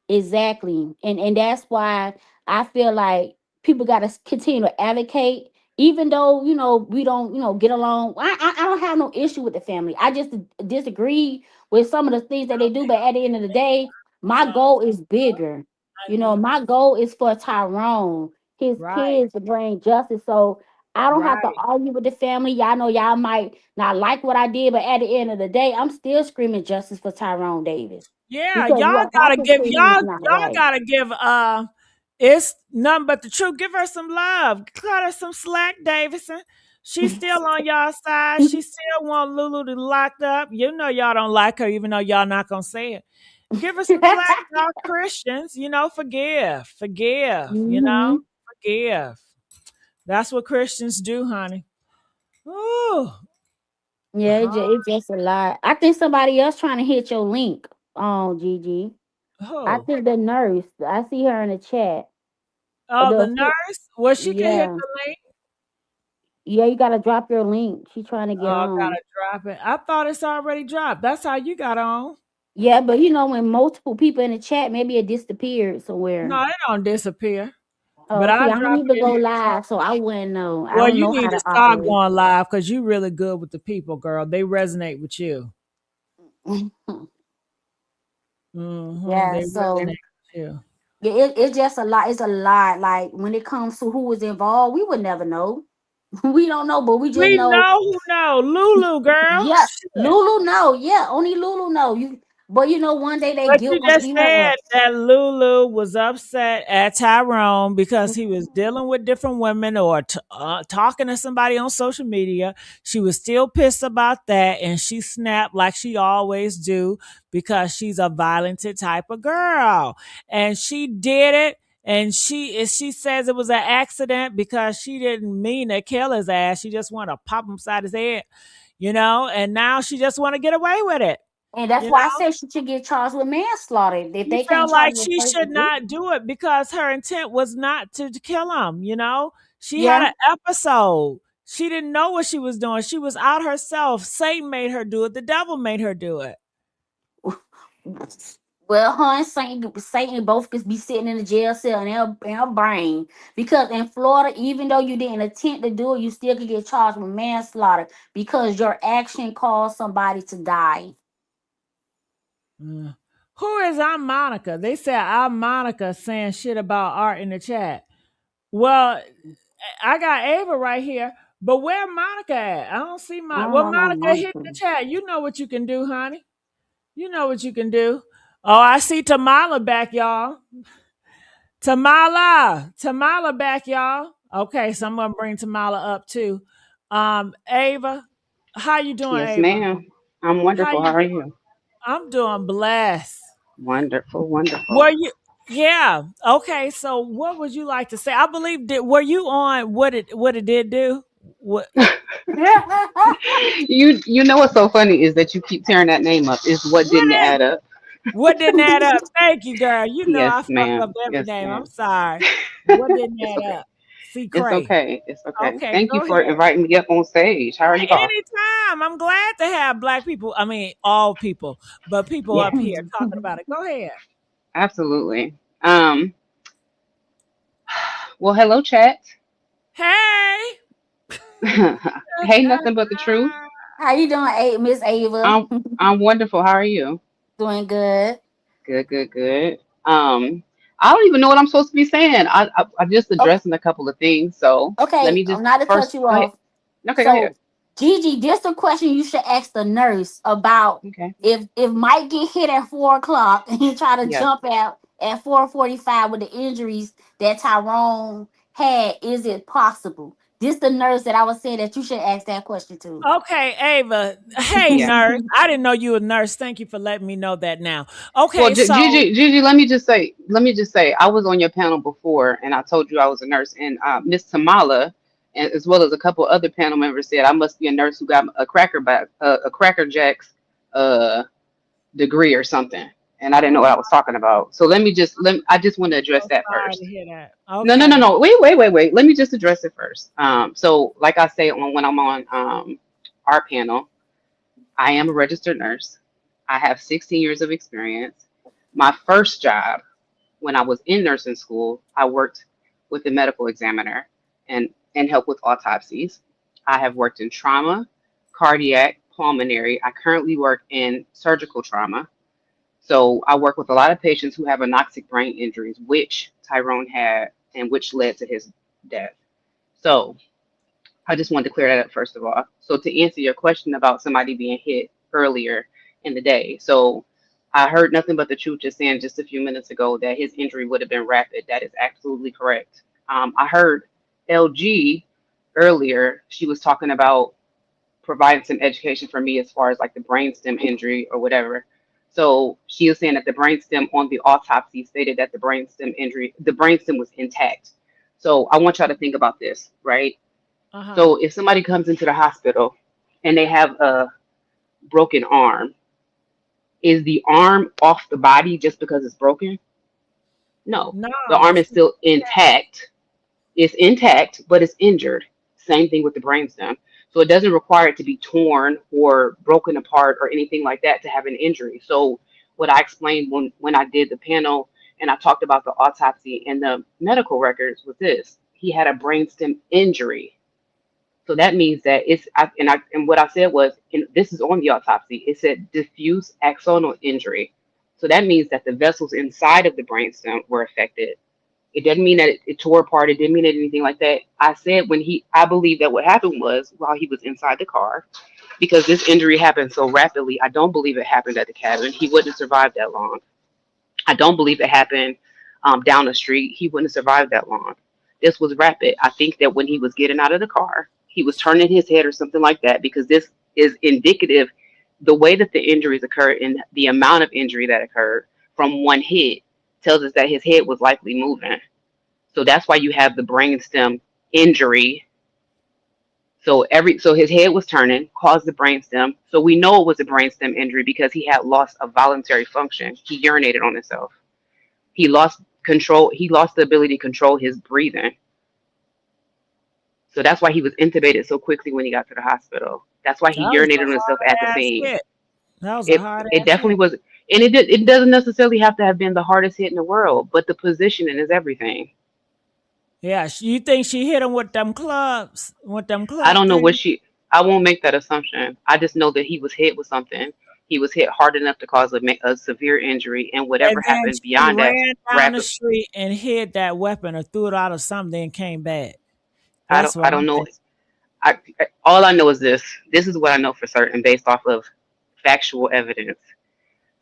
Exactly. And that's why I feel like people got to continue to advocate, even though, we don't, get along. I don't have no issue with the family. I just disagree with some of the things that they do. But at the end of the day, my So goal is bigger. I know. My goal is for Tyrone, his Right. kids, to bring justice. So I don't have to Right. argue with the family. Y'all know y'all might not like what I did, but at the end of the day, I'm still screaming justice for Tyrone Davis Yeah, because y'all what gotta happened give to him is y'all not y'all right. gotta give it's nothing but the truth. Give her some love. Cut her some slack, Davison. She's still on y'all side. She still want Lulu to locked up. You know y'all don't like her, even though y'all not gonna say it. Give her some slack, y'all Christians. Forgive. Forgive. Hmm. Forgive. That's what Christians do, honey. Ooh. Yeah, Huh? it's just a lot. I think somebody else trying to hit your link on Gigi. I Who? think the nurse. I see her in the chat. Oh, the nurse? Well, she can hit Yeah, the link. yeah. You gotta drop your link. She trying to get Oh, on. gotta drop it. I thought it's already dropped. That's how you got on. Yeah, but when multiple people in the chat, maybe it disappeared somewhere. No, it don't disappear. But Oh, see, I'll I don't drop even it in go the chat. live, so I wouldn't know. I Well, don't you know how need to to start operate. going live because you really good with the people, girl. They resonate with you. Yeah, They resonate so with you. yeah, it's just a lot. It's a lot. Like when it comes to who was involved, we would never know. We don't know, but we just We know. know who know. Lulu, girl. Yeah, Shit. Lulu know. Yeah, only Lulu know. But one day they But you guilt gonna just eat her said up. that Lulu was upset at Tyrone because he was dealing with different women or talking to somebody on social media. She was still pissed about that, and she snapped like she always do because she's a violent type of girl, and she did it. And she says it was an accident because she didn't mean to kill his ass. She just wanted to pop him upside his head, And now she just want to get away with it. And that's You why I said she should get charged with manslaughter. If She they can't felt charge like her with she first should degree. not do it because her intent was not to kill him. She had Yeah. an episode. She didn't know what she was doing. She was out herself. Satan made her do it. The devil made her do it. Well, her and Satan both could be sitting in the jail cell in her brain. Because in Florida, even though you didn't attempt to do it, you still could get charged with manslaughter because your action caused somebody to die. Mm. Who is our Monica? They said our Monica saying shit about art in the chat. Well, I got Ava right here, but where Monica at? I don't see I my. don't Well, know no Monica, hit Monica. the chat. You know what you can do, honey. You know what you can do. Oh, I see Tamala back, y'all. Tamala back, y'all. Okay, so I'm gonna bring Tamala up too. Ava, how you doing, Yes, Ava? ma'am. I'm How wonderful. you How are doing? you? I'm doing blessed. Wonderful, wonderful. Were you? Yeah. Okay. So, what would you like to say? I believe that. Were you on what it did do? What You know what's so funny is that you keep tearing that name up. Is what what didn't is add it? up. What didn't add up? Thank you, girl. You know Yes, I fuck up ma'am. every Yes, name. I'm ma'am. sorry. What didn't It's add okay. up? See, It's Cray. okay. It's okay. Okay, Thank you go for ahead. inviting me up on stage. How are you all? Anytime. I'm glad to have black people. I mean, all people, but people Yes, up here talking about it. Go ahead. absolutely. Um. Well, hello, chat. Hey. Hey, nothing but the truth. How you doing, Miss Ava? I'm wonderful. How are you? Doing good. Good, good, good. I don't even know what I'm supposed to be saying. I'm just Okay, addressing a couple of things. So let okay. me just Not to cut first you go ahead. off. Okay, go ahead. So, Gigi, this the question you should ask the nurse about Okay. if Mike get hit at 4 o'clock and he try to Yes. jump out at 4:45 with the injuries that Tyrone had. Is it possible? This the nurse that I was saying that you should ask that question to. Okay, Ava. Hey, Yeah. nurse. I didn't know you were a nurse. Thank you for letting me know that now. Well, Okay, so Gigi, let me just say, I was on your panel before, and I told you I was a nurse, and Miss Tamala, and as well as a couple other panel members said I must be a nurse who got a Cracker Jacks uh degree or something, and I didn't know oh, what I was talking about. So I just want to address so that sorry to first. hear that. No, no, no, Okay. no. Wait. Let me just address it first. So like I say when I'm on our panel, I am a registered nurse. I have 16 years of experience. My first job when I was in nursing school, I worked with the medical examiner and helped with autopsies. I have worked in trauma, cardiac, pulmonary. I currently work in surgical trauma. So I work with a lot of patients who have anoxic brain injuries, which Tyrone had and which led to his death. So I just wanted to clear that up first of all. So to answer your question about somebody being hit earlier in the day, so I heard nothing but the truth just saying just a few minutes ago that his injury would have been rapid. That is absolutely correct. I heard LG earlier. She was talking about providing some education for me as far as like the brainstem injury or whatever. So she was saying that the brainstem on the autopsy stated that the brainstem was intact. So I want y'all to think about this, right? Uh-huh. So if somebody comes into the hospital and they have a broken arm, is the arm off the body just because it's broken? No. No, The arm is it's still intact. It's intact, but it's injured. Same thing with the brainstem. So it doesn't require it to be torn or broken apart or anything like that to have an injury. So what I explained when I did the panel and I talked about the autopsy and the medical records was this. He had a brainstem injury. So that means that and what I said was, and this is on the autopsy, it said diffuse axonal injury. So that means that the vessels inside of the brainstem were affected It doesn't mean that it tore apart. It didn't mean anything like that. I said I believe that what happened was while he was inside the car, because this injury happened so rapidly, I don't believe it happened at the cabin. He wouldn't have survived that long. I don't believe it happened down the street. He wouldn't have survived that long. This was rapid. I think that when he was getting out of the car, he was turning his head or something like that, because this is indicative. The way that the injuries occurred and the amount of injury that occurred from one hit tells us that his head was likely moving. So that's why you have the brainstem injury. So his head was turning, caused the brainstem. So we know it was a brainstem injury because he had lost a voluntary function. He urinated on himself. He lost control. He lost the ability to control his breathing. So that's why he was intubated so quickly when he got to the hospital. That's why he That was urinated on a himself hard at the ass scene. hit. That was a It hard it ass definitely hit. was, and it doesn't necessarily have to have been the hardest hit in the world, but the positioning is everything. Yeah, you think she hit him with them clubs? With them I club don't know what things? she. I won't make that assumption. I just know that he was hit with something. He was hit hard enough to cause a severe injury, and And whatever then happened she beyond that, ran down the rapid. street and hid that weapon or threw it out or something and came back. I That's don't. what I I don't know. think. All I know is this. This is what I know for certain, based off of factual evidence.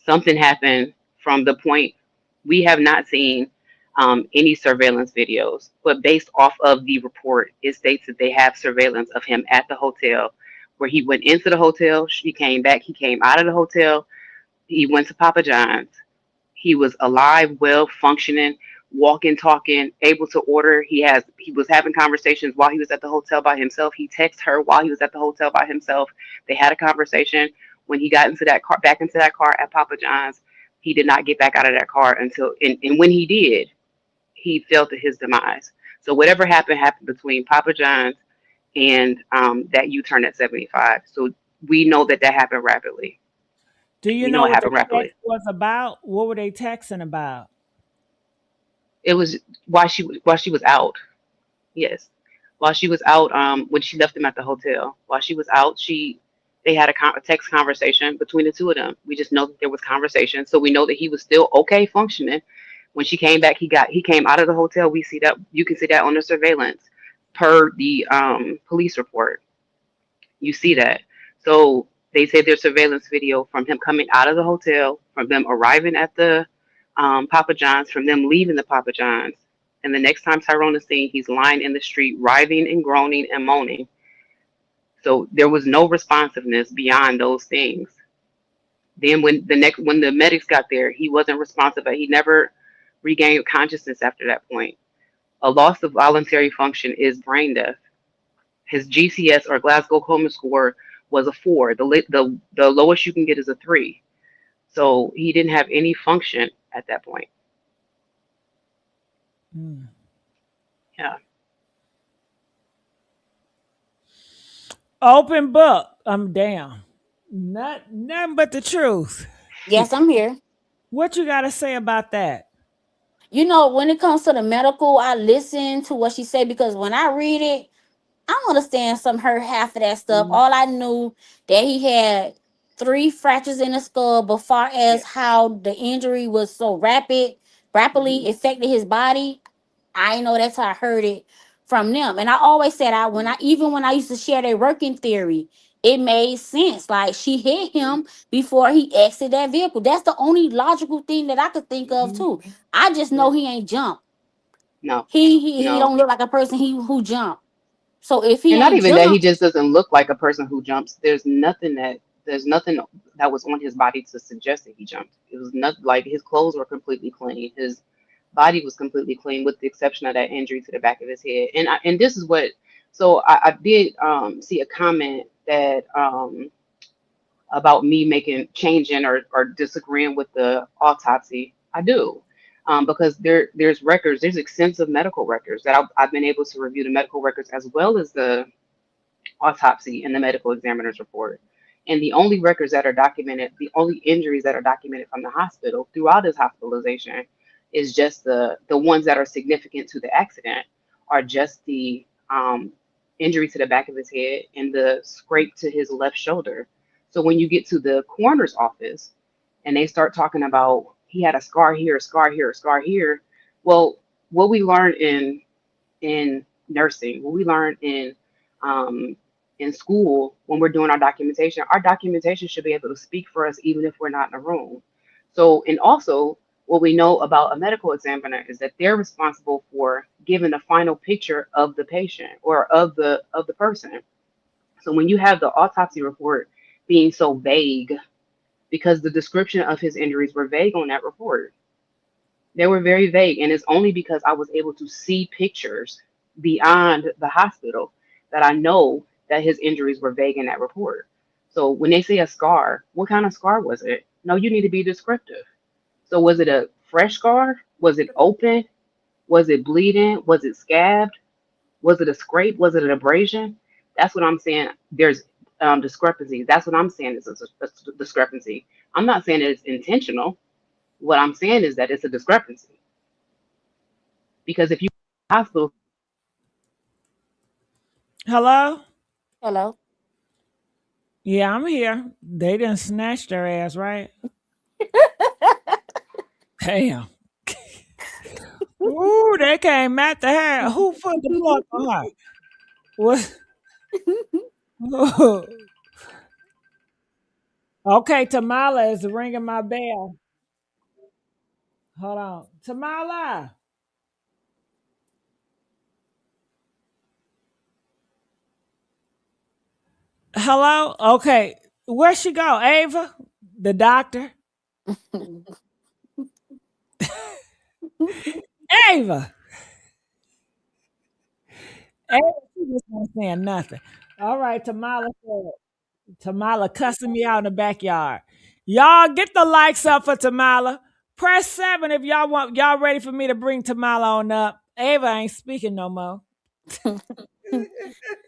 Something happened from the point we have not seen any surveillance videos, but based off of the report, it states that they have surveillance of him at the hotel, where he went into the hotel, he came back, he came out of the hotel, he went to Papa John's. He was alive, well functioning, walking, talking, able to order. He was having conversations while he was at the hotel by himself. He texted her while he was at the hotel by himself. They had a conversation. When he got into that car, back into that car at Papa John's, he did not get back out of that car until, and when he did, he fell to his demise. So whatever happened between Papa John's and that U-turn at 75. So we know that happened rapidly. Do you We know know it what the happened rapidly. text was about? What were they texting about? It was while she was out. Yes, while she was out, when she left him at the hotel. While she was out, they had a text conversation between the two of them. We just know that there was conversation, so we know that he was still okay functioning. When she came back, he came out of the hotel. We see that, you can see that on the surveillance, per the police report. You see that. So they say there's surveillance video from him coming out of the hotel, from them arriving at the Papa John's, from them leaving the Papa John's. And the next time Tyrone is seen, he's lying in the street, writhing and groaning and moaning. So there was no responsiveness beyond those things. Then when the medics got there, he wasn't responsive. He never regained consciousness after that point. A loss of voluntary function is brain death. His GCS, or Glasgow Coma score, was a 4. The lowest you can get is a 3. So he didn't have any function at that point. Hmm. Yeah. Open book. I'm down. Nothing but the truth. Yes, I'm here. What you got to say about that? You know, when it comes to the medical, I listen to what she said because when I read it, I don't understand some her half of that stuff. Mhm. All I knew that he had 3 fractures in the skull, but far as Yeah. how the injury was so Mhm. rapidly affected his body, I know that's how I heard it from them. And I always said when I used to share their working theory, it made sense. Like she hit him before he exited that vehicle. That's the only logical thing that I could think of Mhm. too. I just know Yeah. he ain't jump. No. He No. don't look like a person who jump. So if he And not ain't even that, he jump, just doesn't look like a person who jumps. There's nothing that was on his body to suggest that he jumped. It was not like his clothes were completely clean. His body was completely clean, with the exception of that injury to the back of his head. And this is what. So I did see a comment that about me changing or disagreeing with the autopsy. I do. Because there's extensive medical records that I've been able to review, the medical records as well as the autopsy and the medical examiner's report. And the only records that are documented, the only injuries that are documented from the hospital throughout his hospitalization, is just the ones that are significant to the accident, are just the injury to the back of his head and the scrape to his left shoulder. So when you get to the coroner's office and they start talking about he had a scar here, a scar here, a scar here, well, what we learn in nursing, what we learn in school when we're doing our documentation should be able to speak for us even if we're not in a room. So, and also what we know about a medical examiner is that they're responsible for giving the final picture of the patient or of the person. So when you have the autopsy report being so vague, because the description of his injuries were vague on that report, they were very vague, and it's only because I was able to see pictures beyond the hospital that I know that his injuries were vague in that report. So when they say a scar, what kind of scar was it? No, you need to be descriptive. So was it a fresh scar? Was it open? Was it bleeding? Was it scabbed? Was it a scrape? Was it an abrasion? That's what I'm saying. There's discrepancies. That's what I'm saying is a discrepancy. I'm not saying it's intentional. What I'm saying is that it's a discrepancy. Because if you hospital. Hello? Hello. Yeah, I'm here. They didn't snatch their ass, right? Damn. Ooh, they came at the hair. Who put the plug on her? What? Okay, Tamala is ringing my bell. Hold on. Tamala. Hello? Okay. Where'd she go? Ava? The doctor? Ava. Ava, she just not saying nothing. All right, Tamala said. Tamala cussing me out in the backyard. Y'all get the likes up for Tamala. Press 7 if y'all ready for me to bring Tamala on up. Ava ain't speaking no more.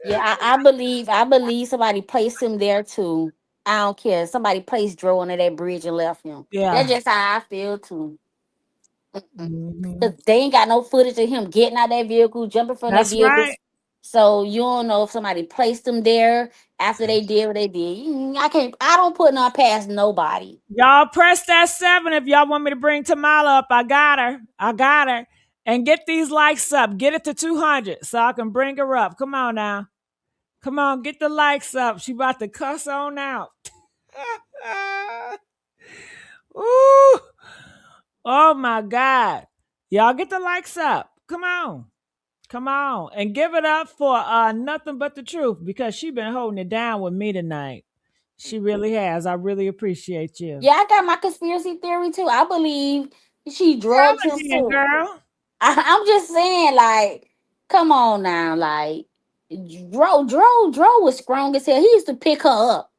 Yeah, I believe somebody placed him there too. I don't care. Somebody placed Dro under that bridge and left him. That's Yeah. just how I feel too. Mhm. 'Cause they ain't got no footage of him getting out that vehicle, jumping from that That's vehicle. right. So you don't know if somebody placed him there after they did what they did. I don't put none past nobody. Y'all press that 7 if y'all want me to bring Tamala up. I got her. I got her. And get these likes up. Get it to 200 so I can bring her up. Come on now. Come on, get the likes up. She about to cuss on out. Ooh. Oh my God. Y'all get the likes up. Come on. Come on. And give it up for nothing but the truth because she been holding it down with me tonight. She really has. I really appreciate you. Yeah, I got my conspiracy theory too. I believe she Tell drugged him again, too. girl. I'm just saying, like, come on now, like, Dro was strong as hell. He used to pick her up.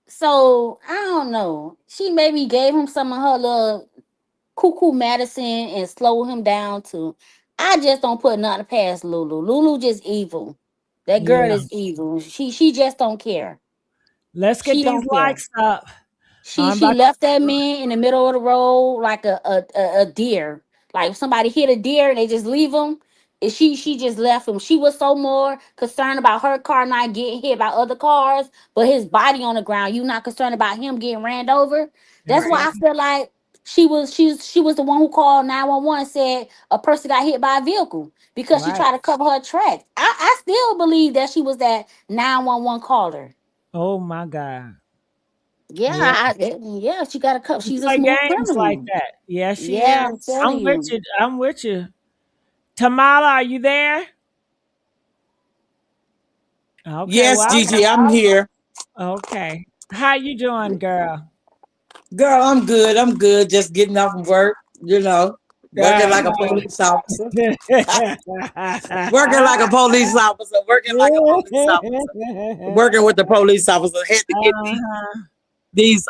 So I don't know. She maybe gave him some of her little cuckoo medicine and slow him down too. I just don't put nothing past Lulu. Lulu just evil. That girl Yeah. is evil. She just don't care. Let's get She these don't care. likes up. She I'm she about left that man in the middle of the road like a deer. Like if somebody hit a deer and they just leave him. And she just left him. She was so more concerned about her car not getting hit by other cars, but his body on the ground. You not concerned about him getting ran over. That's why I Right. feel like she was the one who called 911 and said a person got hit by a vehicle because she Right. tried to cover her tracks. I still believe that she was that 911 caller. Oh my God. Yeah, Yeah. yeah, she got a cup. She She's a play smooth games like criminal. that. Yeah, she Yeah, is. I'm telling I'm with you. you. I'm with you. Tamala, are you there? Okay, Yes, well, Gigi, I'm here. okay. How you doing, girl? Girl, I'm good. I'm good. Just getting off from work, working like a Uh-huh. police officer. Working like a police officer. Working like a police officer. Working with the police officer. Had to get Uh-huh. these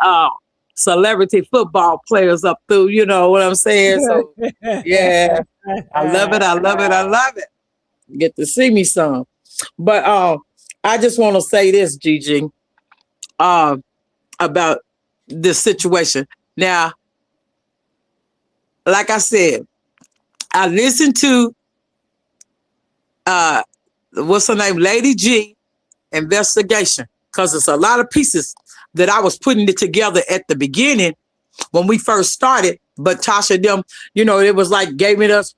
celebrity football players up through, you know what I'm saying? So yeah, I love it. I love it. I love it. Get to see me some. But I just want to say this, Gigi, uh, about this situation. Now, like I said, I listened to uh what's her name, Lady G investigation, because it's a lot of pieces that I was putting it together at the beginning when we first started, But Tasha, them, it was like give us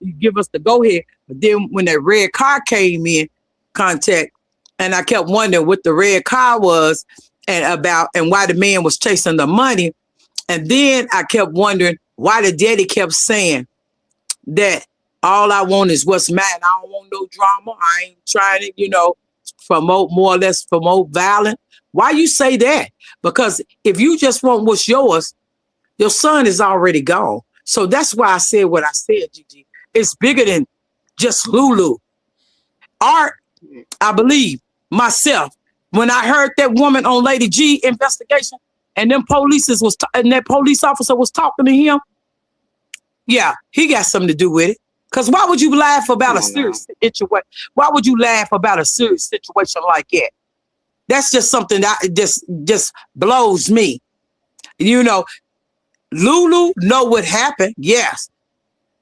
the go ahead. But then when that red car came in contact, and I kept wondering what the red car was and why the man was chasing the money. And then I kept wondering why the daddy kept saying that all I want is what's mine. I don't want no drama. I ain't trying to, promote violence. Why you say that? Because if you just want what's yours, your son is already gone. So that's why I said what I said, Gigi. It's bigger than just Lulu. Art, I believe, myself, when I heard that woman on Lady G investigation and that police officer was talking to him, yeah, he got something to do with it. Because why would you laugh about a serious situation? Why would you laugh about a serious situation like that? That's just something that just blows me. Lulu know what happened? Yes.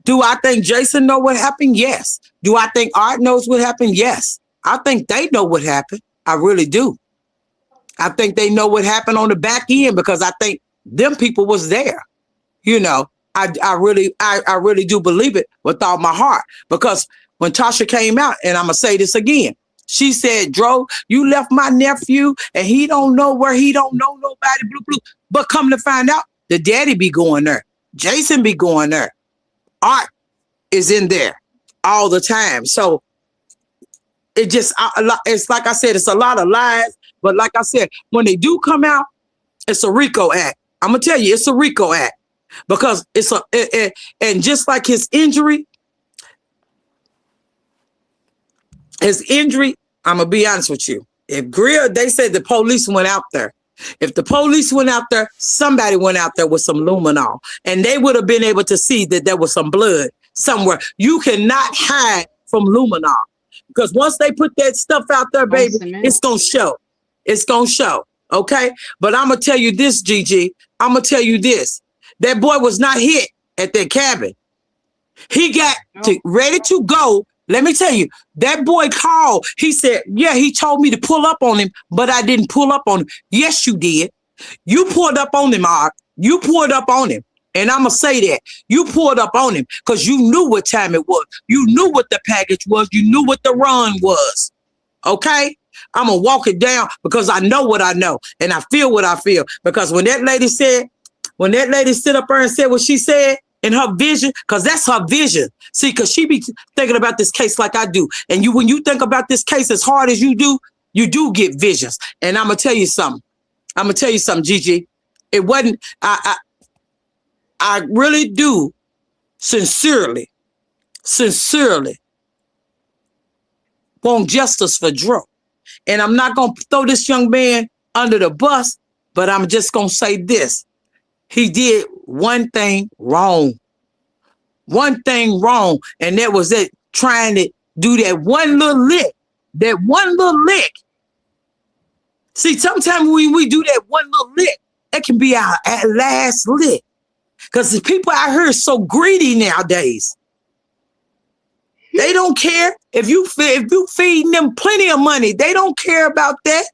Do I think Jason know what happened? Yes. Do I think Art knows what happened? Yes. I think they know what happened. I really do. I think they know what happened on the back end because I think them people was there. I really do believe it with all my heart, because when Tasha came out, and I'm gonna say this again, she said, Dro, you left my nephew and he don't know where, he don't know nobody, blue, blue. But come to find out, the daddy be going there. Jason be going there. Art is in there all the time. So it's like I said, it's a lot of lies. But like I said, when they do come out, it's a RICO act. I'm gonna tell you, it's a RICO act. Because and just like his injury, I'm gonna be honest with you. If they said the police went out there. If the police went out there, somebody went out there with some luminol, and they would have been able to see that there was some blood somewhere. You cannot hide from luminol, because once they put that stuff out there, baby, it's gonna show. It's gonna show. Okay, but I'm gonna tell you this, Gigi. I'm gonna tell you this. That boy was not hit at that cabin. He got ready to go. Let me tell you, that boy called. He said, yeah, he told me to pull up on him, but I didn't pull up on him. Yes, you did. You pulled up on him, Art. You pulled up on him. And I'm going to say that. You pulled up on him because you knew what time it was. You knew what the package was. You knew what the run was. Okay? I'm going to walk it down because I know what I know. And I feel what I feel. Because when that lady stood up there and said what she said in her vision, because that's her vision. See, because she be thinking about this case like I do. And when you think about this case as hard as you do get visions. And I'm going to tell you something. Gigi. It wasn't, I really do sincerely want justice for Drew. And I'm not going to throw this young man under the bus, but I'm just going to say this. He did one thing wrong. And that was it, trying to do that one little lick. See, sometimes when we do that one little lick, that can be our last lick. Because the people out here are so greedy nowadays. They don't care if you feeding them plenty of money. They don't care about that.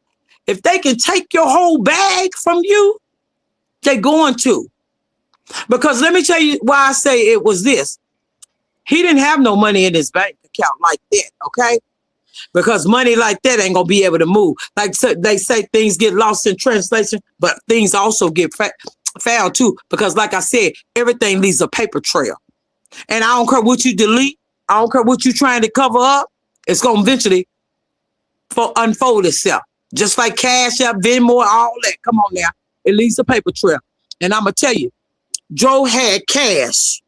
If they can take your whole bag from you, they're going to. Because let me tell you why I say it was this. He didn't have no money in his bank account like that, okay? Because money like that ain't going to be able to move. Like so they say things get lost in translation, but things also get found too. Because like I said, everything leaves a paper trail. And I don't care what you delete. I don't care what you're trying to cover up. It's going to eventually unfold itself. Just like Cash App, Venmo, all that. Come on now. It leaves a paper trail. And I'm going to tell you, Joe had cash.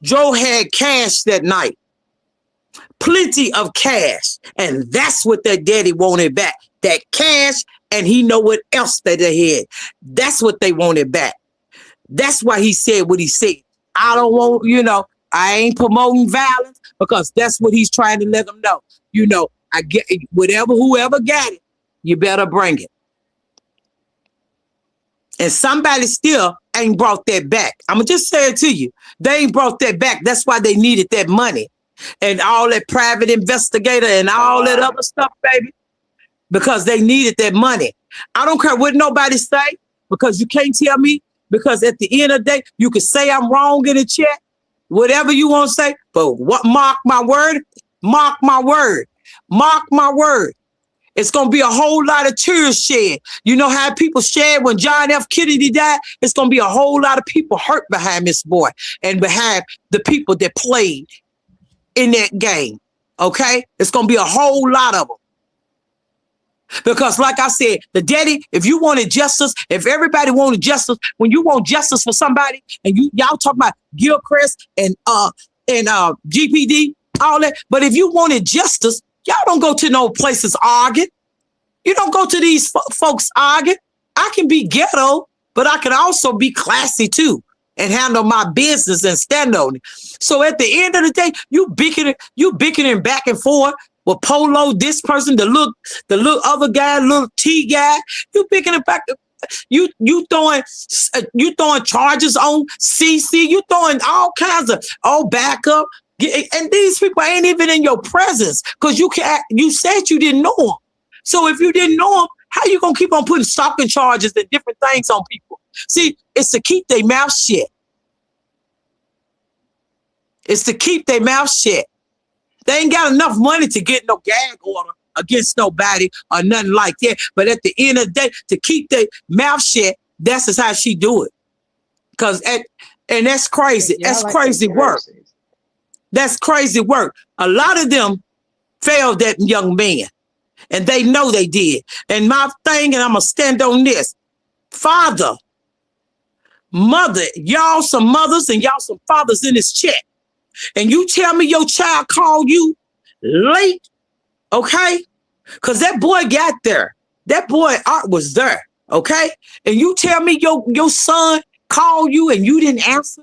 Joe had cash that night. Plenty of cash. And that's what that daddy wanted back. That cash, and he know what else that they had. That's what they wanted back. That's why he said what he said. I don't want, I ain't promoting violence, because that's what he's trying to let them know. I get whoever got it, you better bring it. And somebody still ain't brought that back. I'm going to just say it to you. They ain't brought that back. That's why they needed that money and all that private investigator and all that other stuff, baby, because they needed that money. I don't care what nobody say, because you can't tell me Because at the end of the day, you can say I'm wrong in the chat, whatever you want to say, but what? Mark my word, mark my word, mark my word. It's going to be a whole lot of tears shed. You know how people shed when John F. Kennedy died? It's going to be a whole lot of people hurt behind this boy and behind the people that played in that game. Okay? It's going to be a whole lot of them. Because like I said, the daddy, if you wanted justice, if everybody wanted justice, when you want justice for somebody and y'all talk about Gilchrist and GPD, all that, but if you wanted justice, y'all don't go to no places arguing. You don't go to these folks arguing. I can be ghetto, but I can also be classy too and handle my business and stand on it. So at the end of the day, you bickering back and forth with Polo, this person, the little other guy, little T guy. You bickering back. You throwing charges on CC. You throwing all kinds of backup. And these people ain't even in your presence because you said you didn't know them. So if you didn't know them, how you gonna keep on putting stalking charges and different things on people? See, it's to keep their mouth shut. It's to keep their mouth shut. They ain't got enough money to get no gag order against nobody or nothing like that. But at the end of the day, to keep their mouth shut, that's just how she do it. And that's crazy. That's like crazy work. That's crazy work. A lot of them failed that young man. And they know they did. And my thing, and I'm going to stand on this. Father, mother, y'all some mothers and y'all some fathers in this chat. And you tell me your child called you late, okay? Because that boy got there. That boy Art was there, okay? And you tell me your son called you and you didn't answer?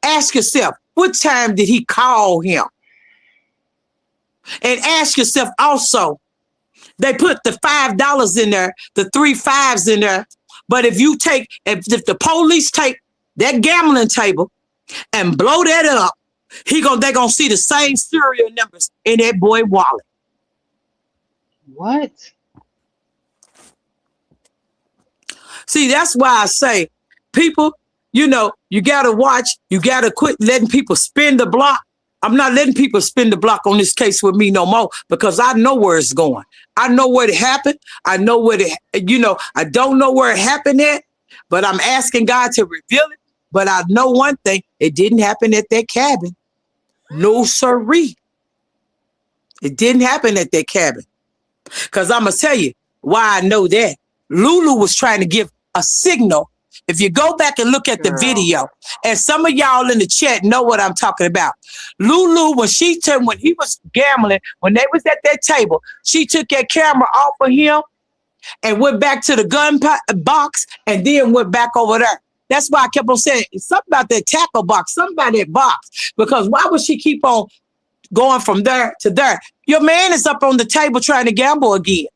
Ask yourself, what time did he call him? And ask yourself also, they put the $5 in there, the 3 5s in there. But if the police take that gambling table and blow that up, they're gonna see the same serial numbers in that boy wallet. What? See, that's why I say, people, you gotta watch, you gotta quit letting people spin the block. I'm not letting people spin the block on this case with me no more because I know where it's going. I know where it happened. I know I don't know where it happened at, but I'm asking God to reveal it. But I know one thing, it didn't happen at that cabin. No siree. It didn't happen at that cabin. Because I'm going to tell you why I know that. Lulu was trying to give a signal. If you go back and look at the video, and some of y'all in the chat know what I'm talking about. Lulu, when he was gambling, when they was at that table, she took that camera off of him and went back to the gun box and then went back over there. That's why I kept on saying something about that tackle box, something about that box. Because why would she keep on going from there to there? Your man is up on the table trying to gamble again.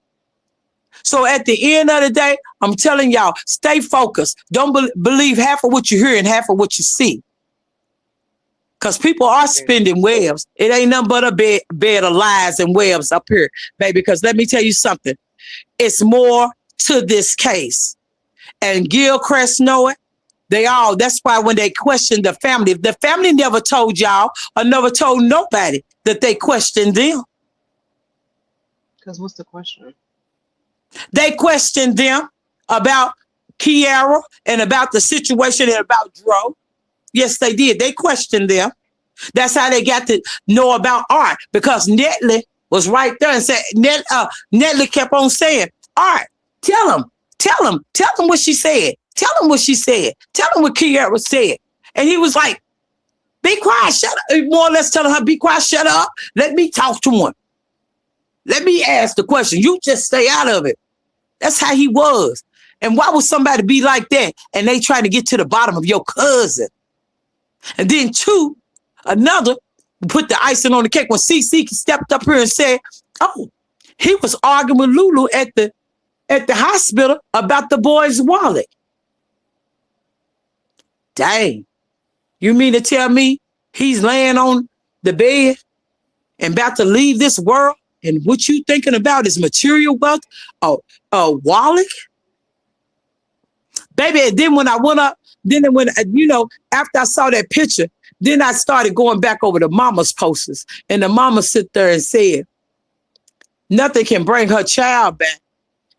So at the end of the day, I'm telling y'all, stay focused. Don't believe half of what you hear and half of what you see. Because people are spinning webs. It ain't nothing but a bed of lies and webs up here, baby. Because let me tell you something. It's more to this case. And Gilchrist know it. That's why when they questioned the family never told y'all or never told nobody that they questioned them. Because what's the question? They questioned them about Kiara and about the situation and about Dro. Yes, they did. They questioned them. That's how they got to know about Art because Netley was right there and said, Netley kept on saying, Art, tell him what she said. Tell him what she said. Tell him what Kiara said. And he was like, be quiet, shut up. More or less telling her, be quiet, shut up. Let me talk to him. Let me ask the question. You just stay out of it. That's how he was. And why would somebody be like that? And they trying to get to the bottom of your cousin. And then another put the icing on the cake when CC stepped up here and said, oh, he was arguing with Lulu at the hospital about the boy's wallet. Dang. You mean to tell me he's laying on the bed and about to leave this world? And what you thinking about is material wealth? A wallet? Baby, and then when I went up, after I saw that picture, then I started going back over the mama's posters. And the mama sit there and said, nothing can bring her child back.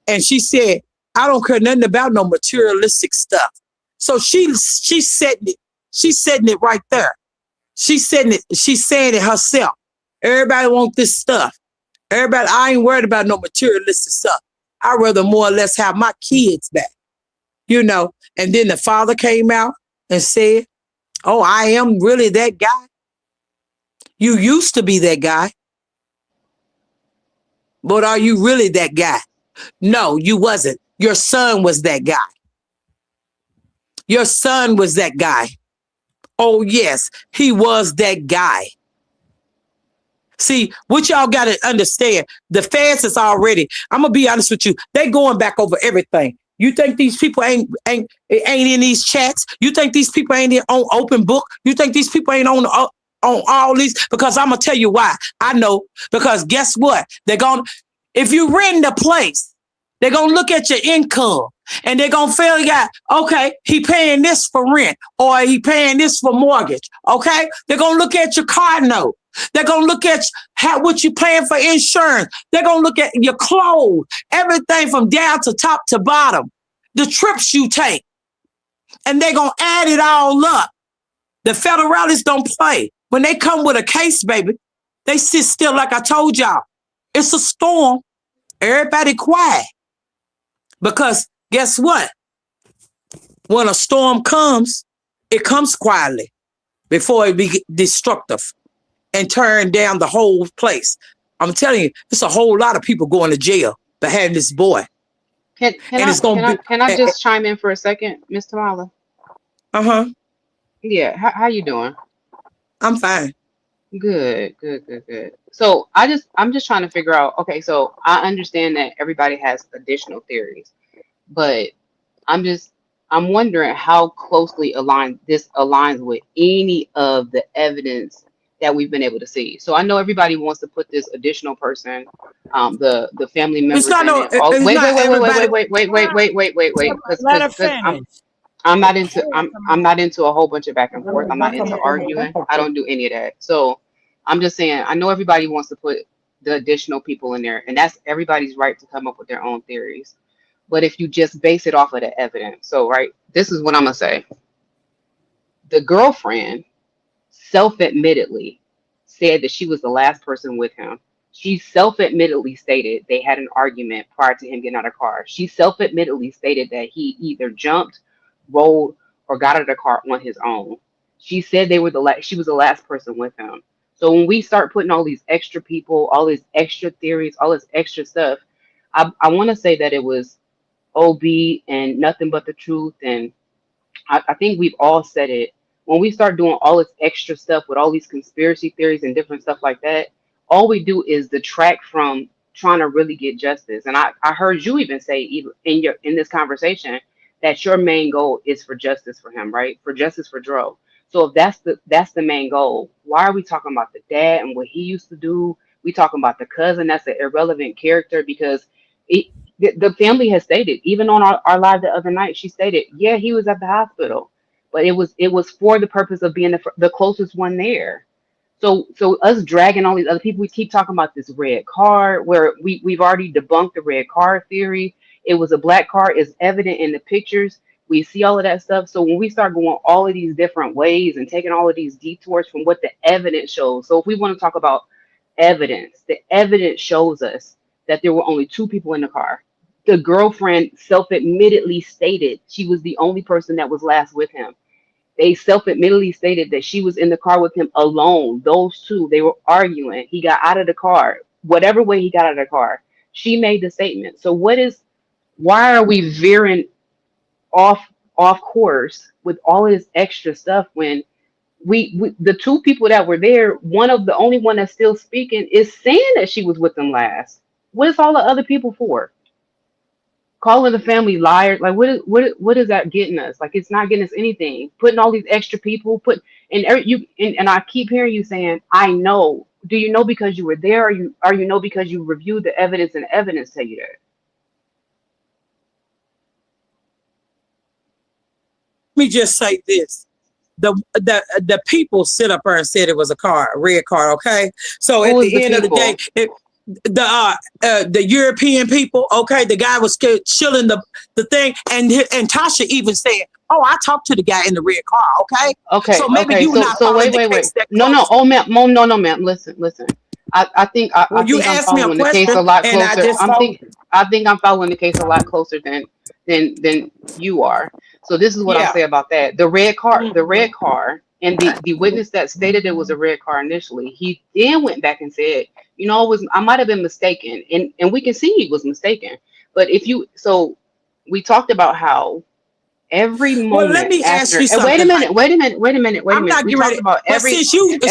And she said, I don't care nothing about no materialistic stuff. So she's setting it right there. She's saying it herself. Everybody want this stuff. Everybody, I ain't worried about no materialistic stuff. I'd rather more or less have my kids back. And then the father came out and said, oh, I am really that guy. You used to be that guy. But are you really that guy? No, you wasn't. Your son was that guy. Your son was that guy. Oh, yes, he was that guy. See, what y'all got to understand, the fans is already, I'm going to be honest with you, they going back over everything. You think these people ain't in these chats? You think these people ain't on open book? You think these people ain't on all these? Because I'm going to tell you why. I know, because guess what? If you rent a place, they're going to look at your income and they're going to figure out, okay, he paying this for rent or he paying this for mortgage, okay? They're going to look at your car note. They're going to look at what you paying for insurance. They're going to look at your clothes, everything from down to top to bottom, the trips you take, and they're going to add it all up. The federalists don't play. When they come with a case, baby, they sit still like I told y'all. It's a storm. Everybody quiet. Because guess what? When a storm comes, it comes quietly before it be destructive and turn down the whole place. I'm telling you, there's a whole lot of people going to jail for having this boy. Can I just chime in for a second, Miss Tamala? Uh-huh. Yeah, how you doing? I'm fine. Good. So I'm just trying to figure out, okay, so I understand that everybody has additional theories, but I'm wondering how closely this aligns with any of the evidence that we've been able to see. So I know everybody wants to put this additional person, the family members in it. Wait, Let her because finish. I'm not into a whole bunch of back and forth. I'm not into arguing. I don't do any of that. So I'm just saying, I know everybody wants to put the additional people in there, and that's everybody's right to come up with their own theories. But if you just base it off of the evidence, so right, this is what I'm gonna say. The girlfriend self-admittedly said that she was the last person with him. She self-admittedly stated they had an argument prior to him getting out of the car. She self-admittedly stated that he either jumped, rolled, or got out of the car on his own. She said she was the last person with him. So when we start putting all these extra people, all these extra theories, all this extra stuff, I want to say that it was OB and nothing but the truth. And I think we've all said it. When we start doing all this extra stuff with all these conspiracy theories and different stuff like that, all we do is detract from trying to really get justice. And I heard you even say, even in this conversation, that your main goal is for justice for him, right? For justice for Dro. So if that's the main goal, why are we talking about the dad and what he used to do? We talking about the cousin that's an irrelevant character because the family has stated, even on our live the other night, she stated, yeah, he was at the hospital, but it was for the purpose of being the closest one there. So us dragging all these other people, we keep talking about this red car where we've already debunked the red car theory. It was a black car, is evident in the pictures. We see all of that stuff. So when we start going all of these different ways and taking all of these detours from what the evidence shows. So if we want to talk about evidence, the evidence shows us that there were only two people in the car. The girlfriend self-admittedly stated she was the only person that was last with him. They self-admittedly stated that she was in the car with him alone. Those two, they were arguing. He got out of the car. Whatever way he got out of the car, she made the statement. So why are we veering off course with all of this extra stuff when we the two people that were there, the only one that's still speaking is saying that she was with them last. What is all the other people for? Calling the family liars, like what is that getting us? Like it's not getting us anything. Putting all these extra people, and I keep hearing you saying, I know. Do you know because you were there, or you know because you reviewed the evidence and the evidence tell you that? me just say this. The people sit up there and said it was a red car, okay? So Who at was the the end of the people? day, the European people, okay, the guy was chilling the thing, and Tasha even said, "Oh, I talked to the guy in the red car." Okay, Okay, so maybe okay. you So not so following wait, the wait, wait. case that No, no. close. Oh, ma'am. No, no, ma'am. Listen. I Well, you think I'm asked me a following the case a question, lot and I closer. just told you. I think I'm following the case a lot closer than you are. So this is what I'll Yeah. say about that. The Mhm. red car, and the witness that stated it was a red car initially. He then went back and said, I might have been mistaken, and we can see he was mistaken. But we talked about how every Well, let moment me ask after, you and wait a something. minute, wait a I'm minute. not We getting talked ready, about but every since you minute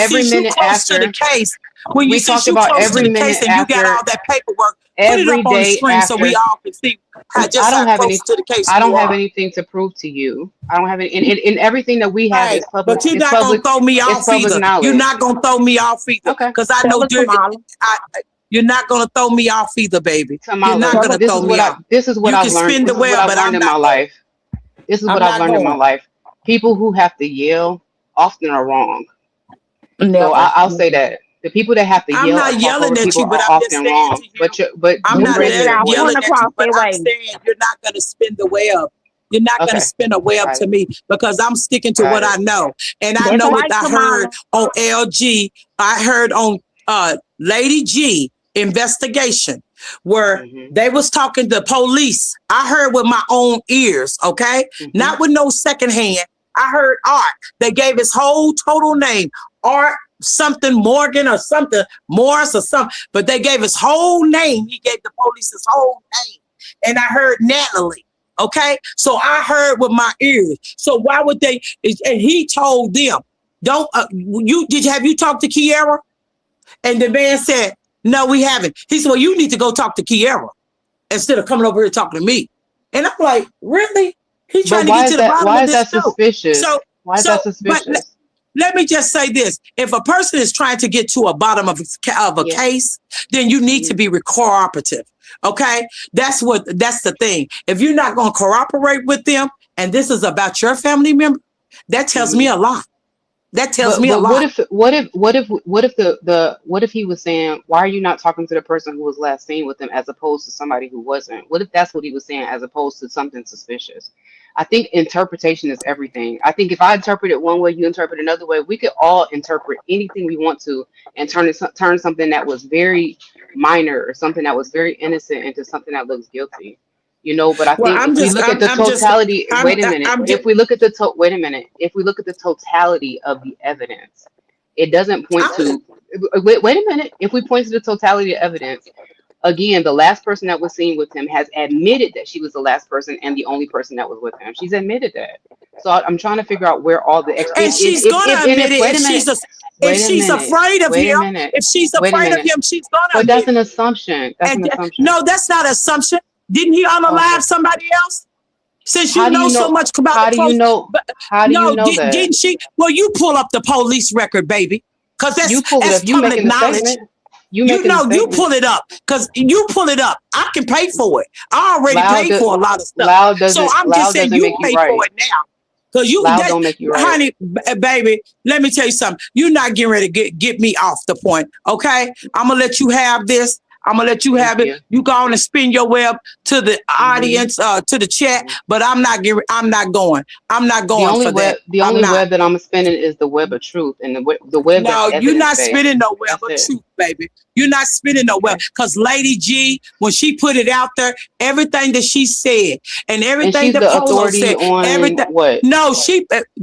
close to the after. case, We since talked you about close to every the case minute and you got after, all that paperwork, put it up every on the day screen so we after. all can see I how don't have close any. to the case I you don't have are. anything to prove to you. I don't have any, and everything that we have Hey, is public. but you're It's not gonna public. throw me It's off public either. You're knowledge. not gonna throw me off either, Okay, because I Tell know her, Kamala. I, you're not gonna throw me off either, baby. You're not Tamala. Tell her. gonna throw me off. This is what You I've can learned. spin the This is what web, I've but learned I'm in my not going. life. This is what I'm I've not learned in my going. life. People who have to yell often are wrong. So Never. I'll say that the people that have to I'm yell or not talk yelling over at people you, but are I'm just often saying wrong. to you, I'm We not Wait a just minute. found Wait. point yelling at across you, but their I'm way. saying you're not going to spin the web. You're not going to Okay, spin a web got to it. me, because I'm sticking to Got what I it. know. And I That's know what right, I heard Kamala. on LG. I heard on Lady G investigation, where Mhm. they was talking to police. I heard with my own ears, okay? Mhm. Not with no secondhand. I heard Art. They gave his whole total name. Art something Morgan or something, Morris or something, but they gave his whole name. He gave the police his whole name. And I heard Natalie. Okay. So I heard with my ears. So why would they? And he told them, don't, have you talked to Kiara? And the man said, no, we haven't. He said, well, you need to go talk to Kiara instead of coming over here talking to me. And I'm like, really? He's But trying to get to the bottom why of is this that too. suspicious? So, Why is that but suspicious? let me just say this. If a person is trying to get to a bottom of a Yeah. case, then you need to Mhm. be cooperative. Okay? That's the thing. If you're not going to cooperate with them, and this is about your family member, that tells me Mhm. a lot. That tells But me a lot. what if he was saying, why are you not talking to the person who was last seen with him as opposed to somebody who wasn't? What if that's what he was saying as opposed to something suspicious? I think interpretation is everything. I think if I interpret it one way, you interpret another way, we could all interpret anything we want to and turn something that was very minor or something that was very innocent into something that looks guilty. But I Well, think if we look at the totality, wait a minute. I'm just, If we look at the wait a minute. If we look at the totality of the evidence, it doesn't point I'm, to. Wait a minute. If we point to the totality of evidence, again, the last person that was seen with him has admitted that she was the last person and the only person that was with him. She's admitted that. So I'm trying to figure out where all the and she's gonna admit it wait a minute. if Wait a she's minute. afraid of Wait a him. minute. If she's Wait a afraid of minute. him, she's gonna But admit that's it. an assumption. That's an And assumption. no, that's not an assumption. Didn't he unalive Okay. somebody else? Since How you do know you so know? much about the How do you close, know? but How do you no, know that? didn't she? Well, you pull up the police record, baby, because You pull it that's up. You public making a knowledge. statement. You You making a know, you statement. pull it up, because you pull it up. I can pay for it. I already Loud, paid do, for a lot of stuff. So I'm just loud saying doesn't you make you pay for right. it now. Cause Loud don't make you right. honey, baby, let me tell you something. You're not getting ready to get me off the point. Okay. I'm gonna let you have this. I'm gonna let you Thank have it. you. You go on and spin your web to the Hmm. audience, to the chat, Hmm. but I'm not going. I'm not going for that. The I'm only not. web that I'm spinning is the web of truth and the web that's No, you're evidence not spinning based. no web That's of it. truth, baby. You're not spinning no web. Okay. Because Lady G, when she put it out there, everything that she said and And everything she's that the Polo authority said, on everything. what? No,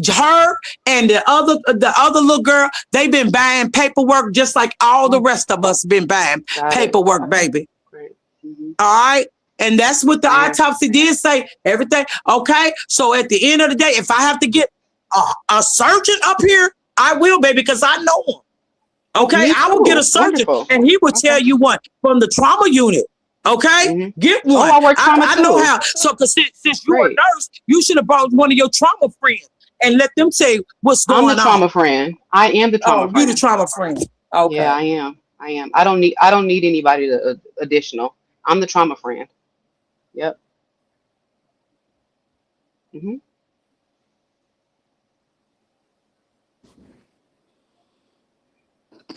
her and the other little girl, they've been buying paperwork just like all the Oh, rest of us been buying got it. paperwork, Okay. baby. Great. Hmm. All right. And that's what the I am. autopsy did say. Everything. Okay. So at the end of the day, if I have to get a surgeon up here, I will, baby, because I know him. Okay, Me I will get a too. surgeon, Wonderful. and he will Okay. tell you what from the trauma unit. Okay, Hmm. get Oh, one. I work trauma I know too. how. So, because since you're a Great. nurse, you should have brought one of your trauma friends and let them say what's I'm the going on. trauma friend. I am the trauma Oh, you the friend. trauma friend. Yeah, Okay. I am. I am. I don't need anybody additional. I'm the trauma friend. Yep. Hmm.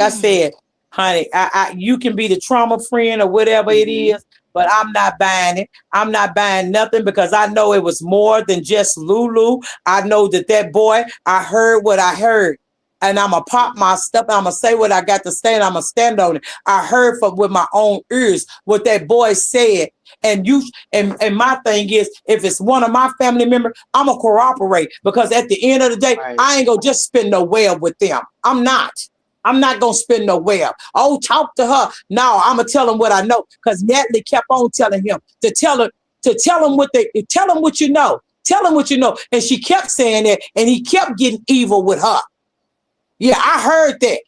like I said, honey, you can be the trauma friend or whatever it is, but I'm not buying it. I'm not buying nothing because I know it was more than just Lulu. I know that boy, I heard what I heard. And I'm going to pop my stuff. I'm going to say what I got to say, and I'm going to stand on it. I heard with my own ears what that boy said. And my thing is, if it's one of my family members, I'm going to cooperate. Because at the end of the day, I ain't going to just spin no web with them. I'm not going to spin no web. Oh, talk to her. No, I'm going to tell him what I know. Because Natalie kept on telling him to tell him what you know. Tell him what you know. And she kept saying that, and he kept getting evil with her. Yeah, I heard that.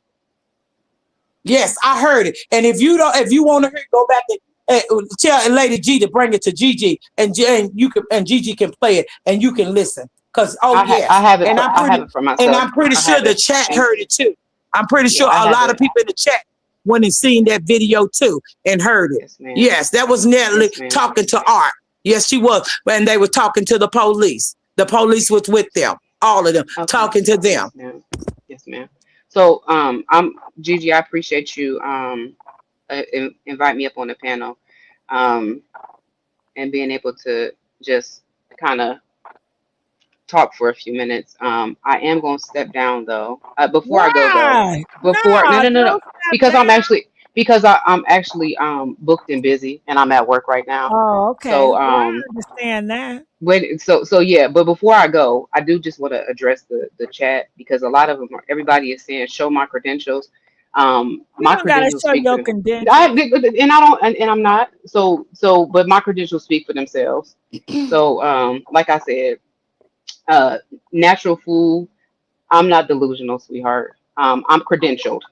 Yes, I heard it. And if you want to hear, go back and tell Lady G to bring it to Gigi, and Gigi can play it, and you can listen. Cause I have it. I have it for myself. And I'm pretty sure the chat heard it too. I'm pretty sure a lot of people in the chat went and seen that video too and heard it. Yes, that was Natalie talking to Art. Yes, she was. And they were talking to the police. The police was with them. All of them talking to them. Yes, ma'am. So, I'm Gigi. I appreciate you invite me up on the panel, and being able to just kind of talk for a few minutes. I am going to step down though. Before I go though, no, because I'm actually booked and busy, and I'm at work right now. Oh, okay. So I understand that. But before I go, I do just want to address the chat, because a lot of them everybody is saying show my credentials. My credentials speak for them. I'm not. But my credentials speak for themselves. So like I said, natural food. I'm not delusional, sweetheart. I'm credentialed.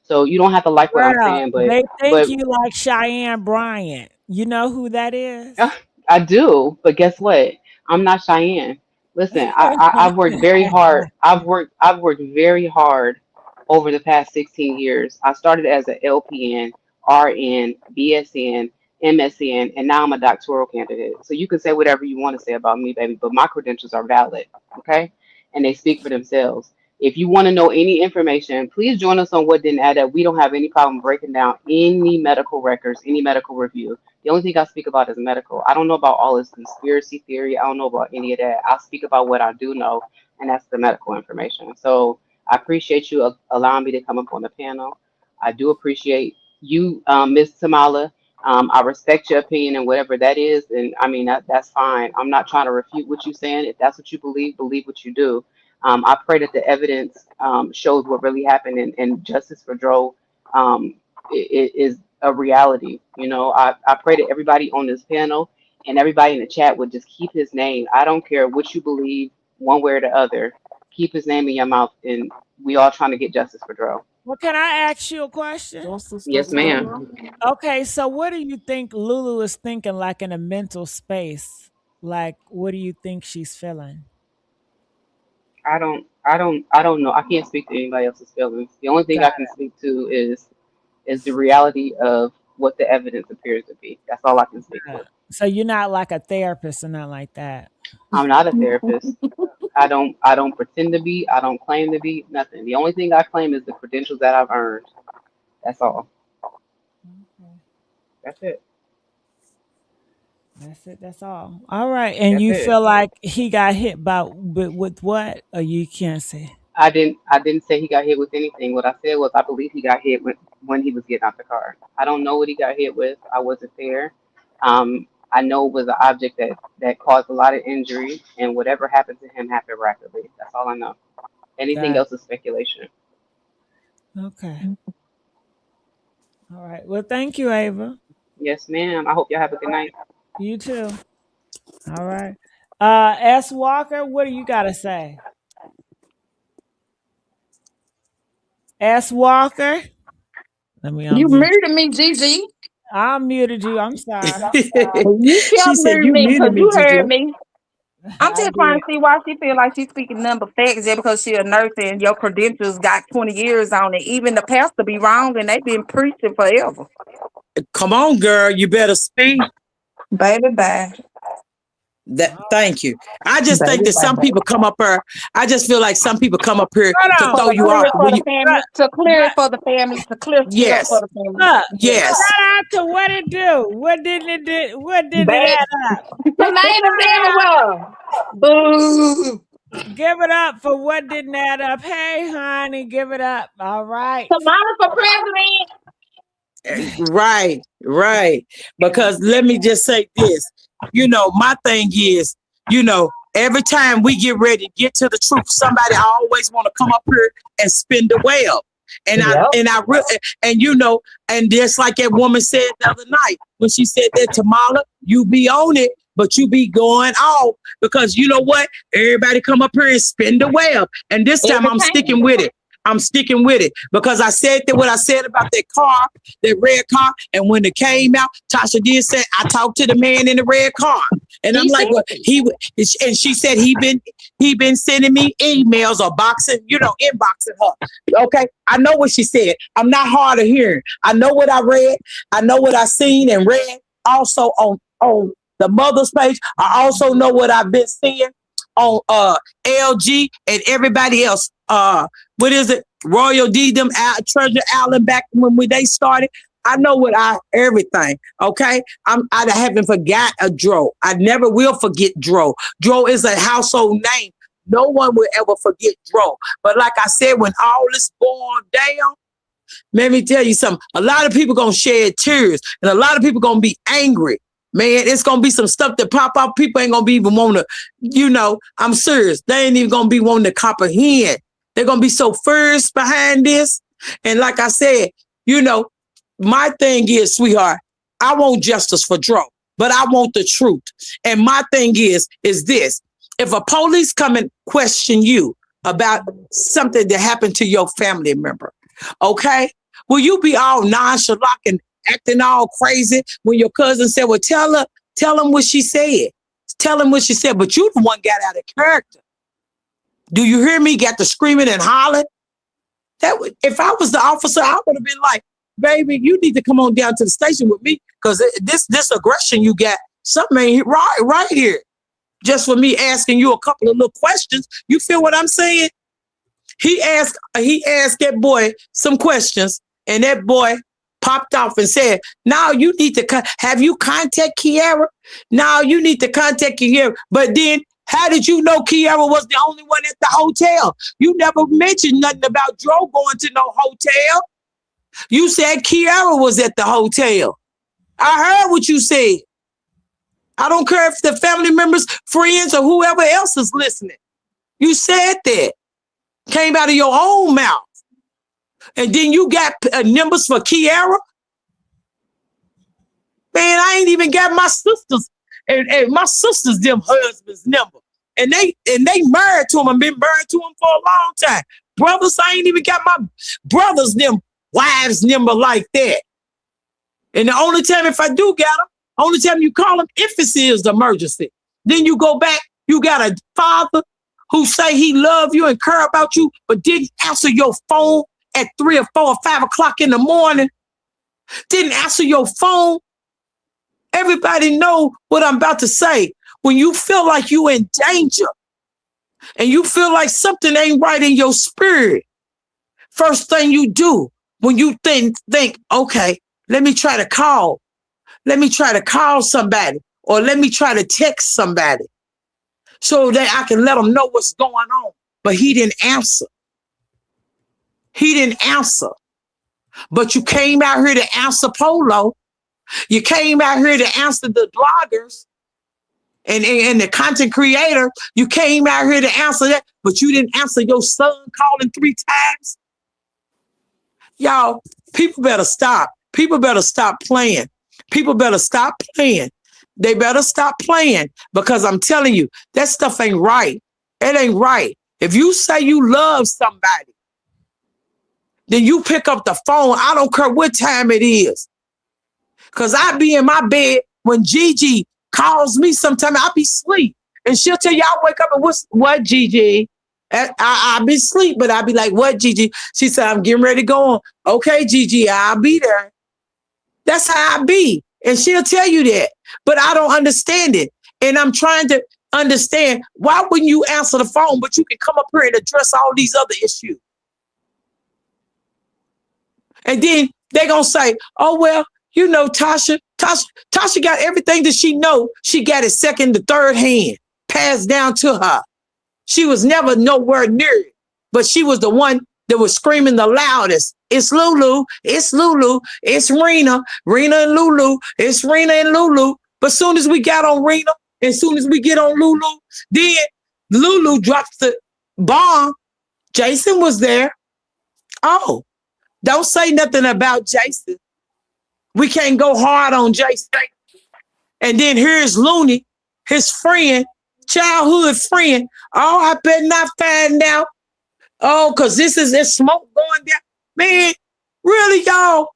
So you don't have to like what I'm saying, but they think you like Cheyenne Bryant. You know who that is? I do, but guess what? I'm not Cheyenne. Listen, I've worked very hard. I've worked very hard over the past 16 years. I started as an LPN, RN, BSN, MSN, and now I'm a doctoral candidate. So you can say whatever you want to say about me, baby, but my credentials are valid, okay? And they speak for themselves. If you want to know any information, please join us on What Didn't Add Up. We don't have any problem breaking down any medical records, any medical review. The only thing I speak about is medical. I don't know about all this conspiracy theory. I don't know about any of that. I speak about what I do know, and that's the medical information. So I appreciate you allowing me to come up on the panel. I do appreciate you, Ms. Tamala. I respect your opinion and whatever that is. And I mean, that's fine. I'm not trying to refute what you're saying. If that's what you believe what you do. I pray that the evidence shows what really happened, and justice for Dro is a reality. You know, I pray that everybody on this panel and everybody in the chat would just keep his name. I don't care what you believe, one way or the other. Keep his name in your mouth, and we all trying to get justice for Dro. Well, can I ask you a question? Yes, ma'am. Okay, so what do you think Lulu is thinking, like in a mental space? Like, what do you think she's feeling? I don't know. I can't speak to anybody else's feelings. The only thing I can speak to is the reality of what the evidence appears to be. That's all I can speak to. So you're not like a therapist or nothing like that. I'm not a therapist. I don't pretend to be. I don't claim to be nothing. The only thing I claim is the credentials that I've earned. That's all. Okay. That's it. That's it. That's all. All right. And you feel like he got hit with what? Or you can't say? I didn't say he got hit with anything. What I said was I believe he got hit when he was getting out the car. I don't know what he got hit with. I wasn't there. I know it was an object that caused a lot of injury, and whatever happened to him happened rapidly. That's all I know. Anything else is speculation. Okay. All right. Well, thank you, Ava. Yes, ma'am. I hope y'all have a good night. You too. All right. S. Walker, what do you got to say? S. Walker? Let me unmute. You muted me, Gigi. I muted you. I'm sorry. You kept muting me because you heard me. I'm just trying to see why she feel like she's speaking none but facts just because she a nurse and your credentials got 20 years on it. Even the pastor be wrong and they've been preaching forever. Come on, girl. You better speak. Baby, bye. Thank you. I just think that some people come up here. I just feel like some people come up here to throw you off. To clear it for the family, to clear it up for the family. Look, Yes. shout out to what it do. What did it do? What did it add up? The name is everywhere. Boo. Give it up for what didn't add up. Hey, honey, give it up. All right. Tamala for president. Right. Because let me just say this. My thing is, every time we get ready to get to the truth, somebody always want to come up here and spin the web. And and just like that woman said the other night when she said that, Tamala, you be on it, but you be going off because you know what? Everybody come up here and spin the web. And this time I'm sticking with it. I'm sticking with it because I said that what I said about that car, that red car. And when it came out, Tasha did say, I talked to the man in the red car. And I'm like, well, and she said he been sending me emails or inboxing her. Okay. I know what she said. I'm not hard of hearing. I know what I read. I know what I seen and read also on the mother's page. I also know what I've been seeing on LG and everybody else. What is it? Royal D, them Treasure Island back when they started. I know everything. Okay. I haven't forgot a Dro. I never will forget Dro. Dro is a household name. No one will ever forget Dro. But like I said, when all this going down, let me tell you something. A lot of people gonna shed tears and a lot of people gonna be angry. Man, it's gonna be some stuff that pop up. People ain't gonna be even want to, I'm serious. They ain't even gonna be wanting to comprehend. They're gonna be so first behind this. And like I said, my thing is, sweetheart, I want justice for Dro, but I want the truth. And my thing is this. If a police come and question you about something that happened to your family member, okay, will you be all nonchalant and acting all crazy when your cousin said, well, tell him what she said. Tell him what she said, but you the one got out of character. Do you hear me? Got to screaming and hollering. If I was the officer, I would have been like, baby, you need to come on down to the station with me because this aggression you got, something ain't right here. Just for me asking you a couple of little questions. You feel what I'm saying? He asked that boy some questions and that boy popped off and said, now you need to have you contact Kiara? Now you need to contact Kiara. But then how did you know Kiara was the only one at the hotel? You never mentioned nothing about Dro going to no hotel. You said Kiara was at the hotel. I heard what you said. I don't care if the family members, friends, or whoever else is listening. You said that. Came out of your own mouth. And then you got numbers for Kiara? Man, I ain't even got my sisters and my sisters them husbands number. And they married to him and been married to him for a long time. Brothers, I ain't even got my brothers them wives number like that. And the only time if I do get them, only time you call them if it is an emergency. Then you go back, you got a father who say he love you and care about you, but didn't answer your phone at 3 or 4 or 5 o'clock in the morning. Didn't answer your phone. Everybody know what I'm about to say. When you feel like you in danger and you feel like something ain't right in your spirit, first thing you do when you think, okay, let me try to call somebody or let me try to text somebody so that I can let them know what's going on. But he didn't answer. But you came out here to answer Polo. You came out here to answer the bloggers and the content creator. You came out here to answer that, but you didn't answer your son calling 3 times. Y'all, people better stop. People better stop playing. People better stop playing. They better stop playing because I'm telling you, that stuff ain't right. It ain't right. If you say you love somebody, then you pick up the phone. I don't care what time it is. Because I be in my bed when Gigi calls me sometime, I be asleep. And she'll tell you, I wake up and what Gigi? I be asleep, but I be like, what Gigi? She said, I'm getting ready to go on. Okay, Gigi, I'll be there. That's how I be. And she'll tell you that. But I don't understand it. And I'm trying to understand, why wouldn't you answer the phone, but you can come up here and address all these other issues? And then they're going to say, oh, well, you know, Tasha got everything that she know. She got it second to third hand, passed down to her. She was never nowhere near it, but she was the one that was screaming the loudest. It's Lulu. It's Lulu. It's Rena. Rena and Lulu. It's Rena and Lulu. But soon as we got on Rena, and soon as we get on Lulu, then Lulu drops the bomb. Jason was there. Oh, don't say nothing about Jason. We can't go hard on Jason. And then here's Looney, his friend, childhood friend. Oh, I better not find out. Oh, because this smoke going down. Man, really, y'all?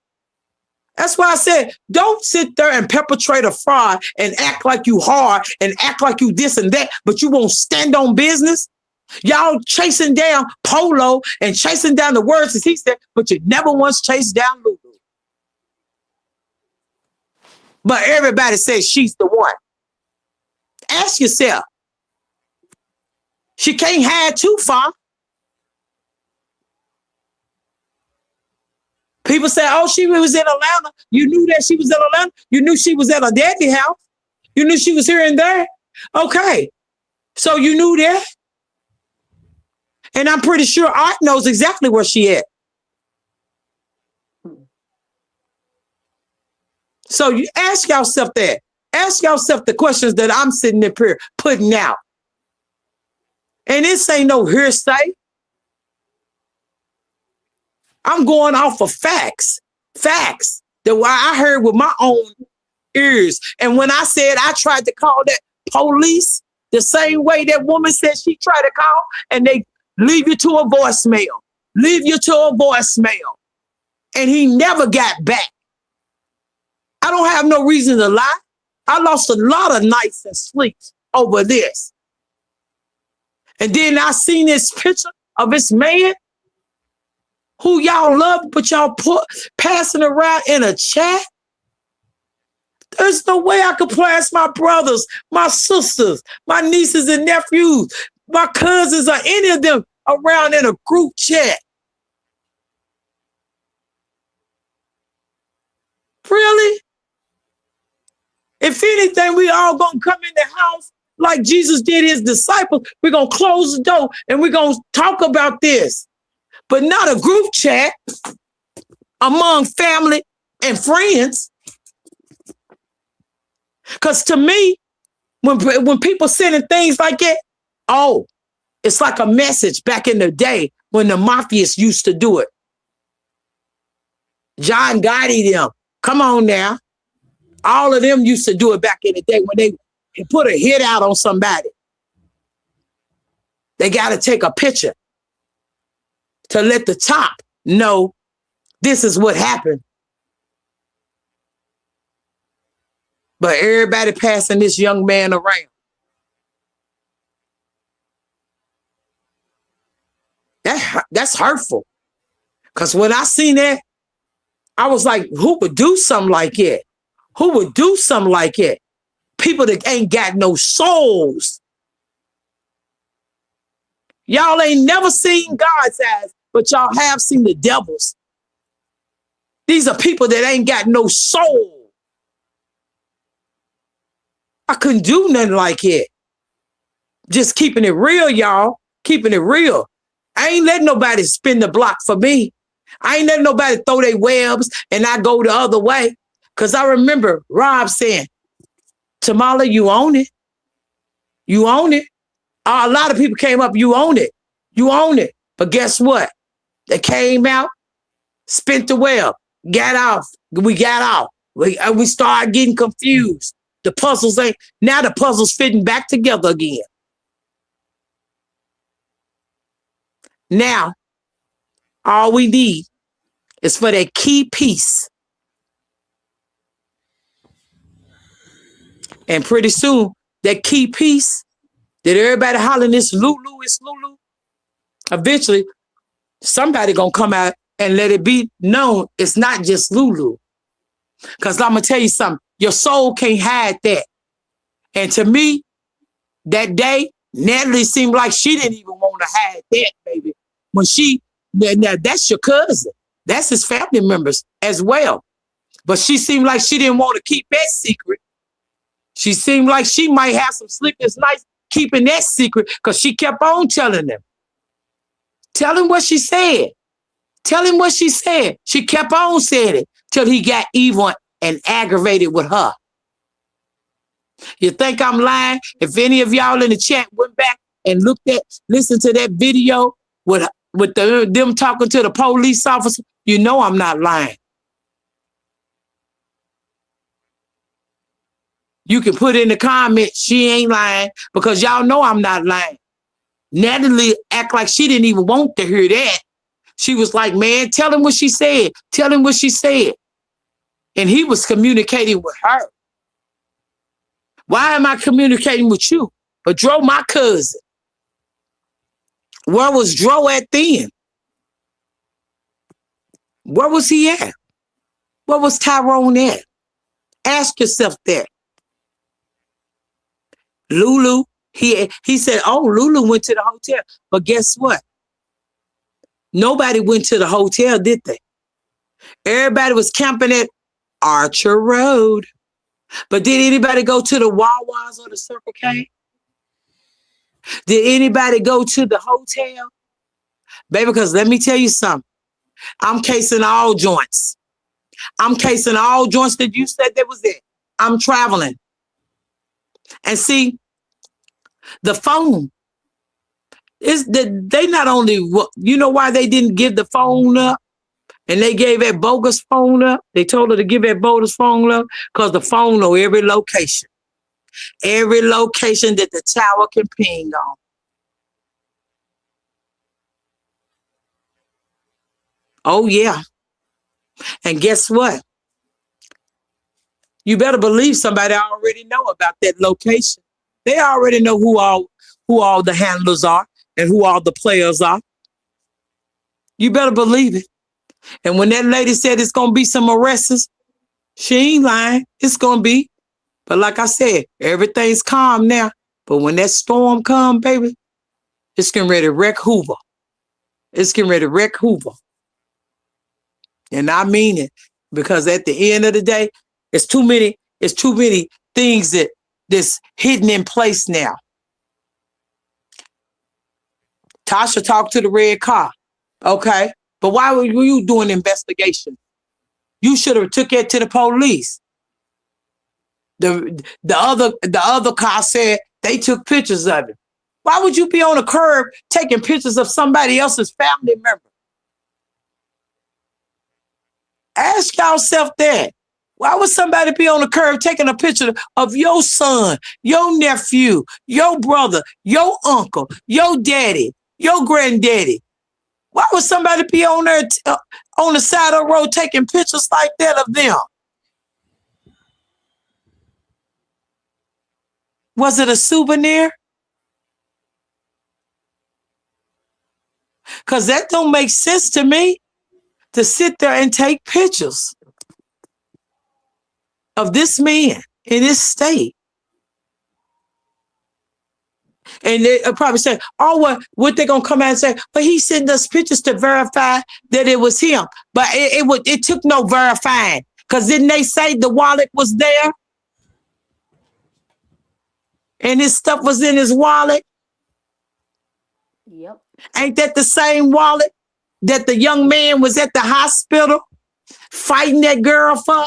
That's why I said, don't sit there and perpetrate a fraud and act like you hard and act like you this and that, but you won't stand on business. Y'all chasing down Polo and chasing down the words as he said, but you never once chased down Lulu. But everybody says she's the one. Ask yourself. She can't hide too far. People say, oh, she was in Atlanta. You knew that she was in Atlanta. You knew she was at her daddy's house. You knew she was here and there. Okay. So you knew that. And I'm pretty sure Art knows exactly where she at. So you ask yourself that. Ask yourself the questions that I'm sitting up here putting out. And this ain't no hearsay. I'm going off of facts. Facts that I heard with my own ears. And when I said I tried to call that police the same way that woman said she tried to call, and they leave you to a voicemail. Leave you to a voicemail. And he never got back. I don't have no reason to lie. I lost a lot of nights and sleeps over this. And then I seen this picture of this man who y'all love, but y'all passing around in a chat. There's no way I could pass my brothers, my sisters, my nieces and nephews, my cousins, or any of them around in a group chat. Really? If anything, we all gonna come in the house like Jesus did his disciples. We're gonna close the door and we're gonna talk about this. But not a group chat among family and friends. Because to me, when people sending things like that, oh, it's like a message back in the day when the mafias used to do it. John Gotti them, come on now. All of them used to do it back in the day when they put a hit out on somebody. They got to take a picture to let the top know this is what happened. But everybody passing this young man around. That's hurtful. Because when I seen that, I was like, who would do something like that? Who would do something like that? People that ain't got no souls. Y'all ain't never seen God's eyes, but y'all have seen the devil's. These are people that ain't got no soul. I couldn't do nothing like it. Just keeping it real, y'all. Keeping it real. I ain't letting nobody spin the block for me. I ain't letting nobody throw their webs and I go the other way. Because I remember Rob saying, Tamala, you own it. You own it. A lot of people came up, you own it. You own it. But guess what? They came out, spent the web, got off. We got off. We started getting confused. The puzzles now the puzzle's fitting back together again. Now, all we need is for that key piece. And pretty soon, that key piece that everybody hollering, it's Lulu, it's Lulu. Eventually, somebody gonna come out and let it be known it's not just Lulu. Because I'm gonna tell you something, your soul can't hide that. And to me, that day, Natalie seemed like she didn't even want to hide that, baby. When now that's your cousin. That's his family members as well. But she seemed like she didn't want to keep that secret. She seemed like she might have some sleepless nights keeping that secret because she kept on telling them. Tell him what she said. Tell him what she said. She kept on saying it till he got evil and aggravated with her. You think I'm lying? If any of y'all in the chat went back and listened to that video with them talking to the police officer, you know I'm not lying. You can put in the comments, she ain't lying, because y'all know I'm not lying. Natalie act like she didn't even want to hear that. She was like, man, tell him what she said. Tell him what she said. And he was communicating with her. Why am I communicating with you? But Dro, my cousin. Where was Dro at then? Where was he at? Where was Tyrone at? Ask yourself that. Lulu, he said, oh, Lulu went to the hotel. But guess what? Nobody went to the hotel, did they? Everybody was camping at Archer Road. But did anybody go to the Wawas or the Circle K? Did anybody go to the hotel? Baby, because let me tell you something. I'm casing all joints. I'm casing all joints that you said that was it. I'm traveling. And see, the phone is that they not only, you know why they didn't give the phone up and they gave that bogus phone up? They told her to give that bogus phone up because the phone know every location that the tower can ping on. Oh, yeah. And guess what? You better believe somebody already know about that location. They already know who all the handlers are and who all the players are. You better believe it. And when that lady said it's going to be some arrests, she ain't lying. It's going to be. But like I said, everything's calm now. But when that storm come, baby, it's getting ready to wreck Hoover. It's getting ready to wreck Hoover. And I mean it. Because at the end of the day, it's too many things that's hidden in place now. Tasha talked to the red car. Okay. But why were you doing an investigation? You should have took it to the police. The other car said they took pictures of it. Why would you be on a curb taking pictures of somebody else's family member? Ask yourself that. Why would somebody be on the curb taking a picture of your son, your nephew, your brother, your uncle, your daddy, your granddaddy? Why would somebody be on there on the side of the road taking pictures like that of them? Was it a souvenir? Because that don't make sense to me to sit there and take pictures of this man in this state. And they probably say, oh, what they going to come out and say? But he sent us pictures to verify that it was him. But it took no verifying. Because didn't they say the wallet was there? And his stuff was in his wallet? Yep. Ain't that the same wallet that the young man was at the hospital fighting that girl for?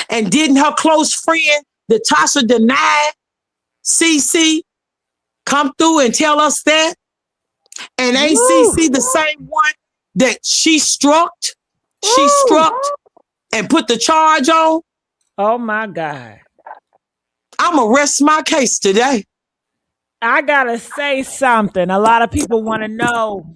And didn't her close friend, Natasha, deny CC come through and tell us that? And ain't CC the same one that she struck and put the charge on? Oh my God. I'm going to rest my case today. I gotta say something. A lot of people want to know,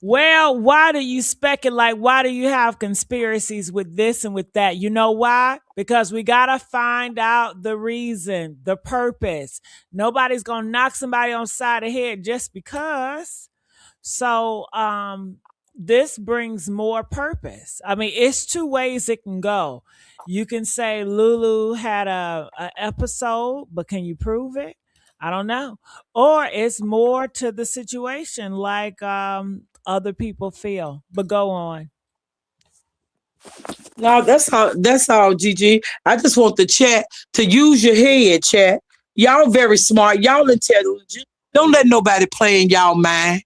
well, why do you speculate? Why do you have conspiracies with this and with that? You know why? Because we gotta find out the reason, the purpose. Nobody's gonna knock somebody on the side of the head just because. So this brings more purpose. I mean, it's two ways it can go. You can say Lulu had a episode, but can you prove it? I don't know. Or it's more to the situation, like other people feel. But go on. No, that's all, Gigi. I just want the chat to use your head, chat. Y'all very smart. Y'all intelligent. Don't let nobody play in y'all mind.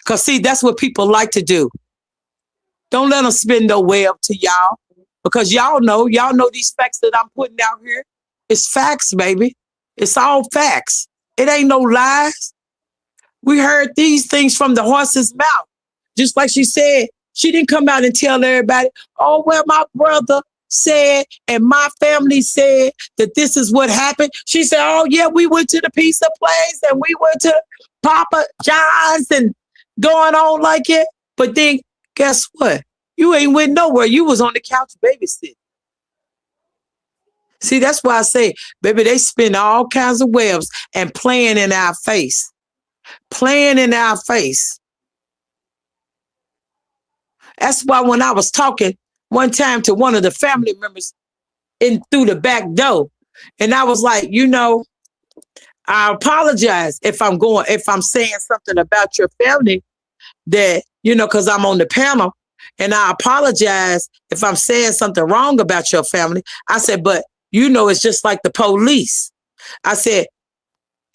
Cause see, that's what people like to do. Don't let them spin no web to y'all. Because y'all know these facts that I'm putting out here. It's facts, baby. It's all facts. It ain't no lies. We heard these things from the horse's mouth. Just like she said, she didn't come out and tell everybody, oh, well, my brother said and my family said that this is what happened. She said, oh, yeah, we went to the pizza place and we went to Papa John's and going on like it. But then guess what? You ain't went nowhere. You was on the couch babysitting. See, that's why I say, baby, they spin all kinds of webs and playing in our face. Playing in our face. That's why when I was talking one time to one of the family members in through the back door, and I was like, I apologize if I'm saying something about your family that, because I'm on the panel, and I apologize if I'm saying something wrong about your family. I said, but it's just like the police. I said,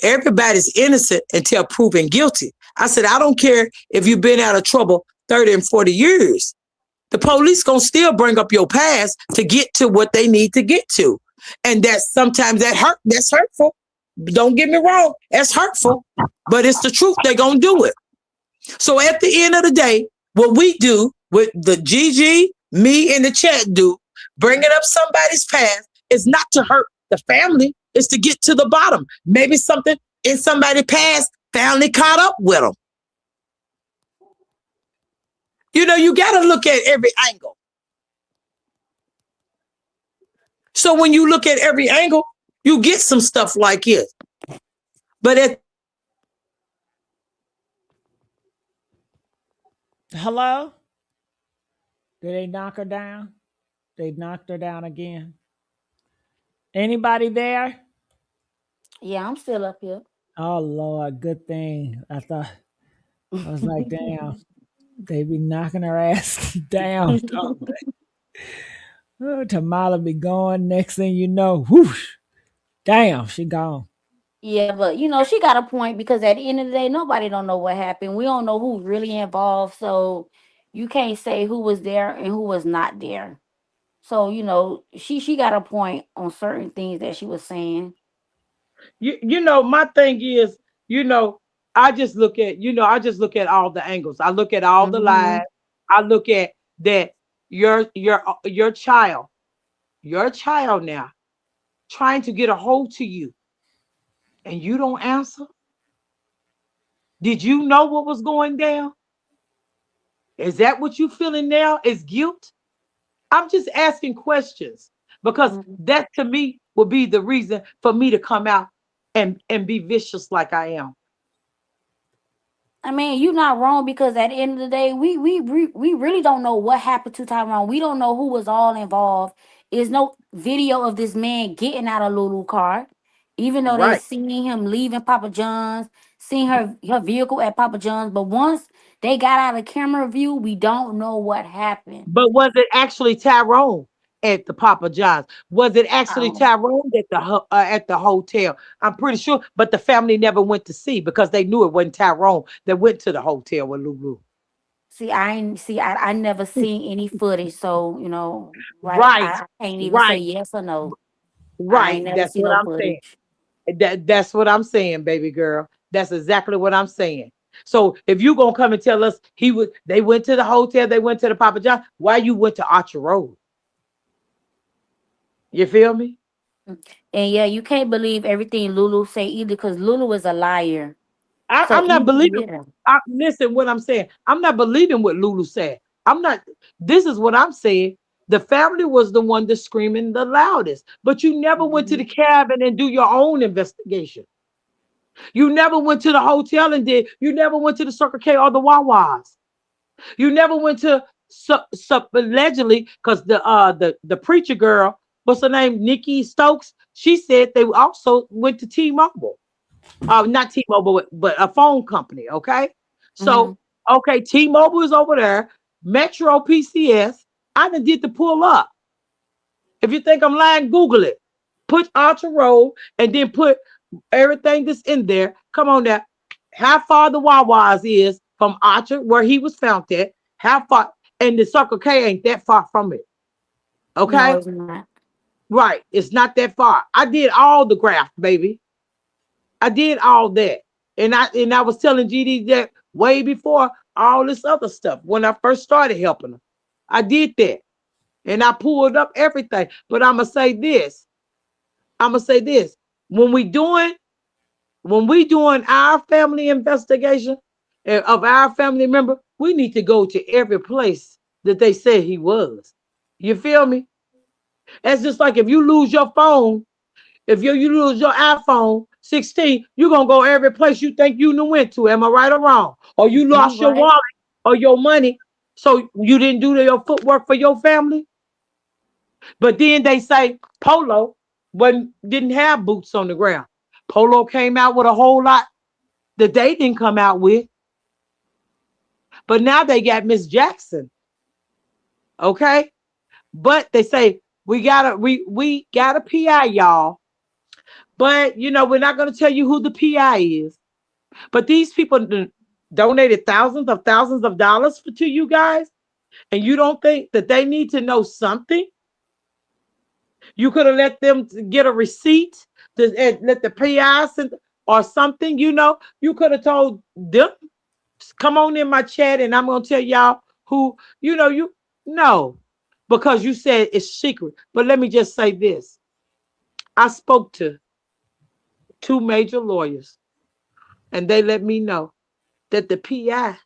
everybody's innocent until proven guilty. I said, I don't care if you've been out of trouble 30 and 40 years. The police gonna still bring up your past to get to what they need to get to. And sometimes that's hurtful. Don't get me wrong, that's hurtful, but it's the truth. They're gonna do it. So at the end of the day, what we do, with the Gigi, me, and the chat do, bringing up somebody's past is not to hurt the family, it's to get to the bottom. Maybe something in somebody's past family caught up with them. You got to look at every angle. So when you look at every angle, you get some stuff like it. But Hello? Did they knock her down? They knocked her down again. Anybody there? Yeah, I'm still up here. Oh Lord, good thing. I was like, damn, they be knocking her ass down. Tamala be going. Next thing you know, whoosh, damn, she gone. Yeah, but she got a point because at the end of the day, nobody don't know what happened. We don't know who's really involved, so you can't say who was there and who was not there. So she got a point on certain things that she was saying. My thing is, I just look at all the angles. I look at all the lies. I look at that your child now trying to get a hold to you and you don't answer. Did you know what was going down? Is that what you feeling now? Is guilt? I'm just asking questions because that to me would be the reason for me to come out and be vicious like I am. I mean, you're not wrong because at the end of the day, we really don't know what happened to Tyrone. We don't know who was all involved. There's no video of this man getting out of Lulu car, even though they Right. seen him leaving Papa John's, seen her vehicle at Papa John's. But once they got out of camera view, we don't know what happened. But was it actually Tyrone at the Papa John's? Was it actually Um, Tyrone at the hotel? I'm pretty sure, but the family never went to see because they knew it wasn't Tyrone that went to the hotel with Lulu. I never seen any footage, so right. Right, I can't even say right, yes or no. I right. ain't never That's see what no I'm saying. footage. That's what I'm saying, baby girl. That's exactly what I'm saying. So if you gonna come and tell us they went to the hotel, they went to the Papa John, why you went to Archer Road? You feel me? And yeah, you can't believe everything Lulu say either because Lulu is a liar. So I'm not even believing. yeah. Listen, what I'm saying. I'm not believing what Lulu said. I'm not. This is what I'm saying. The family was the one that's screaming the loudest, but you never went to the cabin and do your own investigation. You never went to the hotel and did. You never went to the Circle K or the Wawas. You never went to allegedly because the preacher girl, what's her name, Nikki Stokes. She said they also went to T-Mobile. Not T-Mobile, but a phone company. Okay, so okay, T-Mobile is over there. Metro PCS. I done did the pull up. If you think I'm lying, Google it. Put Archer Road and then put everything that's in there. Come on now. How far the Wawa's is from Archer, where he was found at. How far, and the Circle K ain't that far from it. No, Okay? it's not. Right. It's not that far. I did all the graphs, baby. I did all that. And I was telling GD that way before all this other stuff when I first started helping her. I did that. And I pulled up everything. But I'ma say this. When we doing our family investigation of our family member, we need to go to every place that they said he was. You feel me? That's just like if you lose your phone, if you lose your iPhone 16, you're gonna go every place you think you went to. Am I right or wrong? Or you You lost your right. wallet or your money, so you didn't do your footwork for your family. But then they say Polo didn't have boots on the ground. Polo came out with a whole lot that they didn't come out with. But now they got Miss Jackson. Okay. But they say we got a PI, y'all. But we're not gonna tell you who the PI is. But these people donated thousands of dollars to you guys, and you don't think that they need to know something? You could have let them get a receipt to let the PI send or something. You could have told them, come on in my chat, and I'm gonna tell y'all who. You no, because you said it's secret. But let me just say this: I spoke to two major lawyers, and they let me know that the PI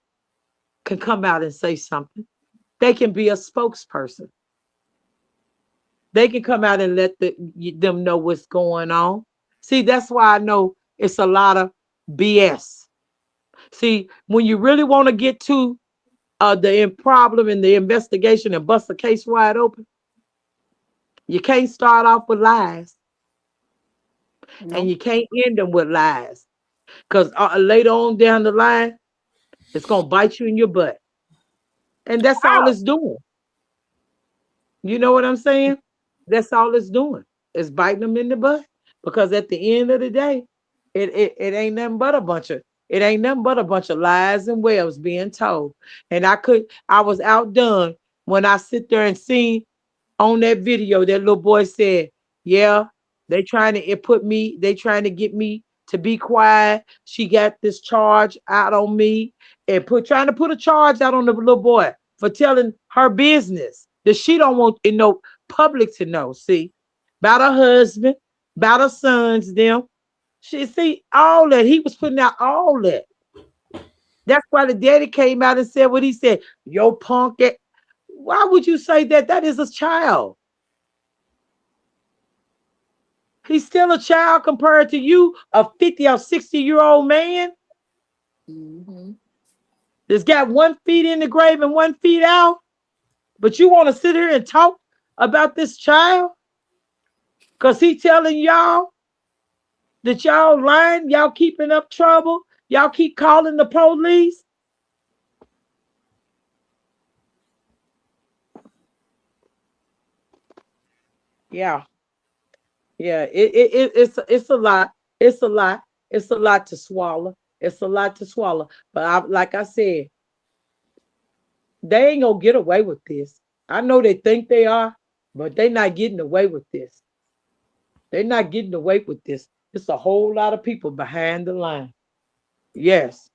can come out and say something. They can be a spokesperson. They can come out and let them know what's going on. See, that's why I know it's a lot of BS. See, when you really want to get to the problem in the investigation and bust the case wide open, you can't start off with lies, and Nope. you can't end them with lies, because later on down the line, it's gonna bite you in your butt, and that's all Wow. it's doing. You know what I'm saying? That's all it's doing. It's biting them in the butt. Because at the end of the day, it ain't nothing but a bunch of lies and webs being told. And I was outdone when I sit there and see on that video that little boy said, yeah, they trying to get me to be quiet. She got this charge out on me and trying to put a charge out on the little boy for telling her business that she don't want public to know. See, about her husband, about her sons, them. She see all that. He was putting out all that. That's why the daddy came out and said what he said. Yo, punk. Why would you say that? That is a child. He's still a child compared to you, a 50 or 60-year-old man Mm-hmm. that's got 1 foot in the grave and 1 foot out. But you want to sit here and talk about this child? Because he telling y'all that y'all lying, y'all keeping up trouble, y'all keep calling the police. Yeah. Yeah, it's a lot. It's a lot. It's a lot to swallow. It's a lot to swallow. But like I said, they ain't gonna get away with this. I know they think they are, but they not getting away with this. They're not getting away with this. It's a whole lot of people behind the line. Yes,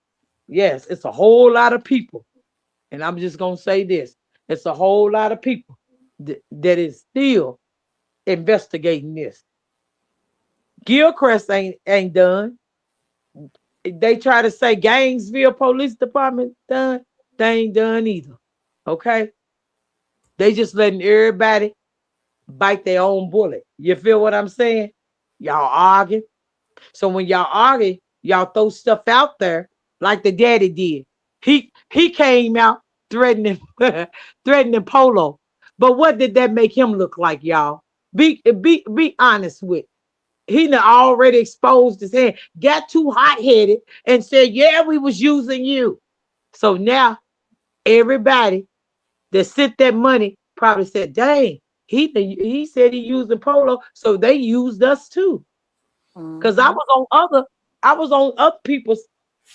yes, it's a whole lot of people. And I'm just gonna say this: it's a whole lot of people that is still investigating this. Gilchrist ain't done. They try to say Gainesville Police Department done. They ain't done either. Okay, they just letting everybody bite their own bullet. You feel what I'm saying? Y'all argue. So when y'all argue, y'all throw stuff out there like the daddy did. He came out threatening threatening Polo. But what did that make him look like, y'all? Be honest with. He done already exposed his hand, got too hot-headed, and said, yeah, we was using you. So now everybody that sent that money probably said, dang, he said he using Polo, so they used us too. Because Mm-hmm. I was on other people's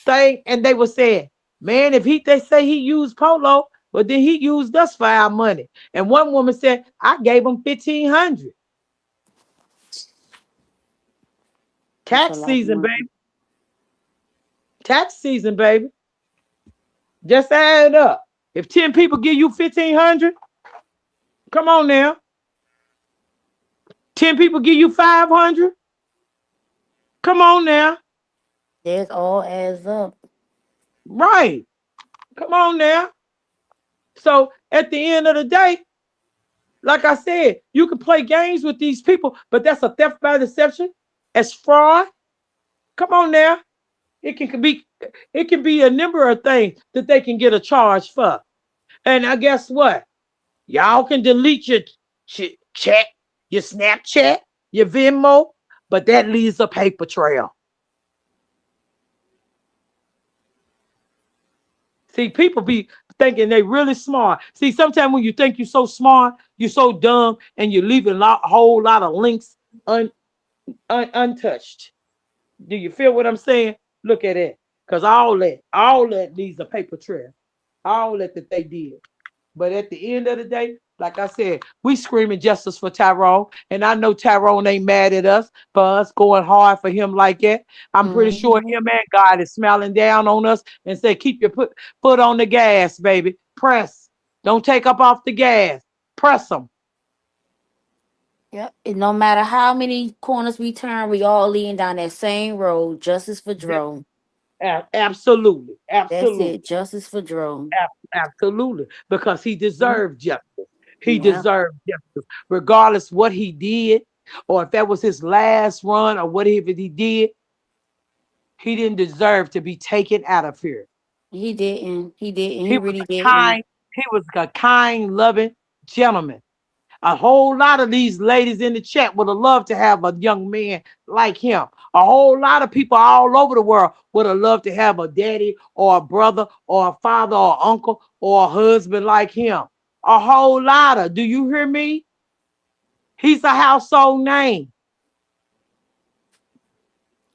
thing, and they were saying, man, if they say he used Polo, but then he used us for our money. And one woman said, I gave him 1,500. That's a Tax lot of season, money. baby. Tax season, baby. Just add it up. If 10 people give you 1,500, come on now. 10 people give you 500. Come on now. This all adds up. Right. Come on now. So at the end of the day, like I said, you can play games with these people, but that's a theft by deception. As fraud. Come on now. It can be a number of things that they can get a charge for. And I guess what? Y'all can delete your chat, your Snapchat, your Venmo, but that leaves a paper trail. See, people be thinking they really smart. See, sometimes when you think you're so smart, you're so dumb, and you're leaving a whole lot of links untouched. Do you feel what I'm saying? Look at it. Because all that leaves a paper trail. All that they did. But at the end of the day, like I said, we screaming justice for Tyrone. And I know Tyrone ain't mad at us for us going hard for him like that. I'm pretty sure Mm-hmm. him and God is smiling down on us and say, keep your foot on the gas, baby. Press. Don't take up off the gas. Press them. Yep. And no matter how many corners we turn, we all leading down that same road. Justice for Jerome. Absolutely. That's Absolutely. it. Justice for Jerome. Absolutely. Because he Mhm. deserved justice. He Yeah. deserved justice. Regardless what he did, or if that was his last run, or whatever he did, he didn't deserve to be taken out of here. He didn't. He didn't. He He was really a didn't. kind, loving gentleman. A whole lot of these ladies in the chat would have loved to have a young man like him. A whole lot of people all over the world would have loved to have a daddy or a brother or a father or uncle or a husband like him. A whole lot of, do you hear me? He's a household name.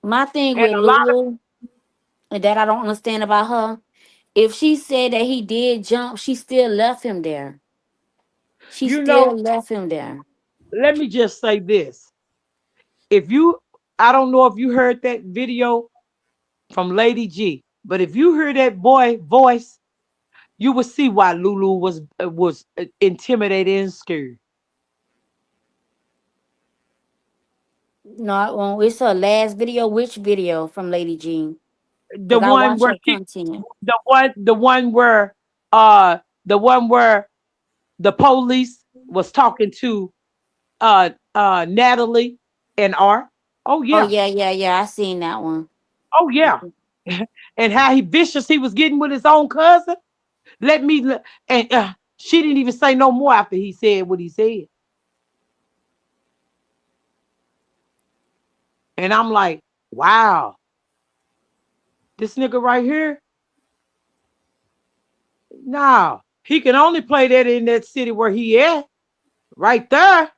My thing And with a lot of, Lulu, and that I don't understand about her, if she said that he did jump, she still left him there. She you still know, left him there. let me just say this. If you, I don't know if you heard that video from Lady G, but if you hear that boy voice, you will see why Lulu was intimidated and scared. No, well, it's her last video. Which video from Lady Jean? The Because I one watch where her she, content. uh, the one where the police was talking to Natalie and Art. Oh Oh yeah, yeah, yeah, yeah. I seen that one. oh yeah, and how he vicious he was getting with his own cousin. Let me and she didn't even say no more after he said what he said. And I'm like, wow, this nigga right here, nah, he can only play that in that city where he at. Right there,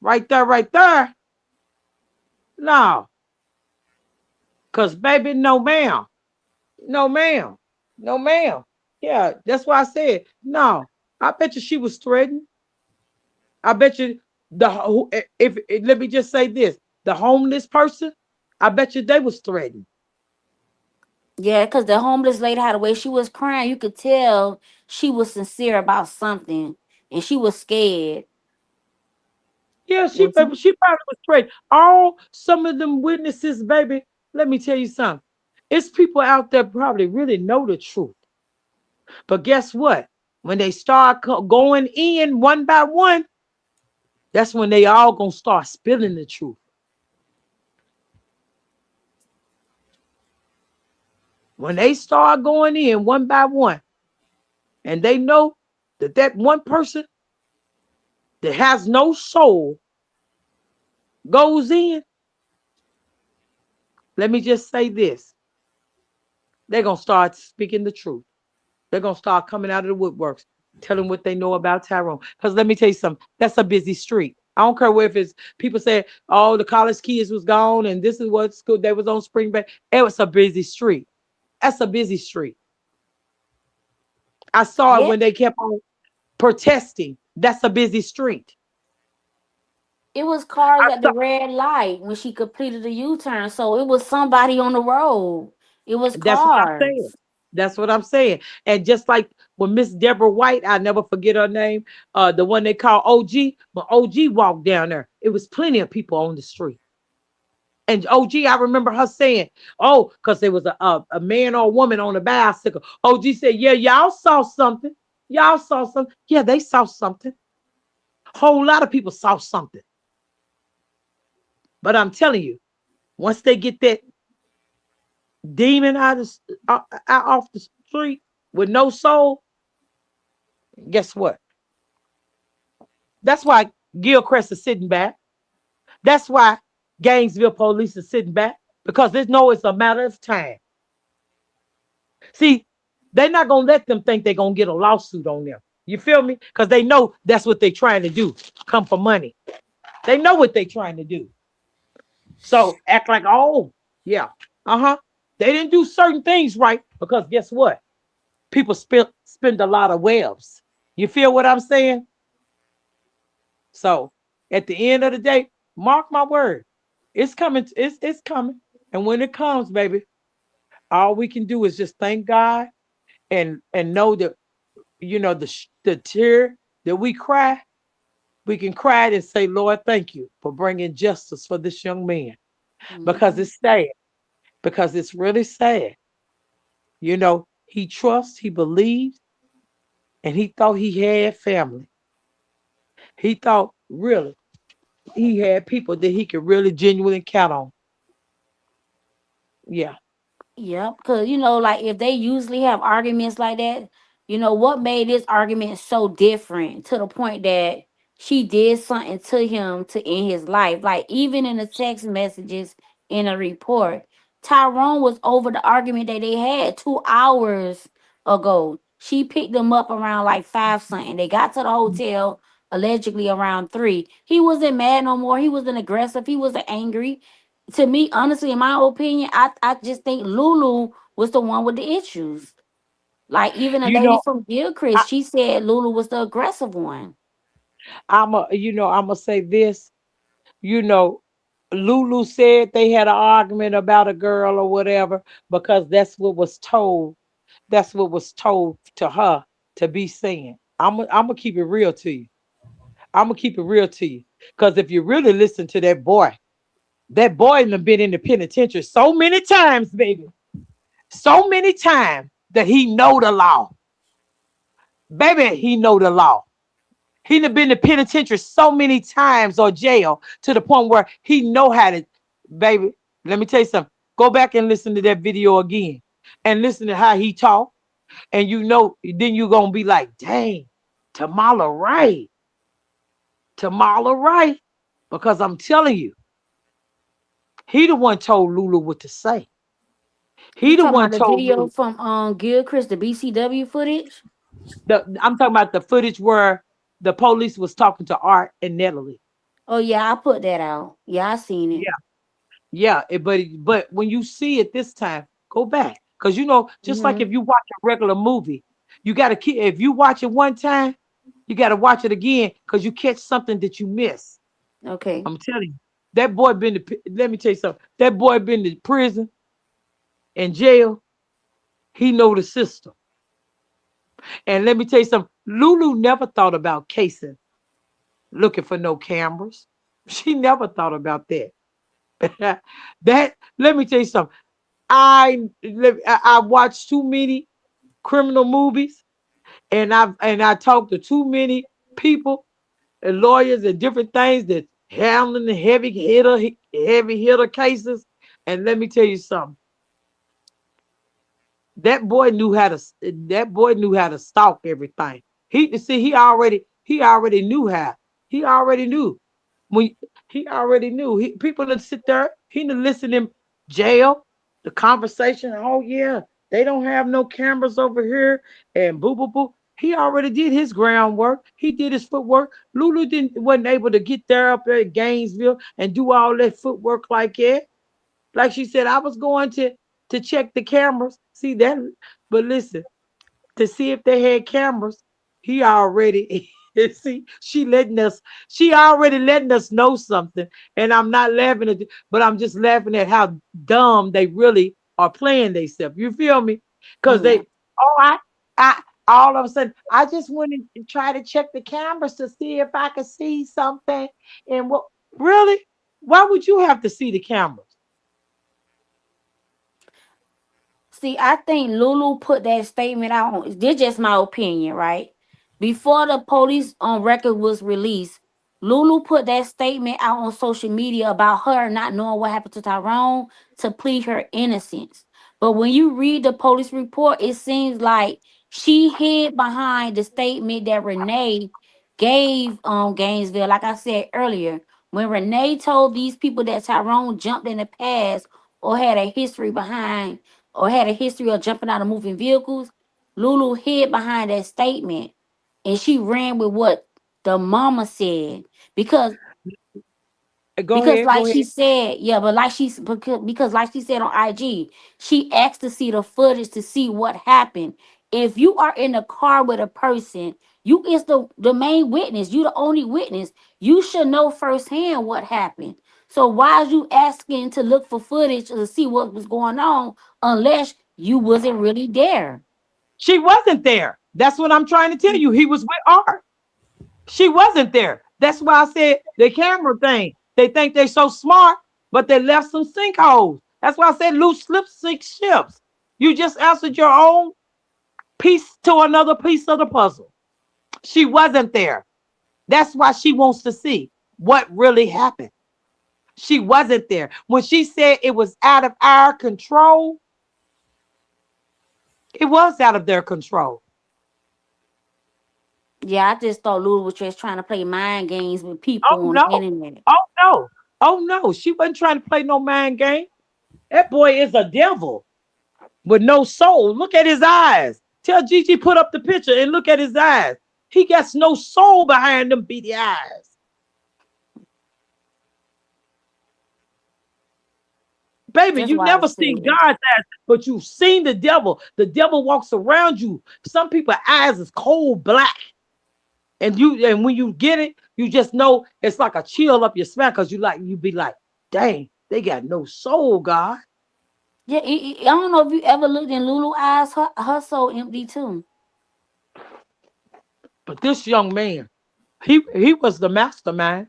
right there, right there. No, cause baby, no ma'am, no ma'am, no ma'am. Yeah, that's why I said no. I bet you she was threatened. I bet you if let me just say this, the homeless person, I bet you they was threatened. Yeah, because the homeless lady had a way she was crying. You could tell she was sincere about something, and she was scared. Yeah, Mhm. she probably was threatened. All some of them witnesses, baby. Let me tell you something. It's people out there probably really know the truth. But guess what? When they start going in one by one, that's when they all gonna start spilling the truth. When they start going in one by one, and they know that that one person that has no soul goes in, let me just say this. They're going to start speaking the truth. They're going to start coming out of the woodworks, telling what they know about Tyrone. Because let me tell you something, that's a busy street. I don't care if it's people say, oh, the college kids was gone and this is what school they was on spring break. It was a busy street. That's a busy street. I saw it Yeah, when they kept on protesting. That's a busy street. it was cars I at saw the red light when she completed the U-turn. So it was somebody on the road. It was That's what I'm saying. cars. That's what I'm saying. And just like when Miss Deborah White, I never forget her name, the one they call OG, when OG walked down there, it was plenty of people on the street. And OG, I remember her saying, oh, because there was a man or a woman on a bicycle. OG said, yeah, y'all saw something. Y'all saw something. Yeah, they saw something. Whole lot of people saw something. But I'm telling you, once they get that demon out off the street with no soul, guess what? That's why Gilchrist is sitting back. That's why Gainesville police is sitting back because they know it's a matter of time. See, they're not gonna let them think they're gonna get a lawsuit on them. You feel me? Because they know that's what they're trying to do. Come for money. They know what they're trying to do. So act like, oh, yeah, they didn't do certain things right because guess what? People spend a lot of webs. You feel what I'm saying? So at the end of the day, mark my word, it's coming. It's coming. And when it comes, baby, all we can do is just thank God and know that the tear that we can cry it and say, Lord, thank you for bringing justice for this young man because Mhm. it's sad. Because it's really sad. He trusts, he believes, and he thought he had family. He thought really he had people that he could really genuinely count on. Yeah. Yep, because like if they usually have arguments like that, what made this argument so different to the point that she did something to him to end his life. Like even in the text messages in a report, Tyrone was over the argument that they had 2 hours ago. She picked them up around like five something. They got to the hotel allegedly around three. He wasn't mad no more. He wasn't aggressive. He wasn't angry. To me, honestly, in my opinion, I just think Lulu was the one with the issues. Like even a You lady know, from I, Gilchrist, she said Lulu was the aggressive one. I'm gonna say this. You know, Lulu said they had an argument about a girl or whatever because that's what was told. That's what was told to her to be saying. I'm gonna keep it real to you. I'm gonna keep it real to you. Because if you really listen to that boy done been in the penitentiary so many times, baby. So many times that he know the law. Baby, he know the law. He done been in the penitentiary so many times or jail to the point where he know how to, baby, let me tell you something. Go back and listen to that video again and listen to how he talk. And then you gonna be like, dang, Tamala right. Tamala right. Because I'm telling you, he the one told Lulu what to say. You He the talking one about the told video Lulu. from Gilchrist, the BCW footage? I'm talking about the footage where the police was talking to Art and Natalie. Oh yeah, I put that out. Yeah, I seen it. Yeah, yeah. But when you see it this time, go back because just like if Hmm. you watch a regular movie, you got to keep. If you watch it one time, you got to watch it again because you catch something that you miss. Okay. I'm telling you, that boy been to. Let me tell you something. That boy been to prison and jail. He know the system. And let me tell you something. Lulu never thought about casing, looking for no cameras. She never thought about that. That let me tell you something. I watched too many criminal movies, and I talked to too many people and lawyers and different things that handling the heavy hitter cases. And let me tell you something. That boy knew how to stalk everything. He already knew how. He already knew. When he already knew. People that sit there, he didn't listen in jail, the conversation. Oh yeah, they don't have no cameras over here and boo boo boo. He already did his groundwork. He did his footwork. Lulu wasn't able to get there up there at Gainesville and do all that footwork like that. Like she said, I was going to check the cameras. See that, but listen, to see if they had cameras, he already see she already letting us know something. And I'm not laughing at it, but I'm just laughing at how dumb they really are playing themselves. You feel me? Because Yeah. I all of a sudden I just went and try to check the cameras to see if I could see something. And what really? Why would you have to see the cameras? See, I think Lulu put that statement out. This just my opinion, right? Before the police on record was released, Lulu put that statement out on social media about her not knowing what happened to Tyrone to plead her innocence. But when you read the police report, it seems like she hid behind the statement that Renee gave on Gainesville. Like I said earlier, when Renee told these people that Tyrone jumped in the past or had a history behind or had a history of jumping out of moving vehicles, Lulu hid behind that statement and she ran with what the mama said because Go ahead, like go she ahead. said, yeah, but like she's because like she said on IG, she asked to see the footage to see what happened. If you are in a car with a person, you is the main witness, you the only witness. You should know firsthand what happened. So why is you asking to look for footage to see what was going on unless you wasn't really there? She wasn't there. That's what I'm trying to tell you. He was with Art. She wasn't there. That's why I said the camera thing. They think they're so smart, but they left some sinkholes. That's why I said loose slips sink ships. You just answered your own piece to another piece of the puzzle. She wasn't there. That's why she wants to see what really happened. She wasn't there. When she said it was out of our control, it was out of their control. Yeah, I just thought Lulu was just trying to play mind games with Oh people on the no. internet. Oh no. Oh no. She wasn't trying to play no mind game. That boy is a devil with no soul. Look at his eyes. Tell Gigi put up the picture and look at his eyes. He gets no soul behind them beady eyes. Baby, That's you why I never seen said. God's eyes, but you've seen the devil. The devil walks around you. Some people's eyes is cold black. And when you get it, you just know it's like a chill up your spine because you be like, dang, they got no soul, God. Yeah, I don't know if you ever looked in Lulu eyes. Her soul empty too. But this young man, he was the mastermind.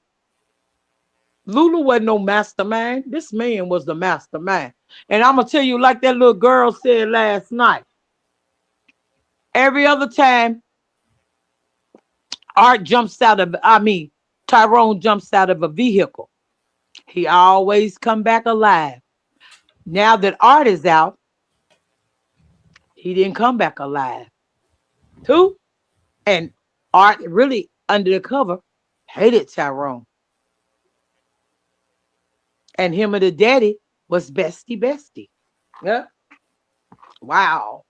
Lulu wasn't no mastermind. This man was the mastermind. And I'm gonna tell you, like that little girl said last night, every other time Tyrone jumps out of a vehicle, he always come back alive. Now that Art is out, he didn't come back alive. Who? And Art really under the cover hated Tyrone. And him and the daddy was bestie bestie. Yeah. Wow.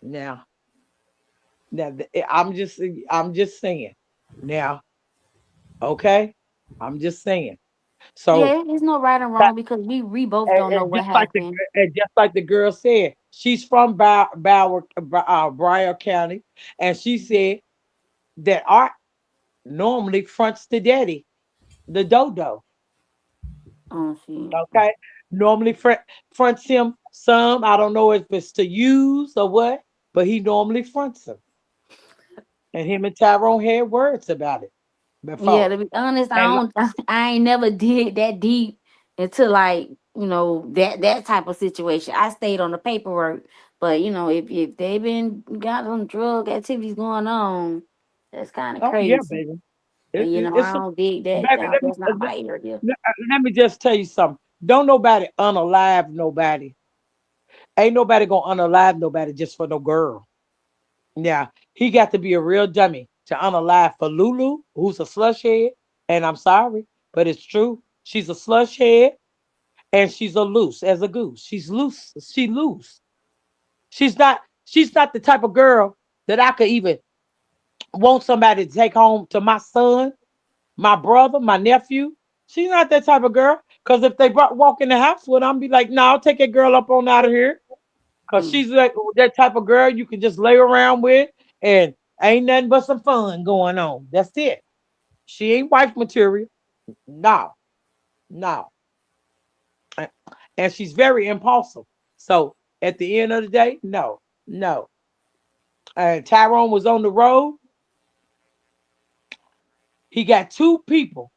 Now, I'm just saying. Now, okay? I'm just saying. So Yeah, there's no right or wrong because we both don't know and what happened. just like the girl said, she's from Broward County, and she said that Art normally fronts the daddy, the dodo. Oh, see. Okay, normally fronts him some. I don't know if it's to use or what, but he normally fronts him. And him and Tyrone had words about it Yeah, before. to be honest, I And don't. I ain't never did that deep into like that type of situation. I stayed on the paperwork, but if they been got some drug activities going on, that's kind of oh yeah, crazy. baby. And you know, I don't dig that. Baby, That's not my area. let me just tell you something. Don't nobody unalive nobody. Ain't nobody gonna unalive nobody just for no girl. Yeah, he got to be a real dummy to unalive for Lulu, who's a slush head. And I'm sorry, but it's true. She's a slush head and she's a loose as a goose. She's loose. She loose. She's not the type of girl that I could even want somebody to take home to my son, my brother, my nephew. She's not that type of girl. Because if they walk in the house with, I'm be like, no, I'll take that girl up on out of here. Because she's like that type of girl you can just lay around with and ain't nothing but some fun going on. That's it. She ain't wife material. No, no. And she's very impulsive. So at the end of the day, no, no. And Tyrone was on the road. He got two people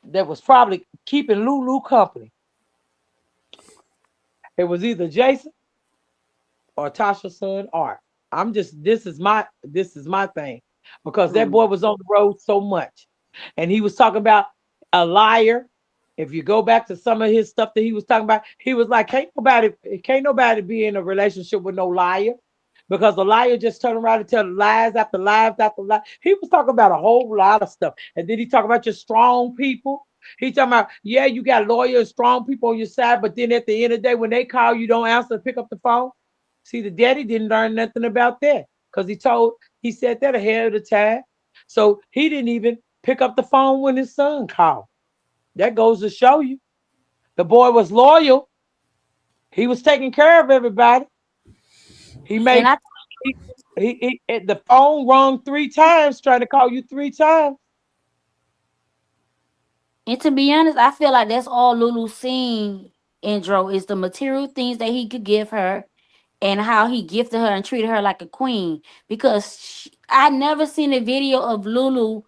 that was probably keeping Lulu company. It was either Jason or Tasha's son Art. This is my thing. Because that boy was on the road so much. And he was talking about a liar. If you go back to some of his stuff that he was talking about, he was like, can't nobody be in a relationship with no liar. Because the liar just turn around and tell lies after lies after lies. He was talking about a whole lot of stuff. And then he talk about your strong people. He talking about, yeah, you got lawyers, strong people on your side, but then at the end of the day, when they call, you don't answer, pick up the phone. See, the daddy didn't learn nothing about that because he said that ahead of the time. So he didn't even pick up the phone when his son called. That goes to show you. The boy was loyal. He was taking care of everybody. He And made the phone rung 3 times, trying to call you 3 times. to be honest, I feel like that's all Lulu seen, Andro, is the material things that he could give her and how he gifted her and treated her like a queen. Because I never seen a video of Lulu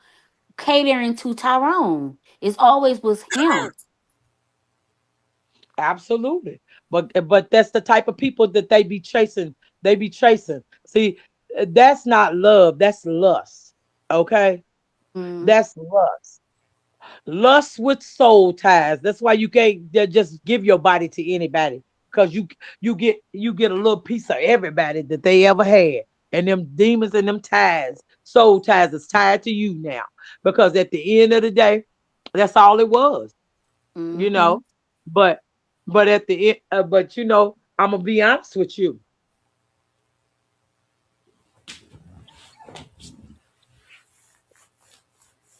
catering to Tyrone. It's always was him. Absolutely. But that's the type of people that they be chasing. They be chasing. See, that's not love. That's lust. Okay? Mm. That's lust. Lust with soul ties. That's why you can't just give your body to anybody. Because you get a little piece of everybody that they ever had. And them demons and them ties, soul ties is tied to you now. Because at the end of the day, that's all it was. you Mm-hmm. know. But at the end, I'm gonna be honest with you.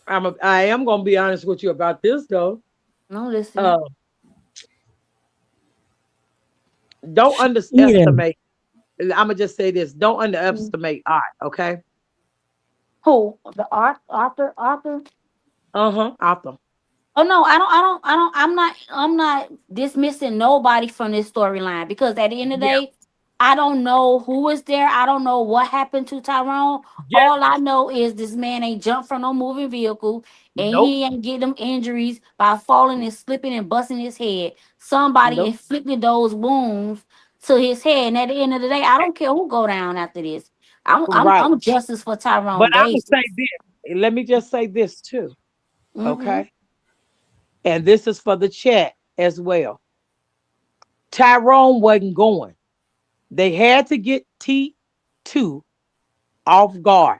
I am gonna be honest with you about this though. No, listen. Uh, don't Yeah. underestimate. I'm gonna just say this: don't underestimate art. Okay. Who? The Arthur? Author. Oh no, I don't. I'm not dismissing nobody from this storyline because at the end of the Yeah. day, I don't know who was there. I don't know what happened to Tyrone. Yeah. All I know is this man ain't jumped from no moving vehicle and Nope. he ain't getting them injuries by falling and slipping and busting his head. Somebody Nope. inflicted those wounds to his head. And at the end of the day, I don't care who go down after this. I'm I'm Right. I'm justice for But Tyrone I'm gonna Davis. say this. Let me just say this too. Mm-hmm. Okay. And this is for the chat as well. Tyrone wasn't going. They had to get T2 off guard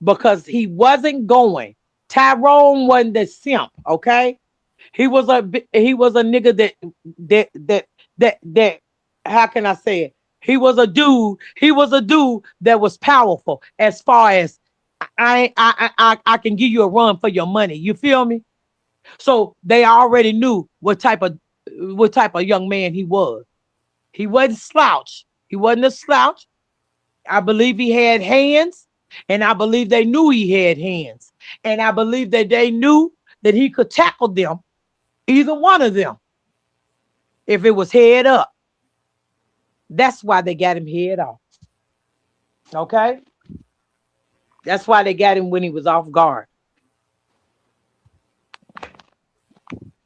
because he wasn't going. Tyrone wasn't the simp, okay? He was a nigga that how can I say it? He was a dude that was powerful as far as I can give you a run for your money. You feel me? So they already knew what type of young man he was. He wasn't slouch. He wasn't a slouch. I believe he had hands, and I believe they knew he had hands, and I believe that they knew that he could tackle them, either one of them, if it was head up. That's why they got him head off. Okay, that's why they got him when he was off guard.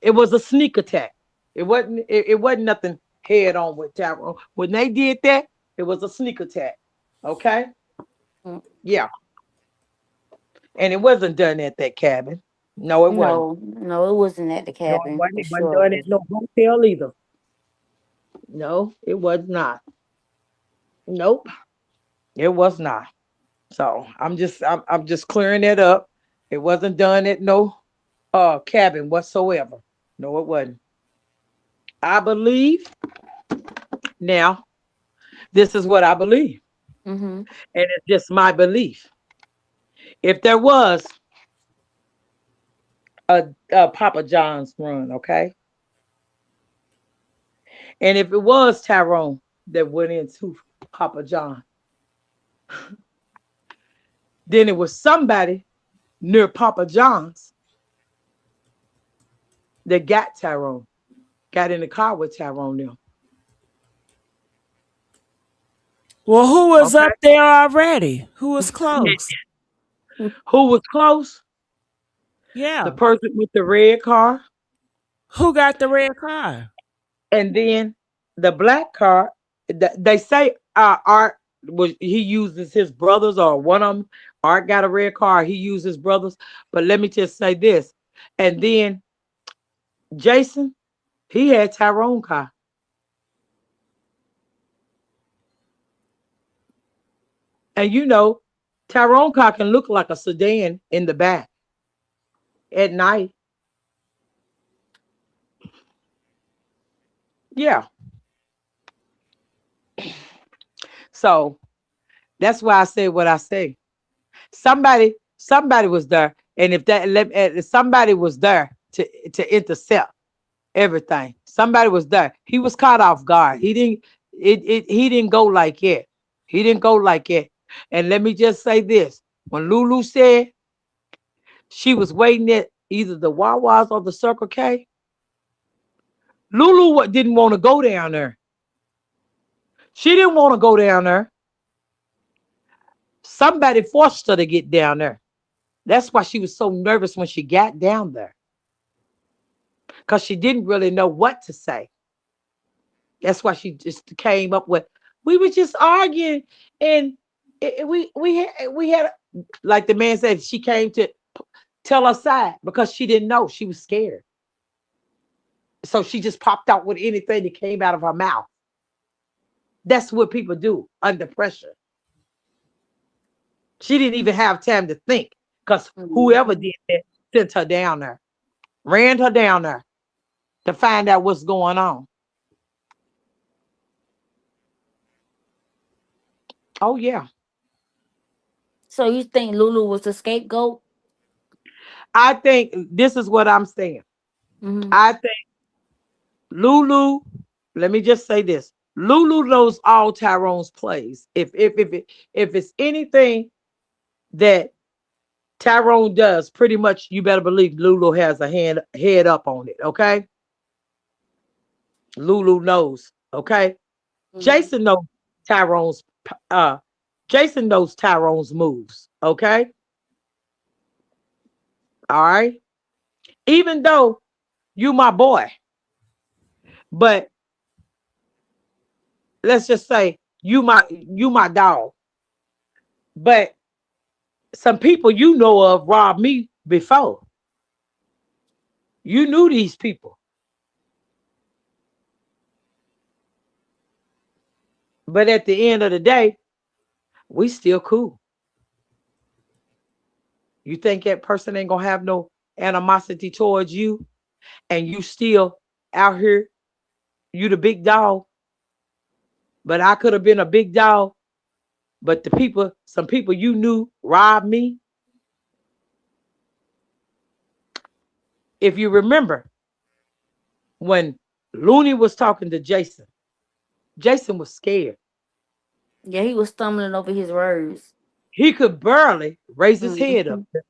It was a sneak attack. It wasn't nothing head on with Tyrone. When they did that, it was a sneak attack. Okay, yeah. And it wasn't done at that cabin. No, it wasn't. No, it wasn't at the No, it cabin. wasn't. For It wasn't sure. done at no hotel either. No, it was not. Nope, it was not. So I'm just clearing that up. It wasn't done at no cabin whatsoever. No, it wasn't. I believe now. This is what I believe, Mm-hmm. and it's just my belief. If there was a Papa John's run, okay, and if it was Tyrone that went into Papa John, then it was somebody near Papa John's that got Tyrone, got in the car with Tyrone now. Well, who was Okay. up there already? Who was close? Who was close? The Yeah. person with the red car, Who got the red car? and then the black car. They say Art was he uses his brothers, or one of them. Art got a red car. He uses brothers. But let me just say this, and then Jason, he had Tyrone car. And Tyrone car can look like a sedan in the back at night. Yeah. So that's why I say what I say. Somebody was there. And if somebody was there to intercept everything, somebody was there. He was caught off guard. He didn't go like it. He didn't go like it. And let me just say this. When Lulu said she was waiting at either the Wawas or the Circle K, Lulu didn't want to go down there. She didn't want to go down there. Somebody forced her to get down there. That's why she was so nervous when she got down there, because she didn't really know what to say. That's why she just came up with, we were just arguing, and we had, like the man said, she came to tell her side because she didn't know. She was scared. So she just popped out with anything that came out of her mouth. That's what people do under pressure. She didn't even have time to think, because whoever did that sent her down there, ran her down there to find out what's going on. Oh, yeah. So you think Lulu was the scapegoat? I think this is what I'm saying. Mm-hmm. I think Lulu, let me just say this. Lulu knows all Tyrone's plays. If it's anything that Tyrone does, pretty much you better believe Lulu has a head up on it. Okay. Lulu knows. Okay. Mm-hmm. Tyrone's uh Jason knows Tyrone's moves. Okay. All right. Even though you my boy, but let's just say you my dog. But some people you know of robbed me before. You knew these people. But at the end of the day, we still cool. You think that person ain't gonna have no animosity towards you, and you still out here, you the big dog. But I could have been a big dog, but some people you knew robbed me. If you remember when Looney was talking to Jason, Jason was scared. Yeah, he was stumbling over his words. He could barely raise his head Mm-hmm. up.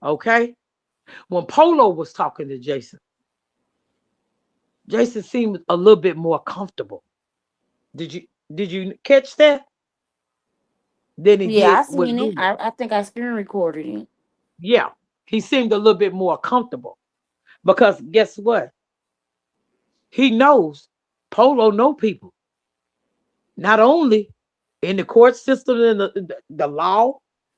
Okay. When Polo was talking to Jason, Jason seemed a little bit more comfortable. Did you catch that? Than he Yeah, did I with seen it. Lulu. I think I screen recorded it. Yeah. He seemed a little bit more comfortable. Because guess what? He knows Polo know people. Not only in the court system and the law,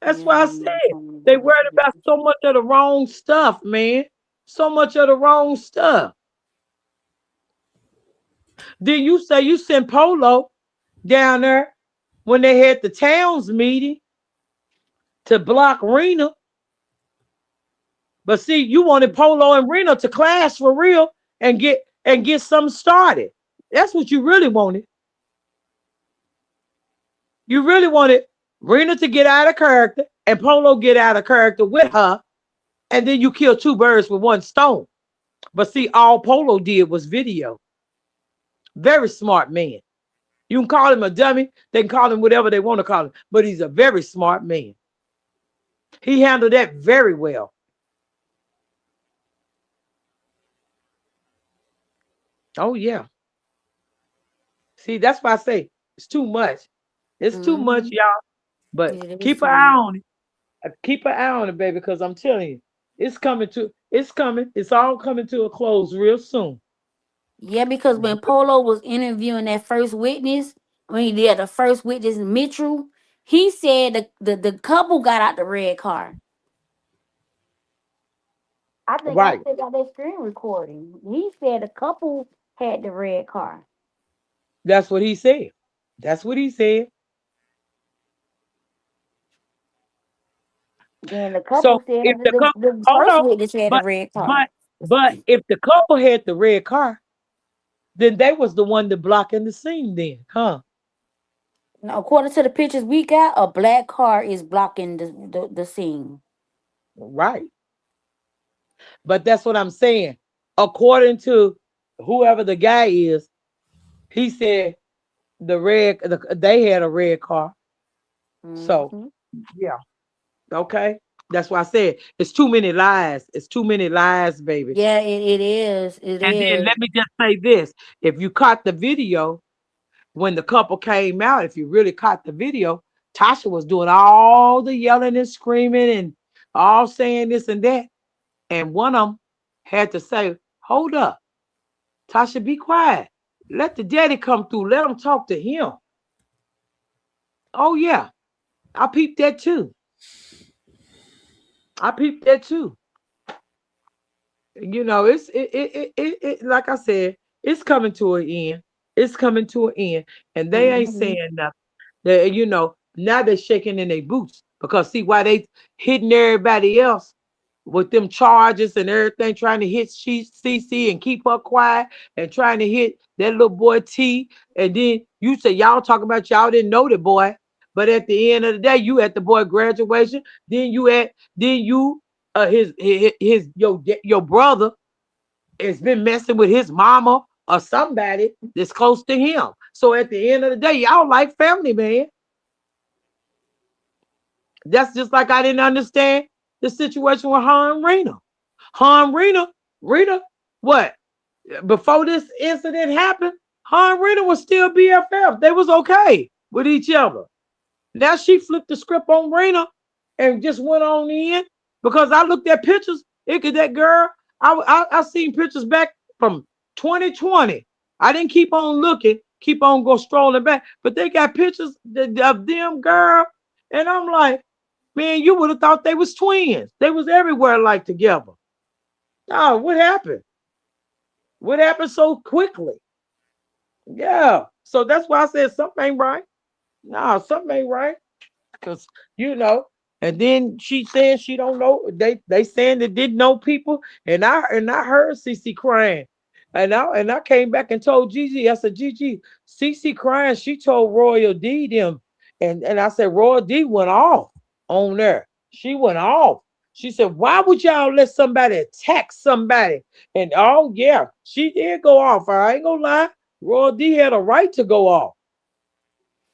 That's why I said they worried about so much of the wrong stuff, man. So much of the wrong stuff. Then you say you sent Polo down there when they had the towns meeting to block Rena. But see, you wanted Polo and Rena to clash for real and get something started. That's what you really wanted. You really wanted Rena to get out of character and Polo get out of character with her, and then you kill two birds with one stone. But see, all Polo did was video. Very smart man. You can call him a dummy. They can call him whatever they want to call him, but he's a very smart man. He handled that very well. Oh yeah. See, that's why I say it's too much. It's too much, y'all. But keep an eye on it. Keep an eye on it, baby, because I'm telling you, it's coming. It's all coming to a close real soon. Yeah, because when Polo was interviewing that first witness, the first witness, Mitchell, he said the couple got out the red car. I think I Right. still got that screen recording. He said the couple had the red car. That's what he said. That's what he said. Then the So couple said if the couple, the hold first on, witness had the but red car. but if the couple had the red car, then they was the one that blocking the scene then, huh? Now, according to the pictures we got, a black car is blocking the scene. Right. But that's what I'm saying. According to whoever the guy is, he said they had a red car. So yeah, okay. That's why I said it's too many lies. It's too many lies, baby. Yeah, it is. It And then is. let me just say this: if you caught the video when the couple came out, if you really caught the video, Tasha was doing all the yelling and screaming and all saying this and that, and one of them had to say, "Hold up, Tasha, be quiet. Let the daddy come through. Let him talk to him." Oh yeah, I peeped that too. I peeped that too. You know, it like I said, it's coming to an end. It's coming to an end, and they ain't saying nothing. Now they're shaking in their boots because see why they hitting everybody else with them charges and everything, trying to hit CC and keep her quiet and trying to hit that little boy T. And then you say y'all talking about y'all didn't know the boy, but at the end of the day, you at the boy graduation. Then you your brother has been messing with his mama or somebody that's close to him. So at the end of the day, y'all like family, man. That's just like I didn't understand the situation with her and Rena. Her and Rena, what? Before this incident happened, her and Rena was still BFF. They was okay with each other. Now she flipped the script on Rena and just went on in because I looked at pictures. That girl, I seen pictures back from 2020. I didn't keep on looking, keep on go strolling back, but they got pictures of them, girl, and I'm like, man, you would have thought they was twins. They was everywhere like together. Oh, what happened? What happened so quickly? Yeah. So that's why I said something ain't right. No, something ain't right. Cause and then she said she don't know. They saying they didn't know people, and I heard CC crying, and I came back and told Gigi. I said, Gigi, CC crying. She told Royal D them, and I said Royal D went off on there. She went off. She said, why would y'all let somebody attack somebody? And oh yeah, she did go off. I ain't gonna lie. Royal D had a right to go off.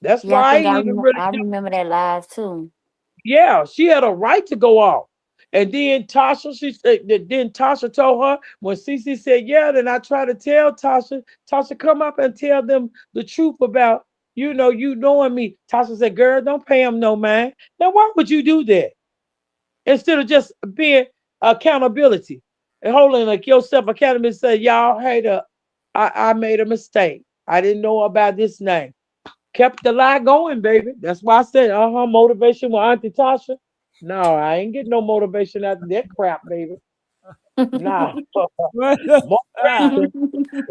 That's Yeah, I why I think ain't even really. I remember that live too. Yeah, she had a right to go off. And then she said, then Tasha told her when Cece said, yeah, then I try to tell Tasha, come up and tell them the truth about, you knowing me. Tasha said, girl, don't pay him no mind. Now, why would you do that? Instead of just being accountability and holding like yourself accountable and say, y'all, hey, I made a mistake. I didn't know about this name. kept the lie going, baby. That's why I said, motivation with Auntie Tasha. No, I ain't getting no motivation after that crap, baby. Nah. What the fuck? Motivation.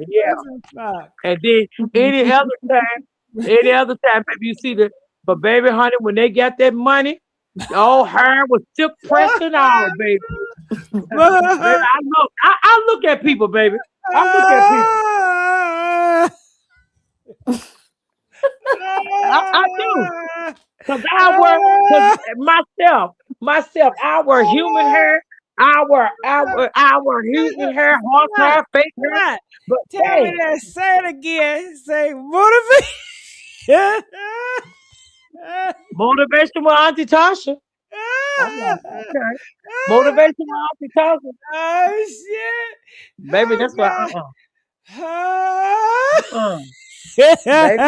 Yeah. What the fuck? And then any other time, baby, you see but baby, honey, when they got that money, all hair was still pressing out, baby. Baby, I look at people, baby. I look at people. I do. Cause myself, I wear human hair, I wear human hair, horse hair, fake hair. What? But Tell me hey, that. Say it again. Say motivation. motivation with Auntie Tasha. I'm like, okay. Motivation with Auntie Tasha. Oh shit! Baby, Oh that's why god! baby.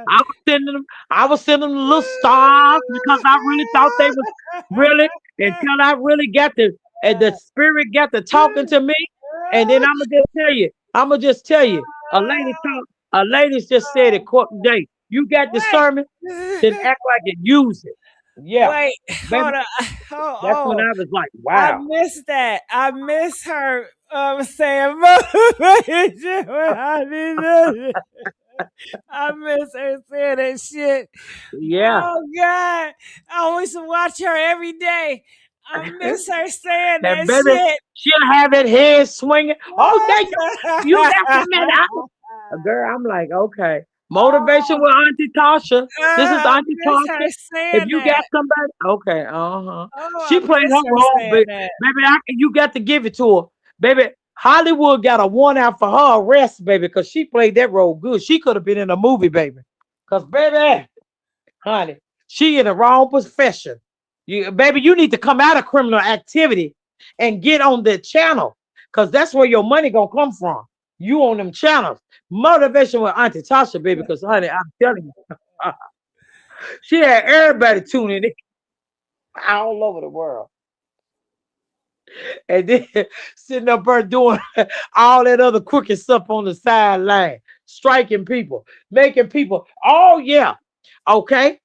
I was sending them little stars because I really thought they was really until I really got the spirit got to talking to me. And then I'ma just tell you, a lady just said it quote today. You got discernment, then Wait. act like it, use it. Yeah. Wait, Baby, hold on. Oh, that's when oh, I was like, I wow. missed that. I miss her saying motivation when I need it. I miss her saying that shit. Yeah. Oh God, I always watch her every day. I miss her saying And that baby, shit. she'll have that head swinging. Oh, thank you got the minute. Girl, I'm like, okay. Motivation with Auntie Tasha. This is I Auntie miss her Tasha. If saying you got that. somebody, okay, Oh, She I played miss her her role, saying but that. baby, you got to give it to her, baby. Hollywood got a warrant out for her arrest, baby, because she played that role good. She could have been in a movie, baby. Cause baby, honey, she in the wrong profession. Baby, you need to come out of criminal activity and get on the channel, cause that's where your money gonna come from. You on them channels. Motivation with Auntie Tasha, baby, because honey, I'm telling you, she had everybody tuning in all over the world. And then sitting up there doing all that other crooked stuff on the sideline, striking people, making people, oh yeah, okay.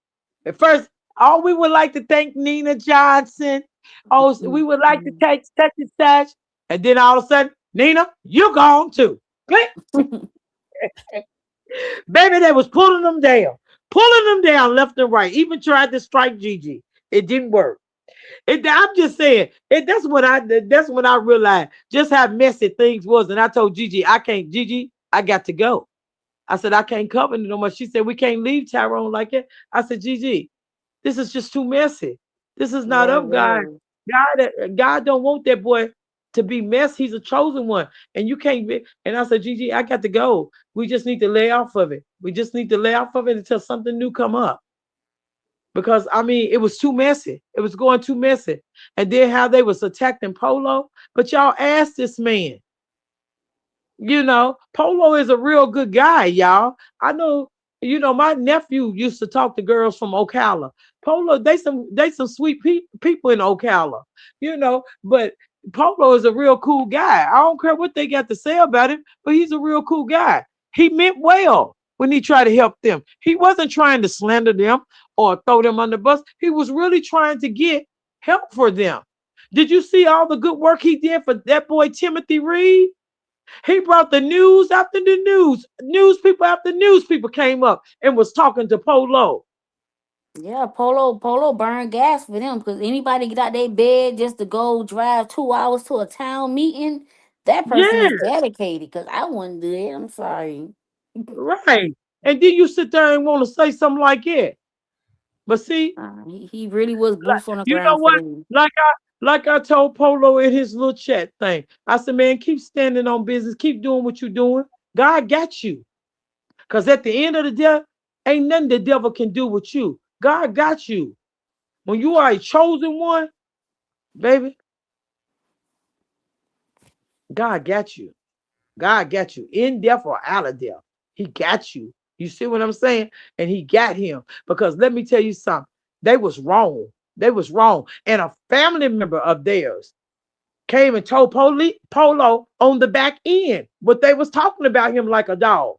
At first, oh, we would like to thank Nina Johnson. Oh, we would like to take such and such. And then all of a sudden, Nina, you gone too. Click. Baby, they was pulling them down left and right. Even tried to strike Gigi. It didn't work. I'm just saying, that's when I realized just how messy things was. And I told Gigi, Gigi, I got to go. I said, I can't cover it no more. She said, we can't leave Tyrone like that. I said, Gigi, this is just too messy. This is not Yeah, it of God. was. God don't want that boy to be messy. He's a chosen one. And you can't be. And I said, Gigi, I got to go. We just need to lay off of it. We just need to lay off of it until something new come up. Because I mean, it was too messy. It was going too messy. And then how they was attacking Polo. But y'all asked this man. Polo is a real good guy, y'all. I know, my nephew used to talk to girls from Ocala. Polo, they some sweet people in Ocala, but Polo is a real cool guy. I don't care what they got to say about him, but he's a real cool guy. He meant well when he tried to help them. He wasn't trying to slander them or throw them on the bus. He was really trying to get help for them. Did you see all the good work he did for that boy Timothy Reed? He brought the news after the news. Newspaper after newspaper came up and was talking to Polo. Yeah, Polo burn gas for them because anybody get out their bed just to go drive 2 hours to a town meeting, that person is Yeah, dedicated. Because I wouldn't do it. I'm sorry. right. And then you sit there and want to say something like it. But see, He really was like, boots on the you know ground for what? them. Like I told Polo in his little chat thing. I said, man, keep standing on business. Keep doing what you're doing. God got you. Because at the end of the day, ain't nothing the devil can do with you. God got you. When you are a chosen one, baby, God got you. God got you in death or out of death. He got you. You see what I'm saying? And he got him. Because let me tell you something. They was wrong. They was wrong. And a family member of theirs came and told Polo on the back end what they was talking about him like a dog.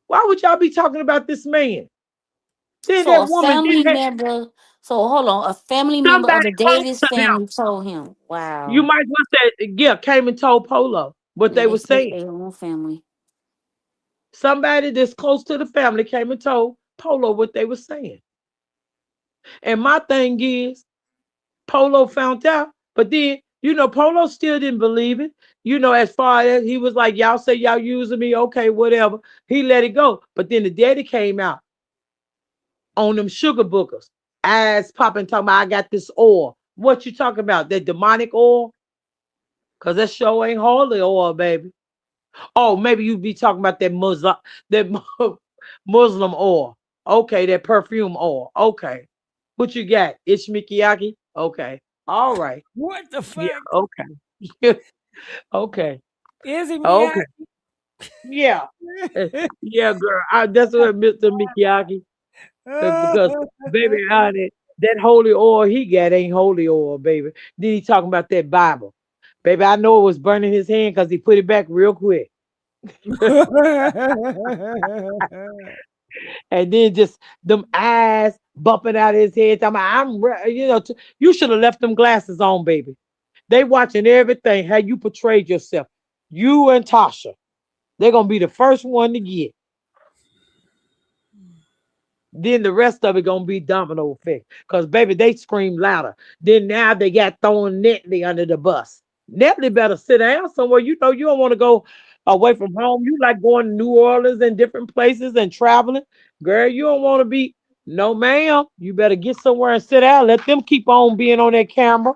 Why would y'all be talking about this man? Then So that a woman family did member. So hold on, a family member of somebody the close Davis to them. family told him. You Wow. might as well say, yeah, came and told Polo what Yeah, they they were take saying. their own family. Somebody that's close to the family came and told Polo what they were saying. And my thing is, Polo found out, but then, Polo still didn't believe it. As far as he was like, y'all say y'all using me, okay, whatever. He let it go. But then the daddy came out on them sugar bookers, eyes popping, talking about, I got this oil. What you talking about? That demonic oil? Because that show ain't holy oil, baby. Oh, maybe you be talking about that Muslim oil. Okay, that perfume oil. Okay. What you got? Ishmikiyaki? Okay. All right. What the Yeah, fuck? okay. Okay. Is he Okay. Miyagi? Yeah. Yeah, girl. That's what Mr. Mikiyaki. Because baby, honey, that holy oil he got ain't holy oil, baby. Then he talking about that Bible. Baby, I know it was burning his hand because he put it back real quick. And then just them eyes bumping out his head. Talking about, you should have left them glasses on, baby. They watching everything, how you portrayed yourself. You and Tasha. They're gonna be the first one to get. Then the rest of it gonna be domino effect. Cause baby, they scream louder. Then now they got thrown Netley under the bus. Netley better sit down somewhere. You don't want to go away from home. You like going to New Orleans and different places and traveling. Girl, you don't want to be, no ma'am. You better get somewhere and sit down. Let them keep on being on that camera.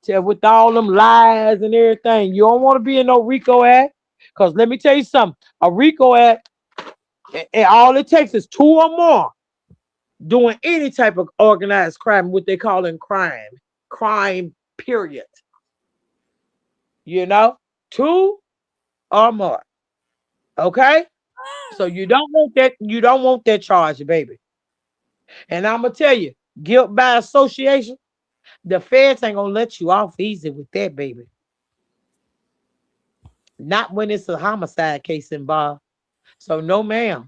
With all them lies and everything. You don't want to be in no Rico act. Cause let me tell you something. A Rico act, and all it takes is two or more doing any type of organized crime, what they call in crime, period. You know, two or more. Okay, so you don't want that charge, baby. And I'm gonna tell you, guilt by association, the feds ain't gonna let you off easy with that, baby. Not when it's a homicide case involved. So no, ma'am,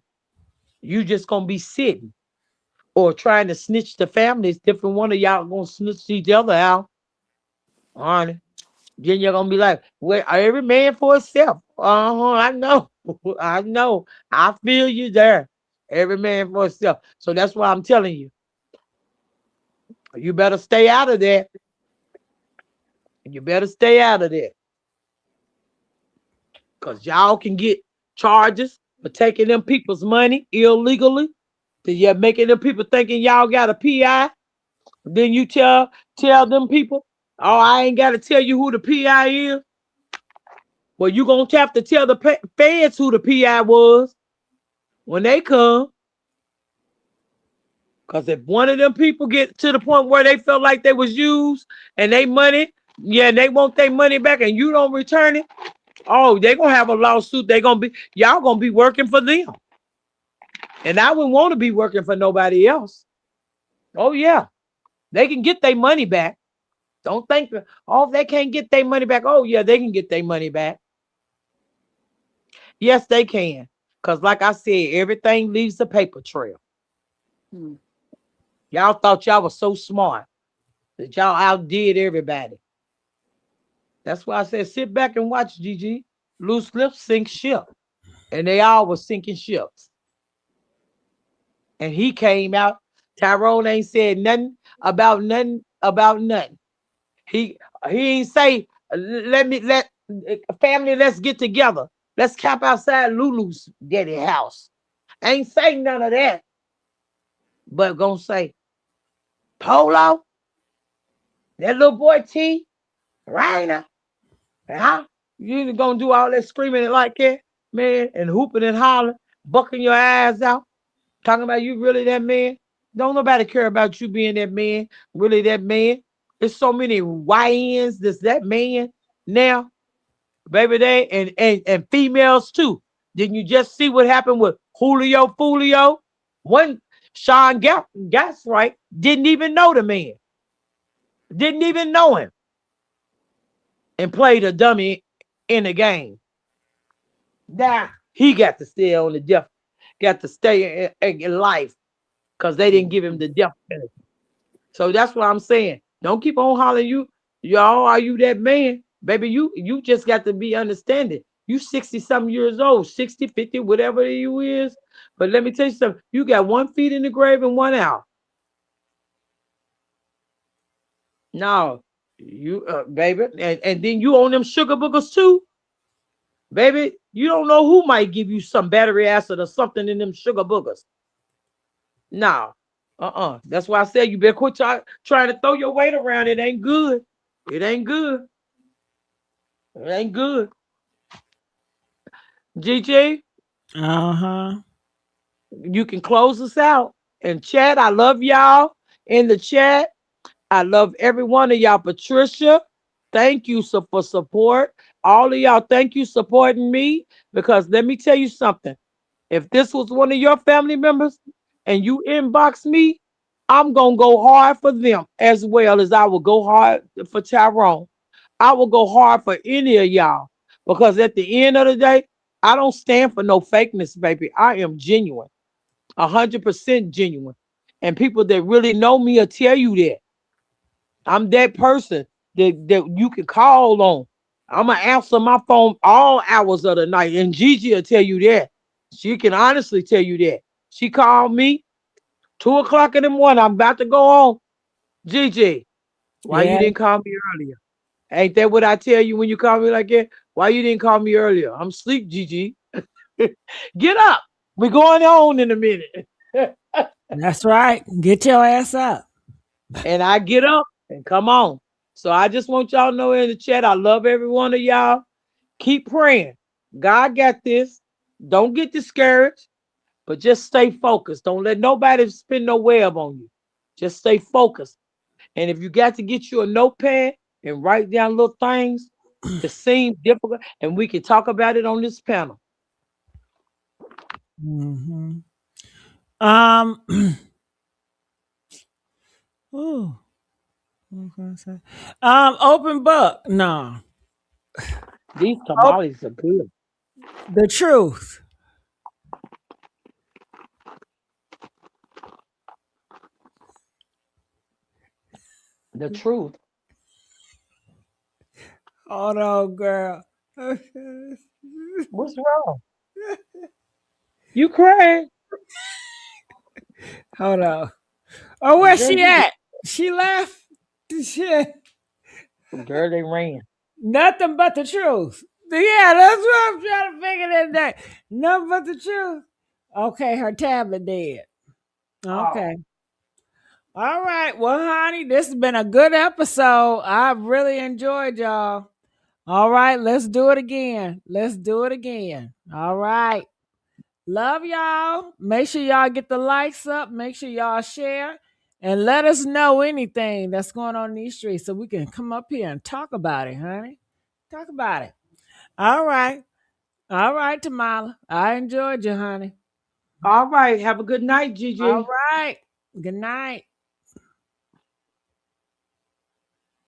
you just gonna be sitting or trying to snitch the families. Different one of y'all gonna snitch each other out, honey. Then you're gonna be like, well, every man for himself. I know. I know. I feel you there. Every man for himself. So that's why I'm telling you, you better stay out of that. You better stay out of that. Because y'all can get charges for taking them people's money illegally. Then you're making them people thinking y'all got a PI. Then you tell them people, oh, I ain't gotta tell you who the PI is. Well, you gonna have to tell the feds who the PI was when they come. Because if one of them people get to the point where they felt like they was used and they money, yeah, they want their money back and you don't return it, oh, they gonna have a lawsuit. Y'all gonna be working for them. And I wouldn't want to be working for nobody else. Oh yeah, they can get their money back. Don't think, oh, they can't get their money back. Oh yeah, they can get their money back. Yes, they can. Because like I said, everything leaves a paper trail. Hmm. Y'all thought y'all was so smart that y'all outdid everybody. That's why I said sit back and watch, GG. Loose lips sink ship. And they all were sinking ships. And he came out. Tyrone ain't said nothing about nothing. He ain't say, let family, let's get together. Let's camp outside Lulu's daddy house. Ain't say none of that. But gonna say, Polo, that little boy T, Rainer, huh? You gonna do all that screaming like that, man, and hooping and hollering, bucking your eyes out, talking about you really that man? Don't nobody care about you being that man, really that man. There's so many YNs that's that man now, baby, they and females too. Didn't you just see what happened with Julio Fulio? One Sean Gasright didn't even know the man, didn't even know him, and played a dummy in the game. Now he got to stay on the death. got to stay in life because they didn't give him the death penalty. So that's what I'm saying. Don't keep on hollering y'all, are you that man? Baby, you just got to be understanding. You 60-something years old, 60, 50, whatever you is. But let me tell you something. You got 1 foot in the grave and 1 out. No, you baby, and then you own them sugar boogers too. Baby, you don't know who might give you some battery acid or something in them sugar boogers. No. That's why I said you better quit trying to throw your weight around. It ain't good. It ain't good. It ain't good. GG, Uh-huh. you can close us out. And chat, I love y'all in the chat. I love every one of y'all. Patricia, thank you for support. All of y'all, thank you supporting me. Because let me tell you something. If this was one of your family members and you inbox me, I'm going to go hard for them as well as I will go hard for Tyrone. I will go hard for any of y'all because at the end of the day, I don't stand for no fakeness, baby. I am genuine, 100% genuine. And people that really know me will tell you that. I'm that person that you can call on. I'm going to answer my phone all hours of the night. And Gigi will tell you that. She can honestly tell you that. She called me 2 o'clock in the morning. I'm about to go on. Gigi, why you Yeah. didn't call me earlier? Ain't that what I tell you when you call me like that? Why you didn't call me earlier? I'm asleep, Gigi. Get up. We're going on in a minute. That's right. Get your ass up. And I get up and come on. So I just want y'all to know in the chat, I love every one of y'all. Keep praying. God got this. Don't get discouraged, but just stay focused. Don't let nobody spin no web on you. Just stay focused. And if you got to get you a notepad and write down little things that seem difficult, and we can talk about it on this panel. Mm-hmm. Ooh, what was I gonna say? Open book. No. These Oh, tamales are good. the truth. The truth. Hold on, girl. What's wrong? You crying? Hold on. Oh, where's Girl, she you at? She left. Shit. girl, they ran. Nothing but the truth. Yeah, that's what I'm trying to figure that day. Nothing but the truth. Okay, her tablet dead. Oh, Okay. All right. Well, honey, this has been a good episode. I've really enjoyed y'all. All right, let's do it again. Let's do it again. All right. Love y'all. Make sure y'all get the likes up. Make sure y'all share and let us know anything that's going on in these streets so we can come up here and talk about it, honey. Talk about it. All right. All right, Tamala. I enjoyed you, honey. all right. Have a good night, All Gigi. right. Good night.